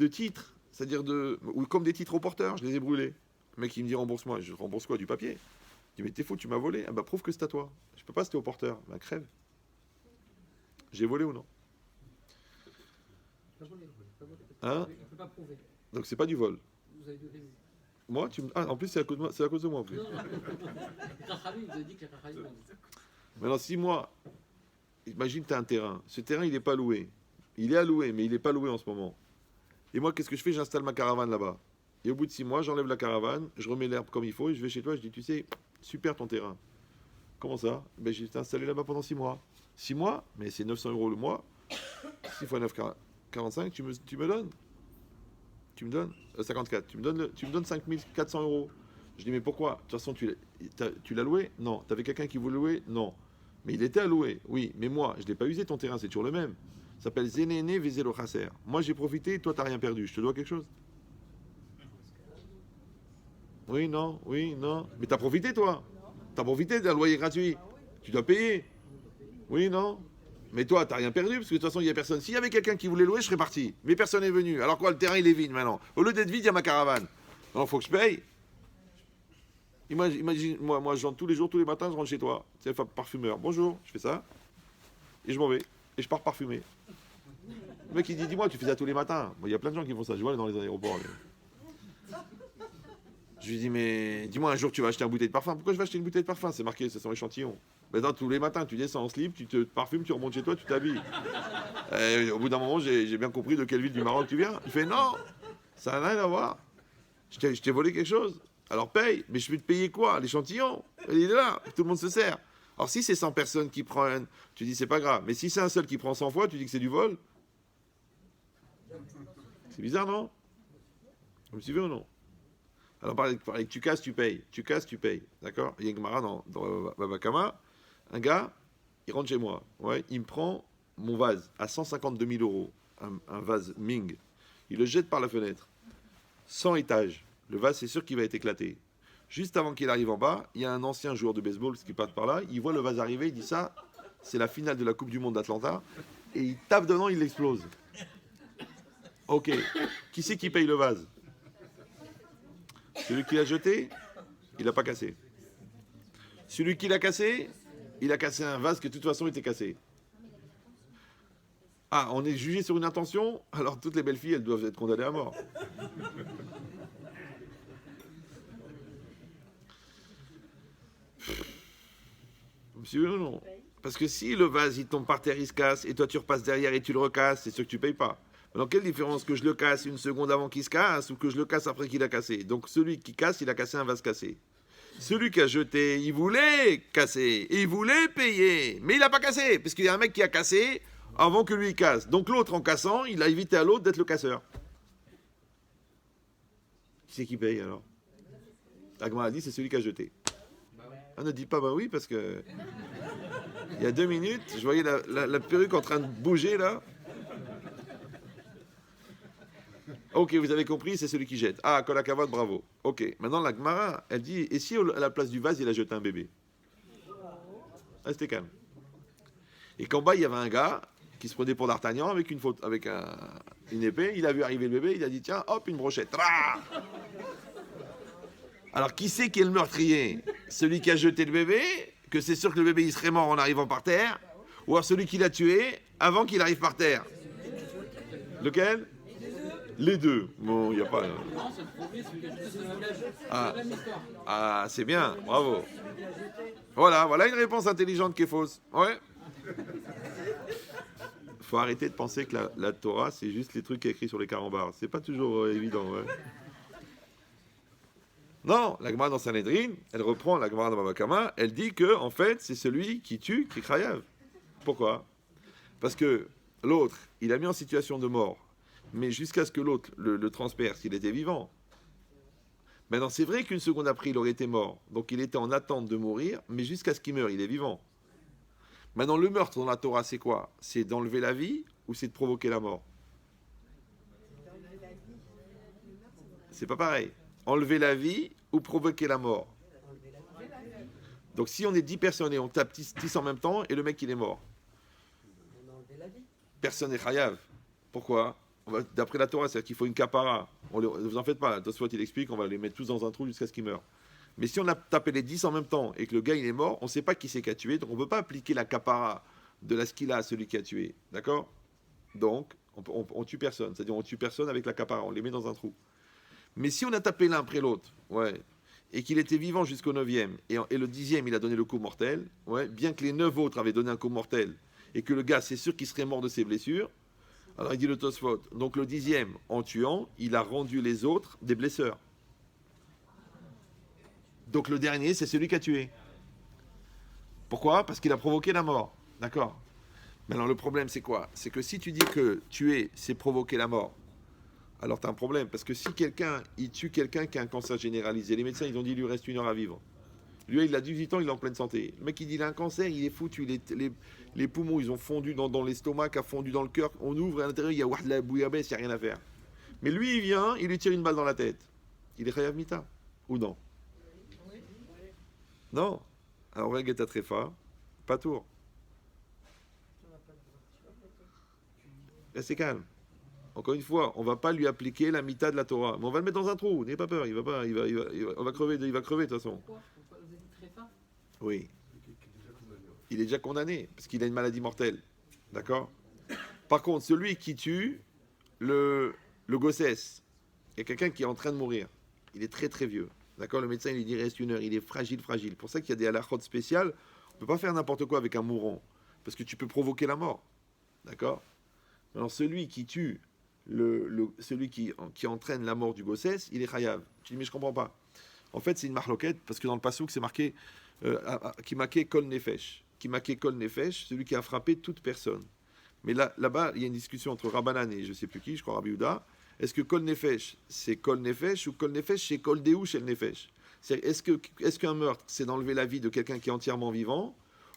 S1: titres. C'est-à-dire ou comme des titres au porteur, je les ai brûlés. Le mec, il me dit rembourse-moi. Je rembourse quoi? Du papier? Je dis mais t'es fou, tu m'as volé. Ah bah prouve que c'est à toi. Je peux pas, c'était au porteur. Bah crève. J'ai volé ou non? Hein?
S2: On peut pas prouver.
S1: Donc c'est pas du vol.
S2: Vous avez donné.
S1: Moi, en plus c'est à cause de moi, c'est à cause de moi en plus.
S2: Non, vous avez dit que la Rachamim.
S1: Maintenant, si moi, imagine tu as un terrain. Ce terrain, il n'est pas loué. Il est alloué, mais il n'est pas loué en ce moment. Et moi, qu'est-ce que je fais? J'installe ma caravane là-bas. Et au bout de 6 mois, j'enlève la caravane, je remets l'herbe comme il faut, et je vais chez toi, je dis, tu sais, super ton terrain. Comment ça? Ben, j'ai été installé là-bas pendant 6 mois. 6 mois? Mais c'est 900 € le mois. 6 fois 9, 45, tu me donnes? Tu me donnes 54. Tu me donnes 5400 €. Je dis, mais pourquoi? De toute façon, tu l'as loué? Non. Tu avais quelqu'un qui voulait louer? Non. Mais il était alloué, oui. Mais moi, je ne l'ai pas usé ton terrain, c'est toujours le même. Ça s'appelle Zenéné Vezelo Chasser. Moi, j'ai profité, toi, tu n'as rien perdu. Je te dois quelque chose? Oui, non, oui, non. Mais tu as profité, toi? Tu as profité d'un loyer gratuit. Tu dois payer. Oui, non. Mais toi, t'as rien perdu, parce que de toute façon, il n'y a personne. S'il y avait quelqu'un qui voulait louer, je serais parti. Mais personne n'est venu. Alors quoi, le terrain, il est vide maintenant. Au lieu d'être vide, il y a ma caravane. Alors, il faut que je paye. Imagine, moi, je rentre tous les jours, tous les matins, je rentre chez toi. C'est parfumeur. Bonjour, je fais ça. Et je m'en vais. Et je pars parfumer. Le mec, il dit, dis-moi, tu fais ça tous les matins. Bon, il y a plein de gens qui font ça. Je vois dans les aéroports. Je lui dis, mais dis-moi, un jour, tu vas acheter une bouteille de parfum. Pourquoi je vais acheter une bouteille de parfum? C'est marqué, c'est son échantillon. Maintenant, tous les matins, tu descends en slip, tu te parfumes, tu remontes chez toi, tu t'habilles. Au bout d'un moment, j'ai bien compris de quelle ville du Maroc tu viens. Il fait, non, ça n'a rien à voir. Je t'ai volé quelque chose. Alors paye. Mais je vais te payer quoi? L'échantillon. Il est là, tout le monde se sert. Alors si c'est 100 personnes qui prennent, tu dis, c'est pas grave. Mais si c'est un seul qui prend 100 fois, tu dis que c'est du vol. C'est bizarre, non? Vous me suivez ou non? Alors, pareil, tu casses, tu payes. Tu casses, tu payes. D'accord? Il y a une Gemara dans Baba Kama. Un gars, il rentre chez moi. Ouais, il me prend mon vase à 152 000 €. Un vase Ming. Il le jette par la fenêtre. 100 étages. Le vase, c'est sûr qu'il va être éclaté. Juste avant qu'il arrive en bas, il y a un ancien joueur de baseball qui passe par là. Il voit le vase arriver. Il dit ça, c'est la finale de la Coupe du Monde d'Atlanta. Et il tape dedans, il l'explose. Ok. Qui c'est qui paye le vase? Celui qui l'a jeté, il n'a pas cassé. Celui qui l'a cassé, il a cassé un vase qui de toute façon était cassé. Ah, on est jugé sur une intention, alors toutes les belles filles, elles doivent être condamnées à mort. Monsieur ou non? Parce que si le vase il tombe par terre, il se casse, et toi tu repasses derrière et tu le recasses, c'est sûr que tu payes pas. Alors quelle différence que je le casse une seconde avant qu'il se casse ou que je le casse après qu'il a cassé? Donc celui qui casse, il a cassé un vase cassé. Celui qui a jeté, il voulait casser, il voulait payer, mais il n'a pas cassé, parce qu'il y a un mec qui a cassé avant que lui il casse. Donc l'autre en cassant, il a évité à l'autre d'être le casseur. Qui c'est qui paye alors? Agma a dit c'est celui qui a jeté. On ne dit pas bah oui parce que il y a 2 minutes, je voyais la perruque en train de bouger là. Ok, vous avez compris, c'est celui qui jette. Ah, Kolakavod, bravo. Ok, maintenant la Gemara, elle dit, et si à la place du vase, il a jeté un bébé? Restez calme. Et qu'en bas, il y avait un gars qui se prenait pour D'Artagnan avec une épée. Il a vu arriver le bébé, il a dit, tiens, hop, une brochette. Rah. Alors, qui c'est qui est le meurtrier? Celui qui a jeté le bébé, que c'est sûr que le bébé, il serait mort en arrivant par terre, ou alors celui qui l'a tué avant qu'il arrive par terre? Lequel? Les deux. Bon, il n'y a pas.
S2: Non, c'est le premier, celui qui a jeté, c'est celui qui a jeté. C'est la même histoire.
S1: Ah, c'est bien, bravo. Voilà une réponse intelligente qui est fausse. Ouais. Faut arrêter de penser que la Torah, c'est juste les trucs écrits sur les carambars. C'est pas toujours évident, ouais. Non, la Gemara dans Sanhedrin, elle reprend la Gemara dans Baba Kama, elle dit que, en fait, c'est celui qui tue qui est Chayav. Pourquoi? Parce que l'autre, il a mis en situation de mort. Mais jusqu'à ce que l'autre le transperce, il était vivant. Maintenant, c'est vrai qu'une seconde après, il aurait été mort. Donc, il était en attente de mourir, mais jusqu'à ce qu'il meure, il est vivant. Maintenant, le meurtre dans la Torah, c'est quoi? C'est d'enlever la vie ou c'est de provoquer la mort? C'est pas pareil. Enlever la vie ou provoquer la mort? Donc si on est 10 personnes et on tape 10 en même temps, et le mec il est mort,
S3: On a enlevé la vie.
S1: personne n'est chayav. Pourquoi? D'après la Torah, c'est-à-dire qu'il faut une kapara. Ne vous en faites pas, Tosfot il explique, on va les mettre tous dans un trou jusqu'à ce qu'ils meurent. Mais si on a tapé les 10 en même temps et que le gars il est mort, on ne sait pas qui c'est qui a tué, donc on ne peut pas appliquer la kapara de la skila à celui qui a tué. D'accord? Donc, on tue personne. C'est-à-dire on tue personne avec la kapara, on les met dans un trou. Mais si on a tapé l'un après l'autre, ouais, et qu'il était vivant jusqu'au 9e, et le 10e il a donné le coup mortel, ouais, bien que les 9 autres avaient donné un coup mortel, et que le gars c'est sûr qu'il serait mort de ses blessures, alors il dit le Tosfot, donc le 10e, en tuant, il a rendu les autres des blesseurs. Donc le dernier, c'est celui qui a tué. Pourquoi? Parce qu'il a provoqué la mort. D'accord? Mais alors le problème, c'est quoi? C'est que si tu dis que tuer, c'est provoquer la mort, alors tu as un problème. Parce que si quelqu'un, il tue quelqu'un qui a un cancer généralisé, les médecins, ils ont dit il lui reste 1 heure à vivre. Lui, il a 18 ans, il est en pleine santé. Le mec, il dit il a un cancer, il est foutu. Les poumons, ils ont fondu dans l'estomac, a fondu dans le cœur. On ouvre à l'intérieur, il y a de la bouillabaisse, il n'y a rien à faire. Mais lui, il vient, il lui tire une balle dans la tête. Il est chayav mita ou non? Non. Alors, regarde ta tréfa, pas tour. Restez calme. Encore une fois, on va pas lui appliquer la mita de la Torah, mais on va le mettre dans un trou. N'ayez pas peur, on va crever, il va crever de toute façon.
S2: Pourquoi vous avez dit tréfa?
S1: Oui. Il est déjà condamné parce qu'il a une maladie mortelle. D'accord? Par contre, celui qui tue le gossesse, il y a quelqu'un qui est en train de mourir. Il est très très vieux. D'accord? Le médecin il lui dit reste 1 heure. Il est fragile, fragile. Pour ça qu'il y a des halakhot spéciales. On ne peut pas faire n'importe quoi avec un mourant parce que tu peux provoquer la mort. D'accord? Alors celui qui tue celui qui entraîne la mort du gossesse, il est chayav. Tu dis mais je comprends pas. En fait, c'est une marloquette parce que dans le passouk c'est marqué qui marquait kol nefesh, qui marquait kol nefesh, celui qui a frappé toute personne. Mais là-bas, il y a une discussion entre Rabbanan et je sais plus qui, je crois Rabbi Yehuda. Est-ce que kol nefesh c'est kol nefesh ou kol nefesh c'est kol déou shel nefesh? Est-ce qu'un meurtre c'est d'enlever la vie de quelqu'un qui est entièrement vivant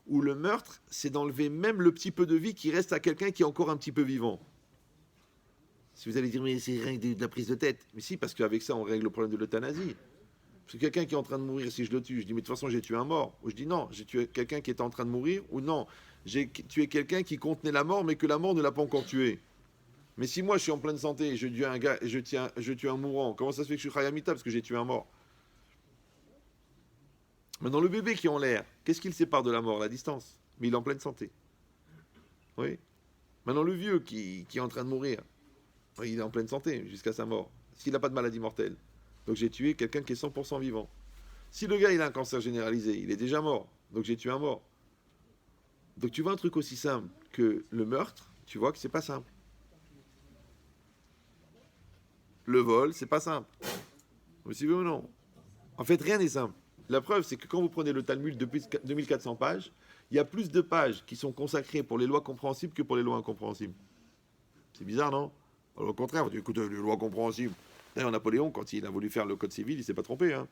S1: ou le meurtre c'est d'enlever même le petit peu de vie qui reste à quelqu'un qui est encore un petit peu vivant? Si vous allez dire mais c'est rien que de la prise de tête, mais si parce qu'avec ça on règle le problème de l'euthanasie. Parce que quelqu'un qui est en train de mourir, si je le tue, je dis mais de toute façon j'ai tué un mort. Ou je dis non, j'ai tué quelqu'un qui était en train de mourir. Ou non, j'ai tué quelqu'un qui contenait la mort mais que la mort ne l'a pas encore tué. Mais si moi je suis en pleine santé et je tue un gars, je tue un mourant, comment ça se fait que je suis Khayamita parce que j'ai tué un mort? Maintenant le bébé qui est en l'air, qu'est-ce qu'il sépare de la mort? La distance. Mais il est en pleine santé. Oui. Maintenant le vieux qui est en train de mourir, il est en pleine santé jusqu'à sa mort. S'il n'a pas de maladie mortelle. Donc j'ai tué quelqu'un qui est 100% vivant. Si le gars il a un cancer généralisé, il est déjà mort. Donc j'ai tué un mort. Donc tu vois un truc aussi simple que le meurtre, tu vois que c'est pas simple. Le vol, c'est pas simple. Vous suivez ou non? En fait, rien n'est simple. La preuve, c'est que quand vous prenez le Talmud depuis 2400 pages, il y a plus de pages qui sont consacrées pour les lois compréhensibles que pour les lois incompréhensibles. C'est bizarre, non? Alors, au contraire, vous dites, écoutez, les lois compréhensibles. D'ailleurs, Napoléon, quand il a voulu faire le code civil, il ne s'est pas trompé. Hein.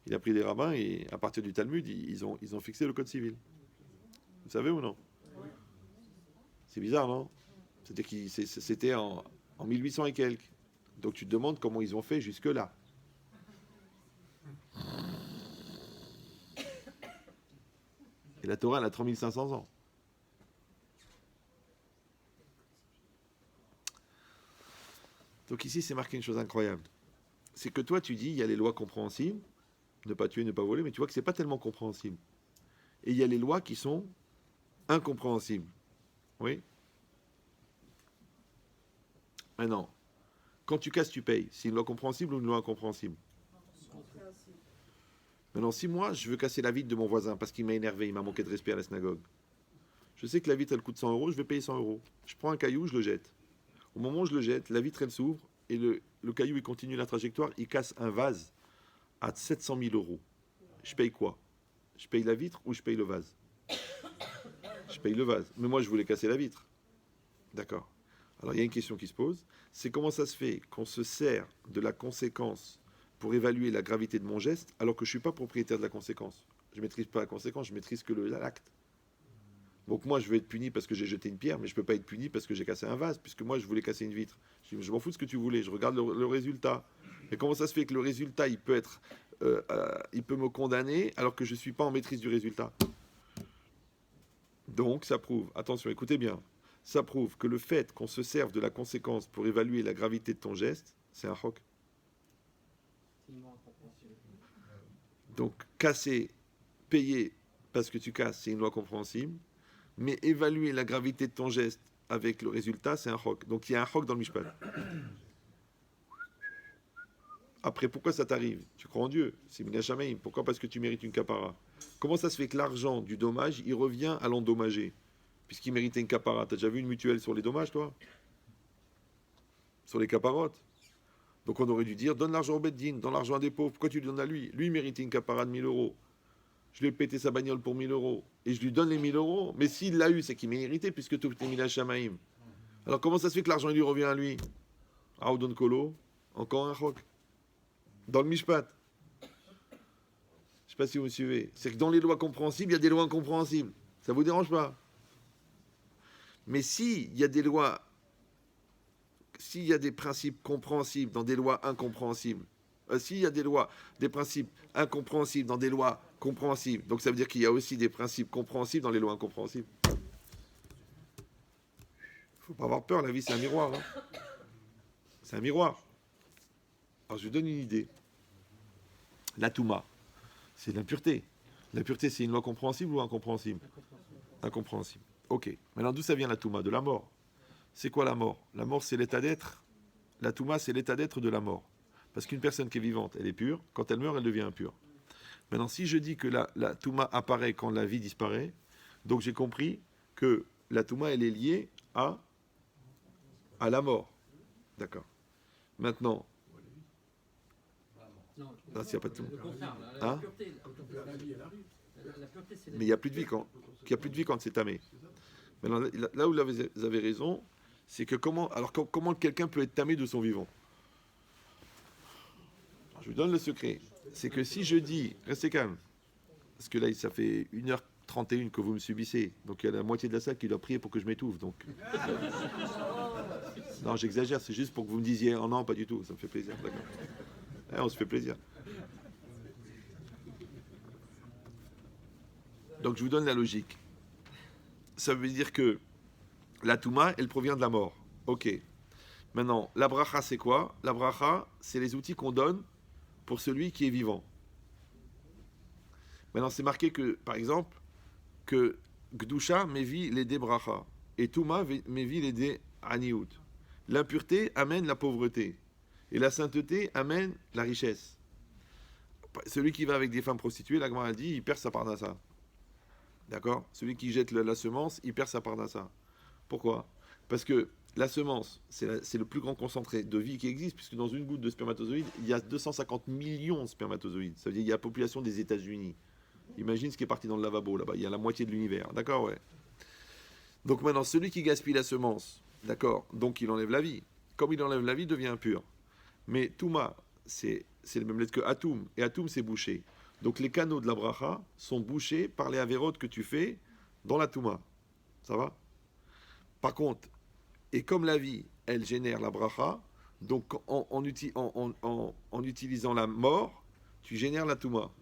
S1: Il a pris des rabbins et à partir du Talmud, ils ont fixé le code civil. Vous savez ou non? C'est bizarre, non? C'est-à-dire que c'était en 1800 et quelques. Donc tu te demandes comment ils ont fait jusque-là. Et la Torah, elle a 3500 ans. Donc ici, c'est marqué une chose incroyable. C'est que toi, tu dis, il y a les lois compréhensibles, ne pas tuer, ne pas voler, mais tu vois que ce n'est pas tellement compréhensible. Et il y a les lois qui sont incompréhensibles. Oui? Maintenant, quand tu casses, tu payes. C'est une loi compréhensible ou une loi incompréhensible? Maintenant, si moi, je veux casser la vitre de mon voisin parce qu'il m'a énervé, il m'a manqué de respect à la synagogue, je sais que la vitre, elle coûte 100 euros, je vais payer 100 euros. Je prends un caillou, je le jette. Au moment où je le jette, la vitre, elle s'ouvre et le caillou, il continue la trajectoire, il casse un vase à 700 000 euros. Je paye quoi? Je paye la vitre ou je paye le vase? Je paye le vase. Mais moi, je voulais casser la vitre. D'accord. Alors, il y a une question qui se pose, c'est comment ça se fait qu'on se sert de la conséquence pour évaluer la gravité de mon geste, alors que je ne suis pas propriétaire de la conséquence. Je ne maîtrise pas la conséquence, je maîtrise que l'acte. Donc moi, je vais être puni parce que j'ai jeté une pierre, mais je ne peux pas être puni parce que j'ai cassé un vase, puisque moi, je voulais casser une vitre. Je m'en fous de ce que tu voulais, je regarde le résultat. Et comment ça se fait que le résultat, il peut être il peut me condamner alors que je ne suis pas en maîtrise du résultat. Donc, ça prouve, attention, écoutez bien, ça prouve que le fait qu'on se serve de la conséquence pour évaluer la gravité de ton geste, c'est un choc. Donc, casser, payer parce que tu casses, c'est une loi compréhensible, mais évaluer la gravité de ton geste avec le résultat, c'est un choc. Donc, il y a un choc dans le Mishpat. Après, pourquoi ça t'arrive? Tu crois en Dieu, c'est Mina Shamaim. Pourquoi? Parce que tu mérites une kapara. Comment ça se fait que l'argent du dommage, il revient à l'endommagé, puisqu'il méritait une kapara? T'as déjà vu une mutuelle sur les dommages, toi? Sur les kaparotes? Donc on aurait dû dire, donne l'argent au Beddin, donne l'argent à des pauvres. Pourquoi tu lui donnes à lui? Lui, il méritait une kapara de 1000 euros. Je lui ai pété sa bagnole pour 1000 euros. Et je lui donne les 1000 euros. Mais s'il l'a eu, c'est qu'il méritait, puisque tout est Mina Shamaim. Alors comment ça se fait que l'argent, il lui revient à lui? Aoudon Kolo, encore un choc. Dans le Mishpat. Je ne sais pas si vous me suivez. C'est que dans les lois compréhensibles, il y a des lois incompréhensibles. Ça ne vous dérange pas? Mais s'il y a des lois, s'il y a des principes compréhensibles dans des lois incompréhensibles, s'il y a des principes incompréhensibles dans des lois compréhensibles, donc ça veut dire qu'il y a aussi des principes compréhensibles dans les lois incompréhensibles. Il ne faut pas avoir peur, la vie c'est un miroir. Hein. C'est un miroir. Alors je vous donne une idée. La Touma, c'est l'impureté. L'impureté, c'est une loi compréhensible ou incompréhensible? Incompréhensible. Ok. Maintenant, d'où ça vient la Touma? De la mort. C'est quoi la mort? La mort, c'est l'état d'être. La Touma, c'est l'état d'être de la mort. Parce qu'une personne qui est vivante, elle est pure. Quand elle meurt, elle devient impure. Maintenant, si je dis que la Touma apparaît quand la vie disparaît, donc j'ai compris que la Touma, elle est liée à la mort. D'accord. Maintenant,
S2: Non,
S1: s'il n'y a pas de tout.
S2: le contraire,
S1: Hein?
S2: pureté, la pureté, c'est
S1: Mais il n'y a plus de vie quand c'est tamé. Maintenant, là où vous avez raison, c'est que comment quelqu'un peut être tamé de son vivant? Je vous donne le secret. C'est que si je dis, restez calme, parce que là, ça fait 1h31 que vous me subissez, donc il y a la moitié de la salle qui doit prier pour que je m'étouffe. Donc... Non, j'exagère, c'est juste pour que vous me disiez, oh non, pas du tout, ça me fait plaisir, d'accord. On se fait plaisir. Donc je vous donne la logique. Ça veut dire que la Touma, elle provient de la mort. Ok. Maintenant, la bracha, c'est quoi? La bracha, c'est les outils qu'on donne pour celui qui est vivant. Maintenant, c'est marqué que, par exemple, que Gdusha mevi l'aider bracha et Touma mevi l'aider aniout. L'impureté amène la pauvreté et la sainteté amène la richesse. Celui qui va avec des femmes prostituées, la Gemara dit, il perd sa parnassa. D'accord? Celui qui jette la semence, il perd sa parnassa. Pourquoi? Parce que la semence, c'est le plus grand concentré de vie qui existe, puisque dans une goutte de spermatozoïdes, il y a 250 millions de spermatozoïdes. Ça veut dire qu'il y a la population des États-Unis. Imagine ce qui est parti dans le lavabo, là-bas. Il y a la moitié de l'univers. D'accord? Ouais. Donc maintenant, celui qui gaspille la semence, d'accord? Donc il enlève la vie. Comme il enlève la vie, il devient impur. Mais Touma, c'est le même lettre que Atoum. Et Atoum, c'est bouché. Donc les canaux de la bracha sont bouchés par les avérotes que tu fais dans la Touma. Ça va? Par contre, et comme la vie, elle génère la bracha, donc en utilisant la mort, tu génères la Touma.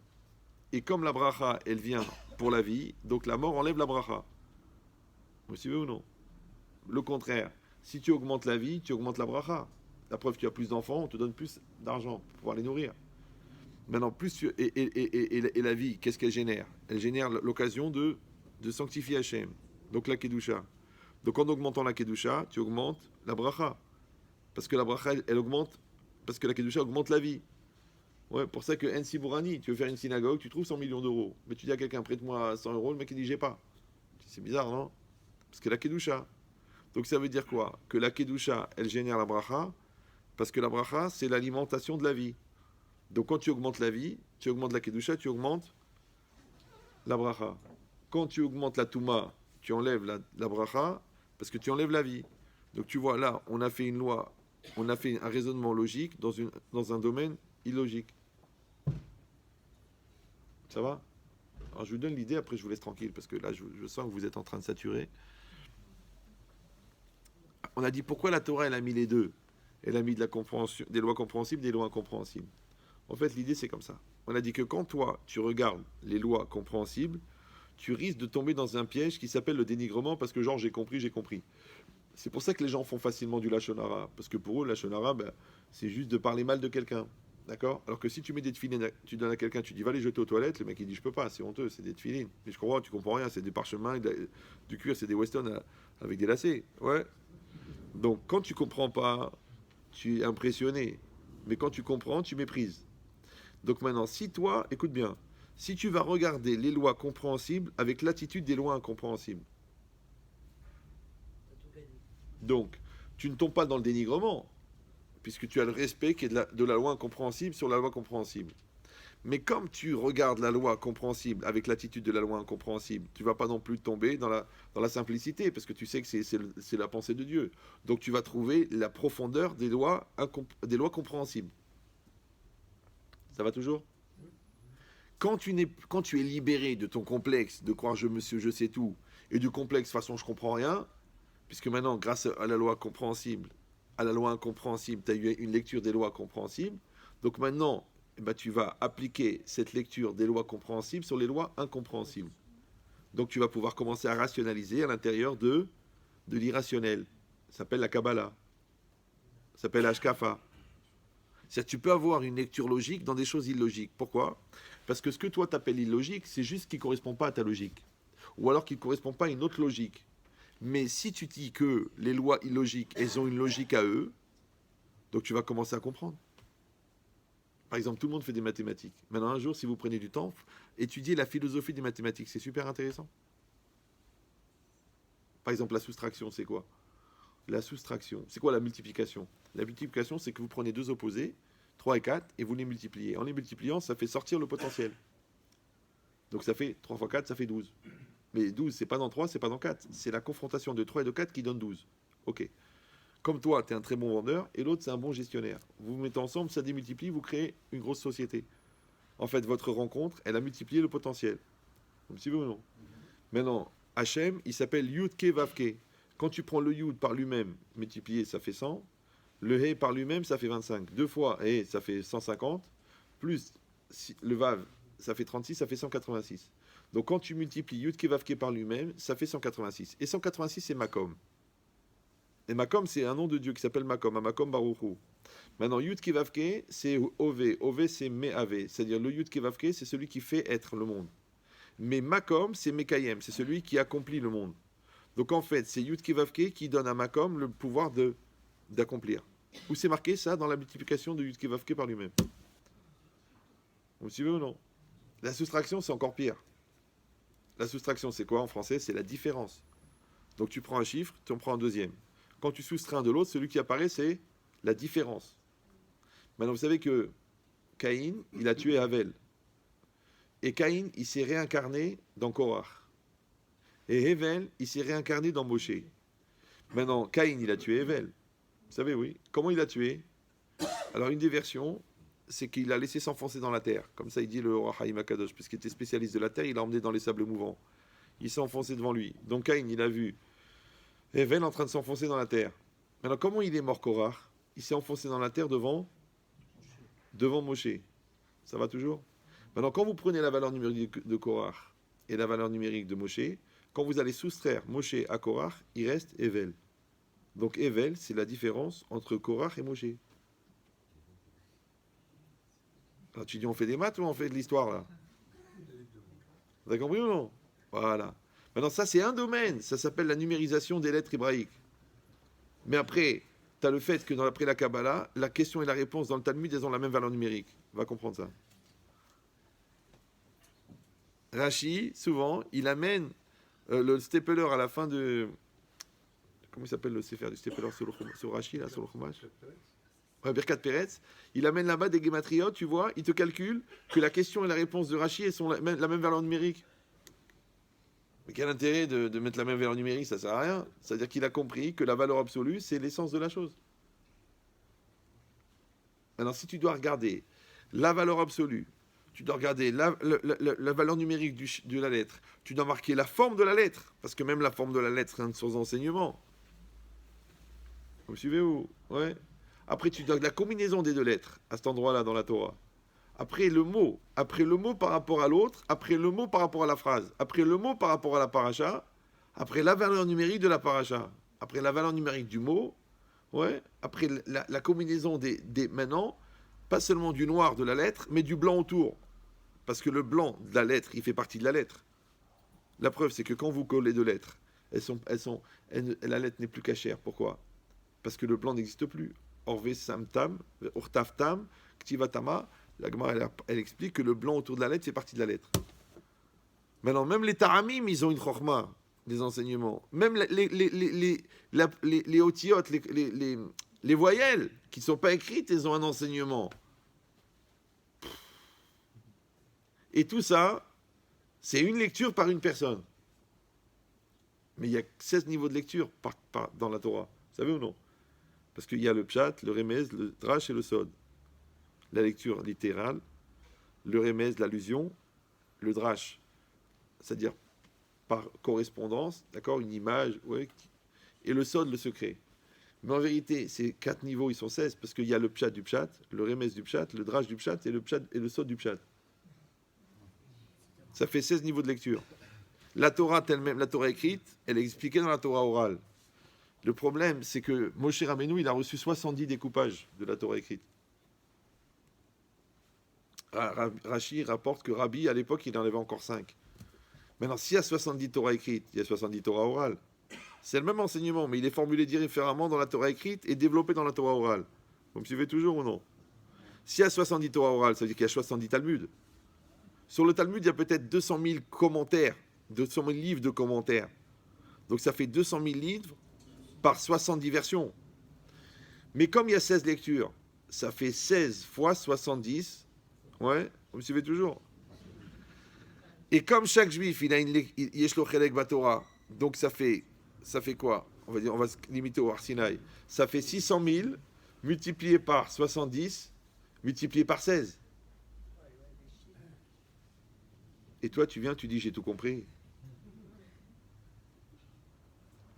S1: Et comme la bracha, elle vient pour la vie, donc la mort enlève la bracha. Vous suivez ou non? Le contraire. Si tu augmentes la vie, tu augmentes la bracha. La preuve, tu as plus d'enfants, on te donne plus d'argent pour pouvoir les nourrir. Maintenant, et la vie, qu'est-ce qu'elle génère? Elle génère l'occasion de sanctifier Hachem. Donc la Kedusha. Donc en augmentant la Kedusha, tu augmentes la bracha. Parce que la bracha, elle augmente, parce que la Kedusha augmente la vie. Ouais, pour ça que Ensi Bourani, tu veux faire une synagogue, tu trouves 100 millions d'euros. Mais tu dis à quelqu'un, prête-moi 100 euros, le mec il dit, j'ai pas. C'est bizarre, non? Parce que la Kedusha. Donc ça veut dire quoi? Que la Kedusha, elle génère la bracha, parce que la bracha, c'est l'alimentation de la vie. Donc quand tu augmentes la vie, tu augmentes la Kedusha, tu augmentes la bracha. Quand tu augmentes la Touma, tu enlèves la bracha, parce que tu enlèves la vie. Donc tu vois, là, on a fait une loi, on a fait un raisonnement logique dans un domaine illogique. Ça va? Alors je vous donne l'idée, après je vous laisse tranquille, parce que là, je sens que vous êtes en train de saturer. On a dit pourquoi la Torah, elle a mis les deux. Elle a mis de la compréhension, des lois compréhensibles, des lois incompréhensibles. En fait, l'idée, c'est comme ça. On a dit que quand toi, tu regardes les lois compréhensibles, tu risques de tomber dans un piège qui s'appelle le dénigrement, parce que genre, j'ai compris, j'ai compris. C'est pour ça que les gens font facilement du lachon hara, parce que pour eux, le lachon hara, ben, c'est juste de parler mal de quelqu'un. D'accord? Alors que si tu mets des tefilines, tu donnes à quelqu'un, tu dis va les jeter aux toilettes, le mec il dit je peux pas, c'est honteux, c'est des tefilines. Mais je comprends, tu comprends rien, c'est des parchemins, du cuir, c'est des westerns avec des lacets. Ouais. Donc quand tu comprends pas, tu es impressionné. Mais quand tu comprends, tu méprises. Donc maintenant, si toi, écoute bien, si tu vas regarder les lois compréhensibles avec l'attitude des lois incompréhensibles, donc tu ne tombes pas dans le dénigrement, puisque tu as le respect qui est de la loi incompréhensible sur la loi compréhensible. Mais comme tu regardes la loi compréhensible avec l'attitude de la loi incompréhensible, tu ne vas pas non plus tomber dans la simplicité, parce que tu sais que c'est la pensée de Dieu. Donc tu vas trouver la profondeur des lois compréhensibles. Ça va toujours? Quand tu es libéré de ton complexe, de croire je sais tout, et du complexe de toute façon je comprends rien, puisque maintenant, grâce à la loi compréhensible, à la loi incompréhensible, tu as eu une lecture des lois compréhensibles. Donc maintenant, eh ben, tu vas appliquer cette lecture des lois compréhensibles sur les lois incompréhensibles. Donc tu vas pouvoir commencer à rationaliser à l'intérieur de l'irrationnel. Ça s'appelle la Kabbalah. Ça s'appelle Ashkafa. C'est-à-dire que tu peux avoir une lecture logique dans des choses illogiques. Pourquoi? Parce que ce que toi t'appelles illogique, c'est juste ce qui ne correspond pas à ta logique. Ou alors qui ne correspond pas à une autre logique. Mais si tu dis que les lois illogiques, elles ont une logique à eux, donc tu vas commencer à comprendre. Par exemple, tout le monde fait des mathématiques. Maintenant, un jour, si vous prenez du temps, étudiez la philosophie des mathématiques. C'est super intéressant. Par exemple, la soustraction, c'est quoi? La soustraction, c'est quoi la multiplication? La multiplication, c'est que vous prenez deux opposés, 3 et 4, et vous les multipliez. En les multipliant, ça fait sortir le potentiel. Donc ça fait 3 fois 4, ça fait 12. Mais 12, c'est pas dans 3, c'est pas dans 4. C'est la confrontation de 3 et de 4 qui donne 12. Ok. Comme toi, tu es un très bon vendeur et l'autre, c'est un bon gestionnaire. Vous vous mettez ensemble, ça démultiplie, vous créez une grosse société. En fait, votre rencontre, elle a multiplié le potentiel. Vous me suivez ou non? Maintenant, Hachem, il s'appelle Yud-Ke Vav-Ke. Quand tu prends le Yud par lui-même, multiplié, ça fait 100. Le He par lui-même, ça fait 25. Deux fois He, ça fait 150. Plus le Vav, ça fait 36, ça fait 186. Donc quand tu multiplies Yud-Ke Vav-Ke par lui-même, ça fait 186. Et 186, c'est Makom. Et Makom, c'est un nom de Dieu qui s'appelle Makom, à Makom Baruchu. Maintenant, Yud-Ke Vav-Ke, c'est Ove. Ove, c'est Me'ave. C'est-à-dire le Yud-Ke Vav-Ke, c'est celui qui fait être le monde. Mais Makom, c'est Mekayem, c'est celui qui accomplit le monde. Donc en fait, c'est Yud-Ke Vav-Ke qui donne à Makom le pouvoir d'accomplir. Où c'est marqué ça dans la multiplication de Yud-Ke Vav-Ke par lui-même? Vous me suivez ou non? La soustraction, c'est encore pire. La soustraction, c'est quoi en français? C'est la différence. Donc tu prends un chiffre, tu en prends un deuxième. Quand tu soustrais un de l'autre, celui qui apparaît, c'est la différence. Maintenant, vous savez que Caïn, il a tué Havel. Et Caïn, il s'est réincarné dans Korach. Et Hevel, il s'est réincarné dans Moshe. Maintenant, Caïn, il a tué Hevel. Vous savez, oui. Comment il l'a tué? Alors, une des versions, c'est qu'il a laissé s'enfoncer dans la terre. Comme ça, il dit le Roi Haïm Akadosh, puisqu'il était spécialiste de la terre, il l'a emmené dans les sables mouvants. Il s'est enfoncé devant lui. Donc, Caïn, il a vu Hevel en train de s'enfoncer dans la terre. Maintenant, comment il est mort, Korach? Il s'est enfoncé dans la terre devant Moshe. Ça va toujours? Maintenant, quand vous prenez la valeur numérique de Korach et la valeur numérique de Moshe, quand vous allez soustraire Moshe à Korach, il reste Hevel. Donc Hevel, c'est la différence entre Korach et Moshe. Alors tu dis, on fait des maths ou on fait de l'histoire là? Vous avez compris ou non? Voilà. Maintenant, ça c'est un domaine, ça s'appelle la numérisation des lettres hébraïques. Mais après, tu as le fait que après la Kabbalah, la question et la réponse dans le Talmud, elles ont la même valeur numérique. Va comprendre ça. Rashi, souvent, il amène le stapler à la fin de... Comment il s'appelle le Sefer du stapler sur Rashi, là, sur le Chumash? Ouais, Birkat Peretz. Il amène là-bas des gématriotes, tu vois, il te calcule que la question et la réponse de Rashi, elles sont la même valeur numérique. Mais quel intérêt de mettre la même valeur numérique? Ça sert à rien. C'est-à-dire qu'il a compris que la valeur absolue, c'est l'essence de la chose. Alors, si tu dois regarder la valeur absolue, tu dois regarder la valeur numérique de la lettre, tu dois marquer la forme de la lettre, parce que même la forme de la lettre, c'est un de ses enseignements. Vous me suivez où? Ouais. Après, tu dois la combinaison des deux lettres, à cet endroit-là dans la Torah. après le mot par rapport à l'autre, après le mot par rapport à la phrase, après le mot par rapport à la paracha, après la valeur numérique de la paracha, après la valeur numérique du mot, ouais, après la combinaison maintenant, pas seulement du noir de la lettre, mais du blanc autour. Parce que le blanc de la lettre, il fait partie de la lettre. La preuve, c'est que quand vous collez deux lettres, la lettre n'est plus cachère. Pourquoi? Parce que le blanc n'existe plus. Orve sam tam, urtav tam, ktivatama. La Gemara, elle explique que le blanc autour de la lettre, c'est partie de la lettre. Maintenant, même les taramim, ils ont une chorma, des enseignements. Même les otiotes, les voyelles qui ne sont pas écrites, elles ont un enseignement. Et tout ça, c'est une lecture par une personne. Mais il y a 16 niveaux de lecture dans la Torah. Vous savez ou non? Parce qu'il y a le pshat, le remez, le drash et le sod. La lecture littérale, le remez, l'allusion, le drash, c'est-à-dire par correspondance, d'accord, une image, ouais, et le sod, le secret. Mais en vérité, ces 4 niveaux, ils sont 16, parce qu'il y a le pshat du pshat, le remez du pshat, le drash du pshat et le sod du pshat. Ça fait 16 niveaux de lecture. La Torah elle-même, la Torah écrite, elle est expliquée dans la Torah orale. Le problème, c'est que Moshe Rabbeinu, il a reçu 70 découpages de la Torah écrite. Rashi rapporte que Rabbi, à l'époque, il en avait encore 5. Maintenant, s'il y a 70 Torah écrites, il y a 70 Torah orales. C'est le même enseignement, mais il est formulé différemment dans la Torah écrite et développé dans la Torah orale. Vous me suivez toujours ou non? S'il y a 70 Torah orales, ça veut dire qu'il y a 70 Talmuds. Sur le Talmud, il y a peut-être 200 000 commentaires, 200 000 livres de commentaires. Donc ça fait 200 000 livres par 70 versions. Mais comme il y a 16 lectures, ça fait 16 fois 70. Ouais, vous me suivez toujours? Et comme chaque juif, il a une Yeshlo Chelek Batora, donc ça fait quoi? On va se limiter au Har Sinaï. Ça fait 600 000 multiplié par 70, multiplié par 16. Et toi, tu viens, tu dis, j'ai tout compris.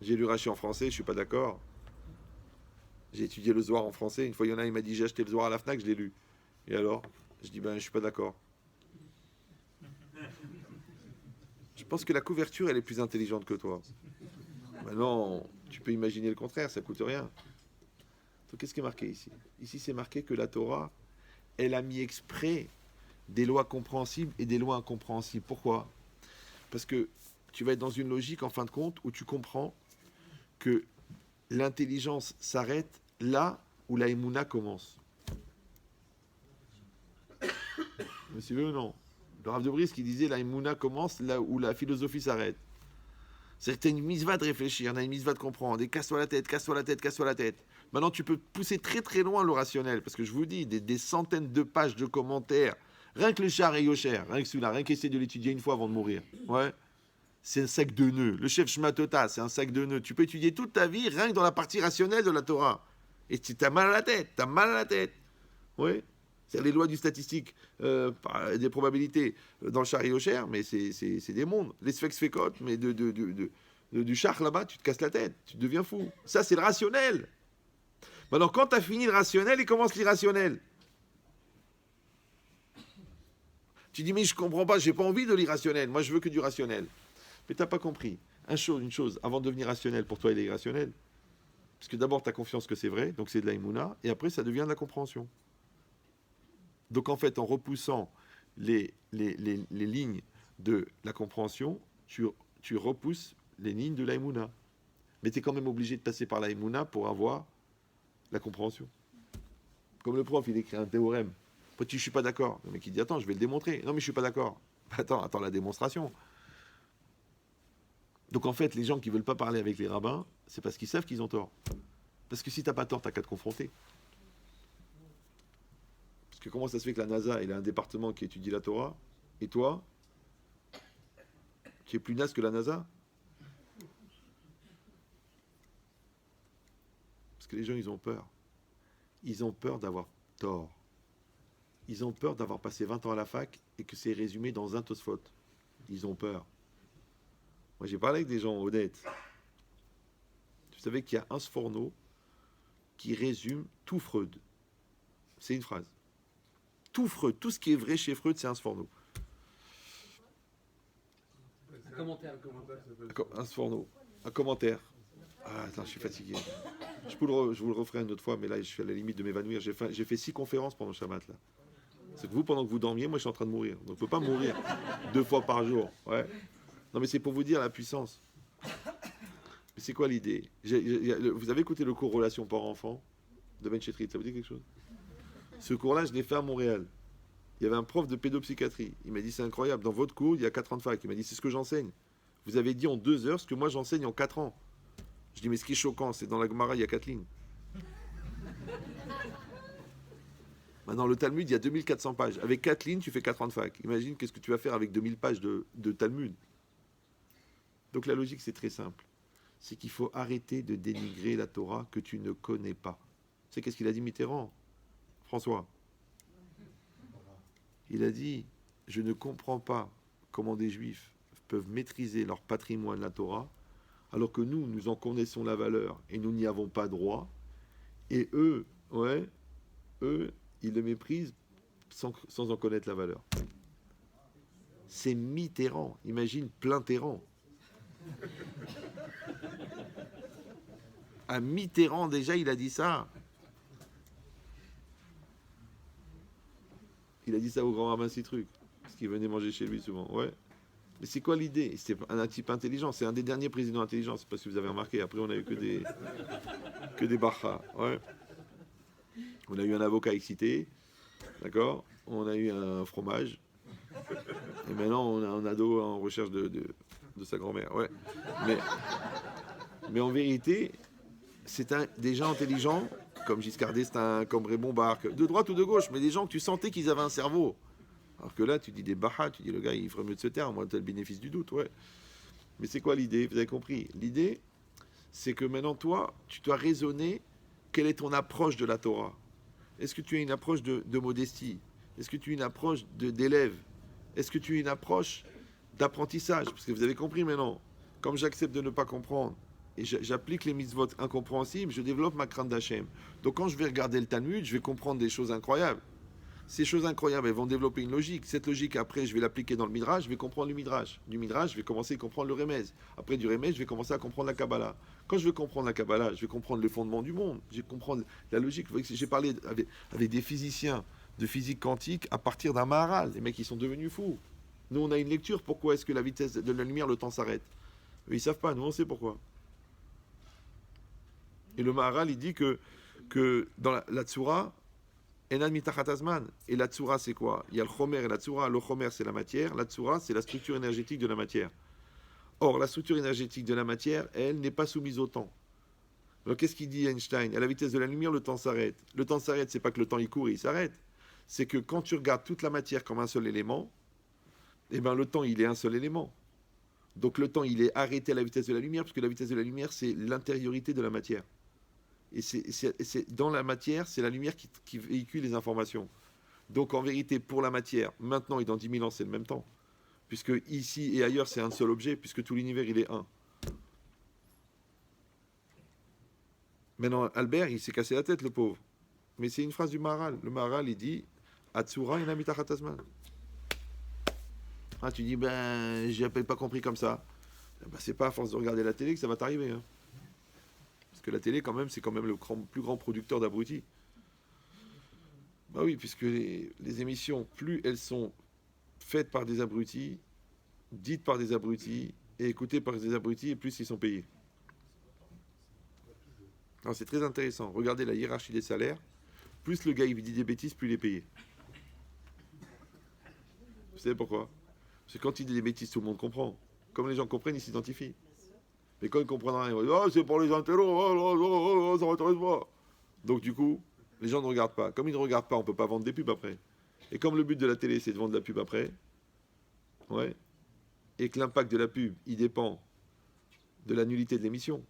S1: J'ai lu Rashi en français, je suis pas d'accord. J'ai étudié le Zohar en français. Une fois, il y en a, il m'a dit, j'ai acheté le Zohar à la Fnac, je l'ai lu. Et alors? Je dis, ben, je suis pas d'accord. Je pense que la couverture, elle est plus intelligente que toi. Maintenant, tu peux imaginer le contraire, ça coûte rien. Donc, qu'est-ce qui est marqué ici? Ici, c'est marqué que la Torah, elle a mis exprès des lois compréhensibles et des lois incompréhensibles. Pourquoi? Parce que tu vas être dans une logique, en fin de compte, où tu comprends que l'intelligence s'arrête là où la Emouna commence. Vous suivez ou non? Le Rav de Brisk qui disait la Emouna commence là où la philosophie s'arrête. C'est que tu as une mitzvah de réfléchir, on a une mitzvah de comprendre, et casse-toi la tête, casse-toi la tête, casse-toi la tête. Maintenant, tu peux pousser très très loin le rationnel, parce que je vous dis, des centaines de pages de commentaires, rien que le char et Yosher, rien que celui-là, rien qu'essayer de l'étudier une fois avant de mourir. Ouais. C'est un sac de nœuds. Le chef Shmatota, c'est un sac de nœuds. Tu peux étudier toute ta vie rien que dans la partie rationnelle de la Torah. Et tu as mal à la tête, tu as mal à la tête. Oui. C'est les lois du statistique, des probabilités dans le char et Yosher, mais c'est des mondes. Les sfex fécotes, mais du char là-bas, tu te casses la tête, tu deviens fou. Ça, c'est le rationnel. Maintenant, quand tu as fini le rationnel, il commence l'irrationnel. Tu dis, mais je comprends pas, j'ai pas envie de l'irrationnel, moi je veux que du rationnel. Mais tu n'as pas compris. Une chose, avant de devenir rationnel, pour toi, il est irrationnel. Parce que d'abord, tu as confiance que c'est vrai, donc c'est de la Emouna, et après, ça devient de la compréhension. Donc en fait, en repoussant les lignes de la compréhension, tu repousses les lignes de la Emouna. Mais tu es quand même obligé de passer par la Emouna pour avoir la compréhension. Comme le prof, il écrit un théorème. Après, je ne suis pas d'accord. Le mec, il dit, attends, je vais le démontrer. Non, mais je ne suis pas d'accord. Attends la démonstration. Donc en fait, les gens qui ne veulent pas parler avec les rabbins, c'est parce qu'ils savent qu'ils ont tort. Parce que si tu n'as pas tort, tu n'as qu'à te confronter. Parce que comment ça se fait que la NASA, il a un département qui étudie la Torah, et toi, tu es plus naze que la NASA? Parce que les gens, ils ont peur. Ils ont peur d'avoir tort. Ils ont peur d'avoir passé 20 ans à la fac et que c'est résumé dans un Tosfot. Ils ont peur. Moi, j'ai parlé avec des gens honnêtes. Vous savez qu'il y a un Sforno qui résume tout Freud. C'est une phrase. Tout Freud, tout ce qui est vrai chez Freud, c'est un Sforno.
S2: Un commentaire.
S1: Un Sforno. Un commentaire. Ah, attends, je suis fatigué. Je vous le referai une autre fois, mais là, je suis à la limite de m'évanouir. J'ai fait 6 conférences pendant le Shabbat, là. C'est que vous, pendant que vous dormiez, moi, je suis en train de mourir. Donc, je ne peux pas mourir 2 fois par jour. Ouais. Non, mais c'est pour vous dire la puissance. Mais c'est quoi l'idée? Vous avez écouté le cours Relations parents-enfants de Ben Chetrit, ça vous dit quelque chose? Ce cours-là, je l'ai fait à Montréal. Il y avait un prof de pédopsychiatrie. Il m'a dit, c'est incroyable, dans votre cours, il y a 4 ans de fac. Il m'a dit, c'est ce que j'enseigne. Vous avez dit en 2 heures ce que moi j'enseigne en 4 ans. Je dis, mais ce qui est choquant, c'est dans la Gemara, il y a 4 lignes. Maintenant, le Talmud, il y a 2400 pages. Avec 4 lignes, tu fais 4 ans de fac. Imagine qu'est-ce que tu vas faire avec 2000 pages de Talmud. Donc la logique, c'est très simple. C'est qu'il faut arrêter de dénigrer la Torah que tu ne connais pas. Tu sais qu'est-ce qu'il a dit Mitterrand, François? Il a dit, je ne comprends pas comment des Juifs peuvent maîtriser leur patrimoine, la Torah, alors que nous en connaissons la valeur et nous n'y avons pas droit. Et eux, ils le méprisent sans en connaître la valeur. C'est Mitterrand. Imagine plein Terran. À Mitterrand, déjà, il a dit ça. Il a dit ça au grand rabbin Citruc, parce qu'il venait manger chez lui souvent. Ouais. Mais c'est quoi l'idée? C'est un type intelligent. C'est un des derniers présidents intelligents. C'est pas si vous avez remarqué. Après, on a eu que des barras. Ouais. On a eu un avocat excité. D'accord? On a eu un fromage. Et maintenant, on a un ado en recherche de sa grand-mère. Ouais. Mais en vérité, c'est des gens intelligents, comme Giscard d'Estaing, comme Raymond Barre, de droite ou de gauche, mais des gens que tu sentais qu'ils avaient un cerveau. Alors que là, tu dis des bahas, tu dis le gars, il ferait mieux de se taire, moi, tu as le bénéfice du doute, ouais. Mais c'est quoi l'idée? Vous avez compris? L'idée, c'est que maintenant, toi, tu dois raisonner quelle est ton approche de la Torah. Est-ce que tu as une approche de modestie? Est-ce que tu as une approche d'élève? Est-ce que tu as une approche d'apprentissage? Parce que vous avez compris maintenant, comme j'accepte de ne pas comprendre, et j'applique les mitzvot incompréhensibles, je développe ma crainte d'Hachem. Donc quand je vais regarder le Talmud, je vais comprendre des choses incroyables. Ces choses incroyables, elles vont développer une logique. Cette logique, après, je vais l'appliquer dans le Midrash, je vais comprendre le Midrash. Du Midrash, je vais commencer à comprendre le Remez. Après du Remez, je vais commencer à comprendre la Kabbalah. Quand je vais comprendre la Kabbalah, je vais comprendre les fondements du monde. Je vais comprendre la logique. J'ai parlé avec des physiciens de physique quantique à partir d'un Maharal. Les mecs, ils sont devenus fous. Nous, on a une lecture. Pourquoi est-ce que la vitesse de la lumière, le temps s'arrête? Eux, ils savent pas. Nous, on sait pourquoi. Et le Maharal, il dit que dans la Tzura, Enan mitachatazman. Et la Tzura, c'est quoi? Il y a le Chomer et la Tzura. Le Chomer, c'est la matière. La Tzura, c'est la structure énergétique de la matière. Or, la structure énergétique de la matière, elle, n'est pas soumise au temps. Donc, qu'est-ce qu'il dit Einstein? À la vitesse de la lumière, le temps s'arrête. Le temps s'arrête, c'est pas que le temps, il court et il s'arrête. C'est que quand tu regardes toute la matière comme un seul élément, eh ben, le temps, il est un seul élément. Donc, le temps, il est arrêté à la vitesse de la lumière, parce que la vitesse de la lumière, c'est l'intériorité de la matière. Et c'est dans la matière, c'est la lumière qui véhicule les informations. Donc en vérité, pour la matière, maintenant et dans 10 000 ans, c'est le même temps. Puisque ici et ailleurs, c'est un seul objet, puisque tout l'univers, il est un. Maintenant, Albert, il s'est cassé la tête, le pauvre. Mais c'est une phrase du Maharal. Le Maharal, il dit Atsura inamita khatasman. Ah, tu dis, ben, j'ai pas compris comme ça. Ben, c'est pas à force de regarder la télé que ça va t'arriver. Hein. Parce que la télé, quand même, c'est quand même le plus grand producteur d'abrutis. Bah oui, puisque les émissions, plus elles sont faites par des abrutis, dites par des abrutis, et écoutées par des abrutis, et plus ils sont payés. Alors c'est très intéressant. Regardez la hiérarchie des salaires. Plus le gars il dit des bêtises, plus il est payé. Vous savez pourquoi? Parce que quand il dit des bêtises, tout le monde comprend. Comme les gens comprennent, ils s'identifient. Mais quand ils comprennent rien, ils vont dire « Ah, c'est pour les intellos, ça m'intéresse pas ». Donc du coup, les gens ne regardent pas. Comme ils ne regardent pas, on ne peut pas vendre des pubs après. Et comme le but de la télé, c'est de vendre de la pub après, ouais, et que l'impact de la pub, il dépend de la nullité de l'émission.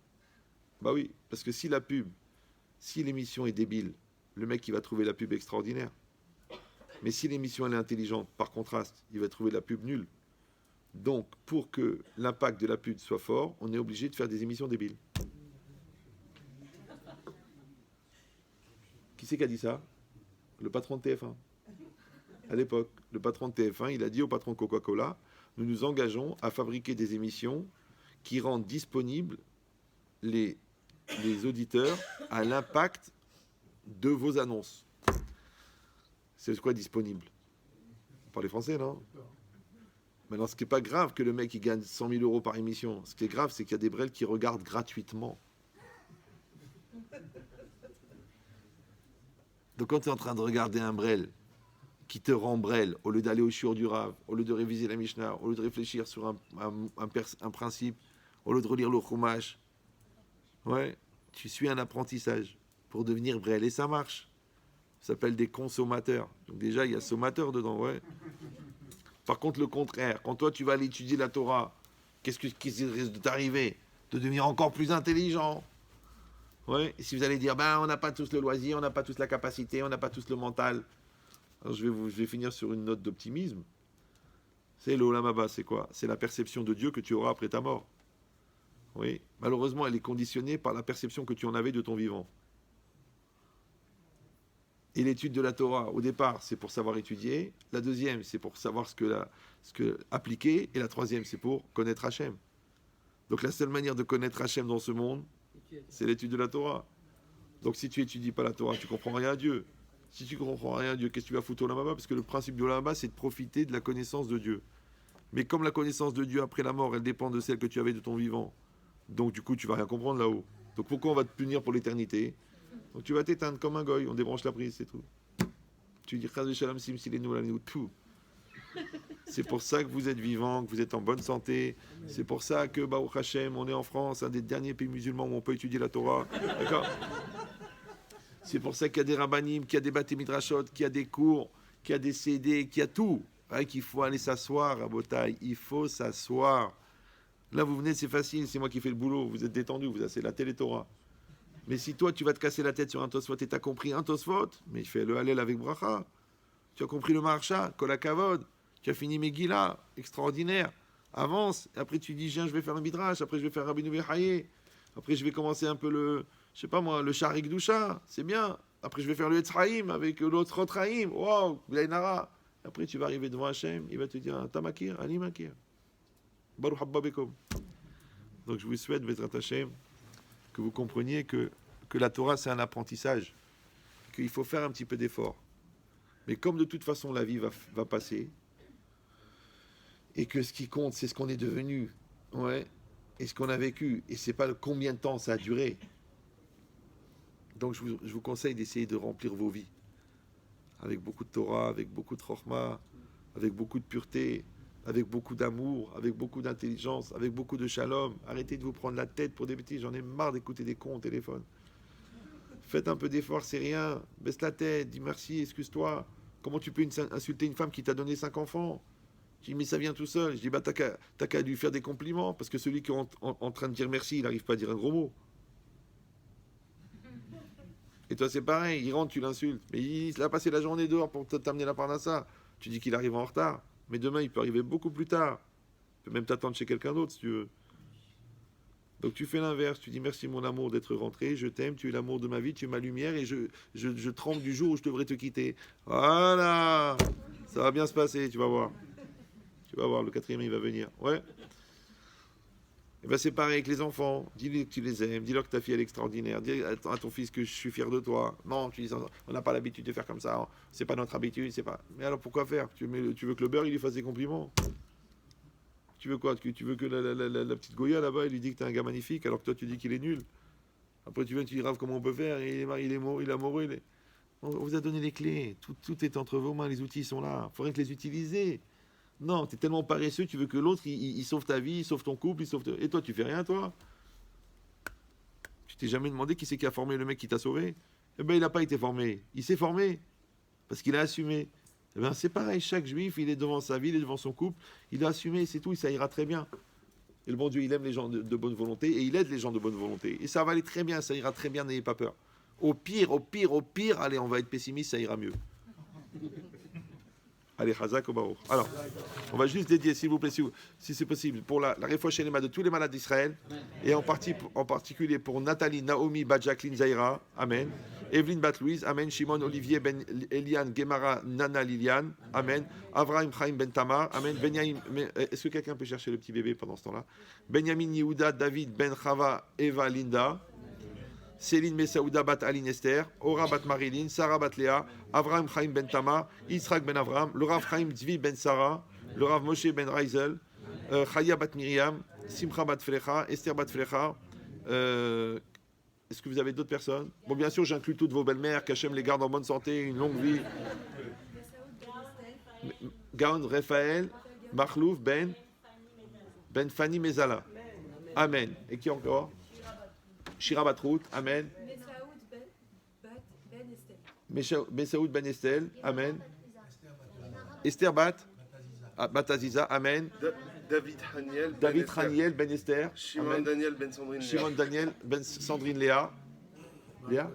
S1: Bah oui, parce que si l'émission est débile, le mec, il va trouver la pub extraordinaire. Mais si l'émission, elle est intelligente, par contraste, il va trouver la pub nulle. Donc, pour que l'impact de la pub soit fort, on est obligé de faire des émissions débiles. Qui c'est qui a dit ça? Le patron de TF1. à l'époque. Le patron de TF1, il a dit au patron de Coca-Cola, nous nous engageons à fabriquer des émissions qui rendent disponibles les auditeurs à l'impact de vos annonces. C'est quoi disponible? Vous parlez français, non? Maintenant, ce qui n'est pas grave que le mec il gagne 100 000 euros par émission. Ce qui est grave, c'est qu'il y a des brels qui regardent gratuitement. Donc quand tu es en train de regarder un brel qui te rend brel, au lieu d'aller au shiur du Rav, au lieu de réviser la Mishnah, au lieu de réfléchir sur un principe, au lieu de relire le Chumash, ouais, tu suis un apprentissage pour devenir brel. Et ça marche. Ça s'appelle des consommateurs. Donc déjà, il y a sommateur dedans, ouais. Par contre, le contraire, quand toi, tu vas aller étudier la Torah, qu'est-ce qui risque de t'arriver? De devenir encore plus intelligent. Ouais. Et si vous allez dire, on n'a pas tous le loisir, on n'a pas tous la capacité, on n'a pas tous le mental. Alors je vais finir sur une note d'optimisme. C'est l'Olam Haba, c'est quoi? C'est la perception de Dieu que tu auras après ta mort. Oui. Malheureusement, elle est conditionnée par la perception que tu en avais de ton vivant. Et l'étude de la Torah, au départ, c'est pour savoir étudier. La deuxième, c'est pour savoir ce que appliquer. Et la troisième, c'est pour connaître Hachem. Donc la seule manière de connaître Hachem dans ce monde, c'est l'étude de la Torah. Donc si tu n'étudies pas la Torah, tu ne comprends rien à Dieu. Si tu ne comprends rien à Dieu, qu'est-ce que tu vas foutre au Olam Haba? Parce que le principe de l'Olam Haba, c'est de profiter de la connaissance de Dieu. Mais comme la connaissance de Dieu après la mort, elle dépend de celle que tu avais de ton vivant. Donc du coup, tu ne vas rien comprendre là-haut. Donc pourquoi on va te punir pour l'éternité? Donc tu vas t'éteindre comme un goy, on débranche la prise, c'est tout. Tu dis Chaz v'Shalom sim silenu alenu tout. C'est pour ça que vous êtes vivant, que vous êtes en bonne santé. C'est pour ça que Baruch Hashem, on est en France, un des derniers pays musulmans où on peut étudier la Torah. D'accord? C'est pour ça qu'il y a des rabbanim, qu'il y a des bâtés midrashot, qu'il y a des cours, qu'il y a des CD, qu'il y a tout. Ouais, qu'il faut aller s'asseoir à Botaï. Il faut s'asseoir. Là, vous venez, c'est facile, c'est moi qui fais le boulot. Vous êtes détendu, vous avez la télé Torah. Mais si toi, tu vas te casser la tête sur un Tosfot et tu as compris un Tosfot, mais fais le Hallel avec Bracha. Tu as compris le Maharsha, Kol HaKavod. Tu as fini Megillah, extraordinaire. Avance. Et après, tu dis, je vais faire un Midrash. Après, je vais faire Rabbeinu Bechaye. Après, je vais commencer un peu le Sha'ar Gdusha. C'est bien. Après, je vais faire le Etzraïm avec l'autre Rotraïm. Waouh, Blainara. Après, tu vas arriver devant Hachem. Il va te dire, Tamakir, Ani Makir. Baruch Habba Bekom. Donc, je vous souhaite, Bezrat Hachem, que vous compreniez que la Torah, c'est un apprentissage, qu'il faut faire un petit peu d'effort. Mais comme de toute façon, la vie va passer, et que ce qui compte, c'est ce qu'on est devenu, ouais, et ce qu'on a vécu, et c'est pas combien de temps ça a duré. Donc, je vous conseille d'essayer de remplir vos vies, avec beaucoup de Torah, avec beaucoup de Chokhmah, avec beaucoup de pureté, avec beaucoup d'amour, avec beaucoup d'intelligence, avec beaucoup de shalom. Arrêtez de vous prendre la tête pour des bêtises. J'en ai marre d'écouter des cons au téléphone. Faites un peu d'effort, c'est rien. Baisse la tête, dis merci, excuse-toi. Comment tu peux insulter une femme qui t'a donné 5 enfants? Je dis, mais ça vient tout seul. Je dis, t'as qu'à lui faire des compliments, parce que celui qui est en train de dire merci, il n'arrive pas à dire un gros mot. Et toi, c'est pareil, il rentre, tu l'insultes. Mais il a passé la journée dehors pour t'amener la parnassa. Tu dis qu'il arrive en retard. Mais demain, il peut arriver beaucoup plus tard. Il peut même t'attendre chez quelqu'un d'autre, si tu veux. Donc tu fais l'inverse. Tu dis merci, mon amour, d'être rentré. Je t'aime, tu es l'amour de ma vie, tu es ma lumière. Et je tremble du jour où je devrais te quitter. Voilà. Ça va bien se passer, tu vas voir. Tu vas voir, le 4e, il va venir. Ouais. Et bien c'est pareil avec les enfants. Dis-lui que tu les aimes. Dis-leur que ta fille elle est extraordinaire. Dis à ton fils que je suis fier de toi. Non, tu dis, on n'a pas l'habitude de faire comme ça. C'est pas notre habitude. C'est pas. Mais alors pourquoi faire? Tu veux que le beurre il lui fasse des compliments? Tu veux quoi? Tu veux que la petite Goya là-bas, il lui dit que t'es un gars magnifique alors que toi tu dis qu'il est nul. Après tu dis Rav, comment on peut faire? Il est amoureux. On vous a donné les clés. Tout est entre vos mains. Les outils sont là. Il faudrait que les utiliser. Non, tu es tellement paresseux, tu veux que l'autre, il sauve ta vie, il sauve ton couple, Et toi, tu fais rien, toi? Tu t'es jamais demandé qui c'est qui a formé le mec qui t'a sauvé? Eh bien, il n'a pas été formé. Il s'est formé, parce qu'il a assumé. Eh bien, c'est pareil, chaque juif, il est devant sa vie, il est devant son couple, il a assumé, c'est tout, et ça ira très bien. Et le bon Dieu, il aime les gens de bonne volonté, et il aide les gens de bonne volonté. Et ça va aller très bien, ça ira très bien, n'ayez pas peur. Au pire, allez, on va être pessimiste, ça ira mieux. Allez, Chazak au Baruch. Alors, on va juste dédier, s'il vous plaît, si c'est possible, pour la réfouach shelema de tous les malades d'Israël, et en particulier pour Nathalie, Naomi, Bat Jacqueline, Zaira. Amen. Evelyne Bat-Louise, Amen. Shimon Olivier Ben Eliane Gemara Nana Liliane, Amen. Avraham Chaim Ben Tamar, Amen. Benyamin, est-ce que quelqu'un peut chercher le petit bébé pendant ce temps-là? Benjamin Yehuda David Ben Chava Eva Linda, Céline Messaouda Bat Aline Esther, Ora Bat Marilyn, Sarah Bat Léa, Avraham Chaim Ben Tamar, Yitzhak Ben Avram, le Rav Chaim Zvi Ben Sarah, le Rav Moshe Ben Reizel, Chaya Bat Miriam, Simcha Bat Flecha, Esther Bat Flecha. Est-ce que vous avez d'autres personnes? Bon, bien sûr, j'inclus toutes vos belles-mères, qu'Hachem les garde en bonne santé, une longue vie. Gaon Raphaël, Makhlouf Ben Fanny Mezala. Amen. Et qui encore? Shira Batrout. Amen. Messaoud Ben Estelle. Amen. Esther Bat Aziza. Amen. David Haniel Ben Esther.
S4: Shimon Daniel Ben Sandrine Léa.
S1: Shimon Daniel Ben Sandrine Léa. Léa.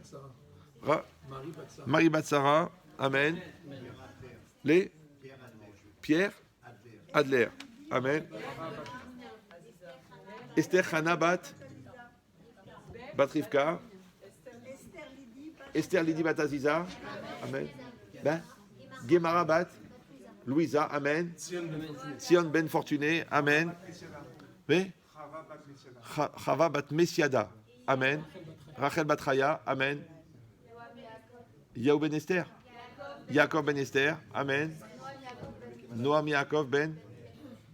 S1: Marie Batsara. Amen. Les Pierre Adler. Amen. Esther Hana Bat Rivka. Esther Lydie Bat Aziza. Amen. Ben Gemara Bat Louisa. Amen. Sion Ben Fortuné. Amen. Mais Chava Bat Messiada. Amen. Rachel Bat Chaya. Amen. Yaou Ben Esther. Yaakov Ben Esther. Amen. Noam Yaakov Ben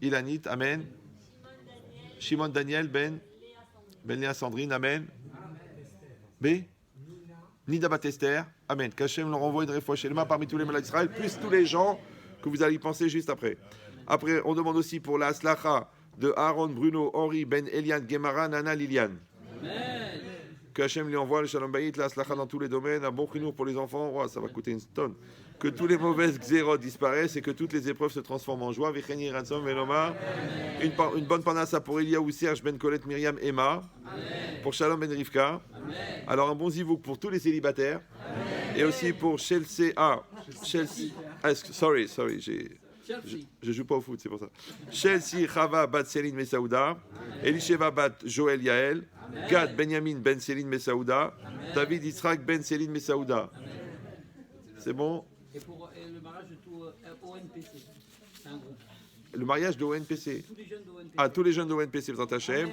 S1: Ilanit. Amen. Shimon Daniel Ben Léa Sandrine. Amen. B. Nida Bat Esther. Amen. Qu'Hachem leur envoie une réfoua chez les mains parmi tous les malades d'Israël, plus tous les gens que vous allez y penser juste après. Après, on demande aussi pour la Aslacha de Aaron, Bruno, Henri, Ben Eliane, Gemara, Nana, Liliane.
S2: Amen.
S1: Que Hachem lui envoie le Shalom Bayit, la Aslacha dans tous les domaines, un bon chinour pour les enfants, oh, ça va coûter une tonne. Que tous les mauvaises xérotes disparaissent et que toutes les épreuves se transforment en joie. Vicheni Ransom, Velomar. Une bonne panassa pour Eliaou, Serge, Ben Colette, Myriam, Emma. Amen. Pour Shalom Ben Rivka. Amen. Alors un bon zivouk pour tous les célibataires. Amen. Et aussi pour Chelsea. Sorry, je joue pas au foot, c'est pour ça. Chelsea, Chava, Bat Céline Messaouda. Elisheva, Bat Joël Yael. Gad, Benjamin, Ben Céline Messaouda. David, Israq, Ben Céline Messaouda. C'est bon?
S2: Et pour le mariage de tout ONPC, c'est un groupe.
S1: Le mariage de ONPC.
S2: Tous les jeunes de ONPC.
S1: Ah, tous les jeunes de ONPC, B'ezrat Hashem.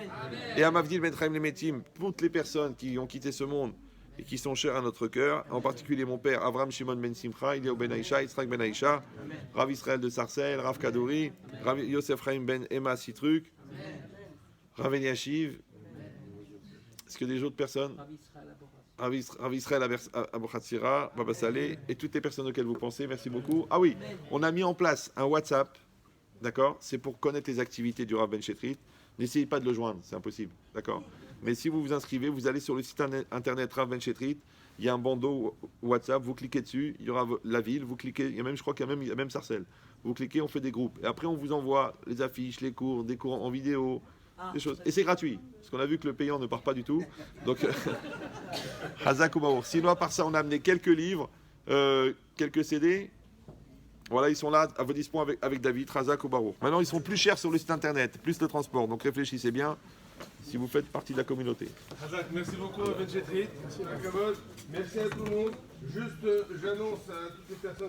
S1: Et à Mavdil Ben Chaim Lemetim, toutes les personnes qui ont quitté ce monde et qui sont chères à notre cœur, en particulier mon père Avram Shimon Ben Simcha, Eliaou Ben Aïcha, Yitzhak Ben Aïcha, Rav Israël de Sarcelles, Rav Kadouri, Rav Yosef Chaim Ben Emma Sitruk, Rav Eliashiv. Est-ce que des autres personnes? Rav Israël Abouchatsira, Baba Saleh, et toutes les personnes auxquelles vous pensez, merci beaucoup. Ah oui, on a mis en place un WhatsApp, d'accord? C'est pour connaître les activités du Rav Ben Chetrit. N'essayez pas de le joindre, c'est impossible, d'accord? Mais si vous vous inscrivez, vous allez sur le site internet Rav Ben Chetrit, il y a un bandeau WhatsApp, vous cliquez dessus, il y aura la ville, vous cliquez, il y a même, je crois qu'il y a même Sarcelles. Vous cliquez, on fait des groupes. Et après, on vous envoie les affiches, les cours, des cours en vidéo, des choses. Et c'est gratuit, parce qu'on a vu que le payant ne part pas du tout. Donc, Hazak ou Baour. Sinon, à part ça, on a amené quelques livres, quelques CD. Voilà, ils sont là à vos dispositions avec David, Hazak ou Baour. Maintenant, ils sont plus chers sur le site internet, plus le transport. Donc, réfléchissez bien si vous faites partie de la communauté.
S4: Hazak, merci beaucoup, Ben Chetrit. Merci à tout le monde. Juste, j'annonce à toutes les personnes.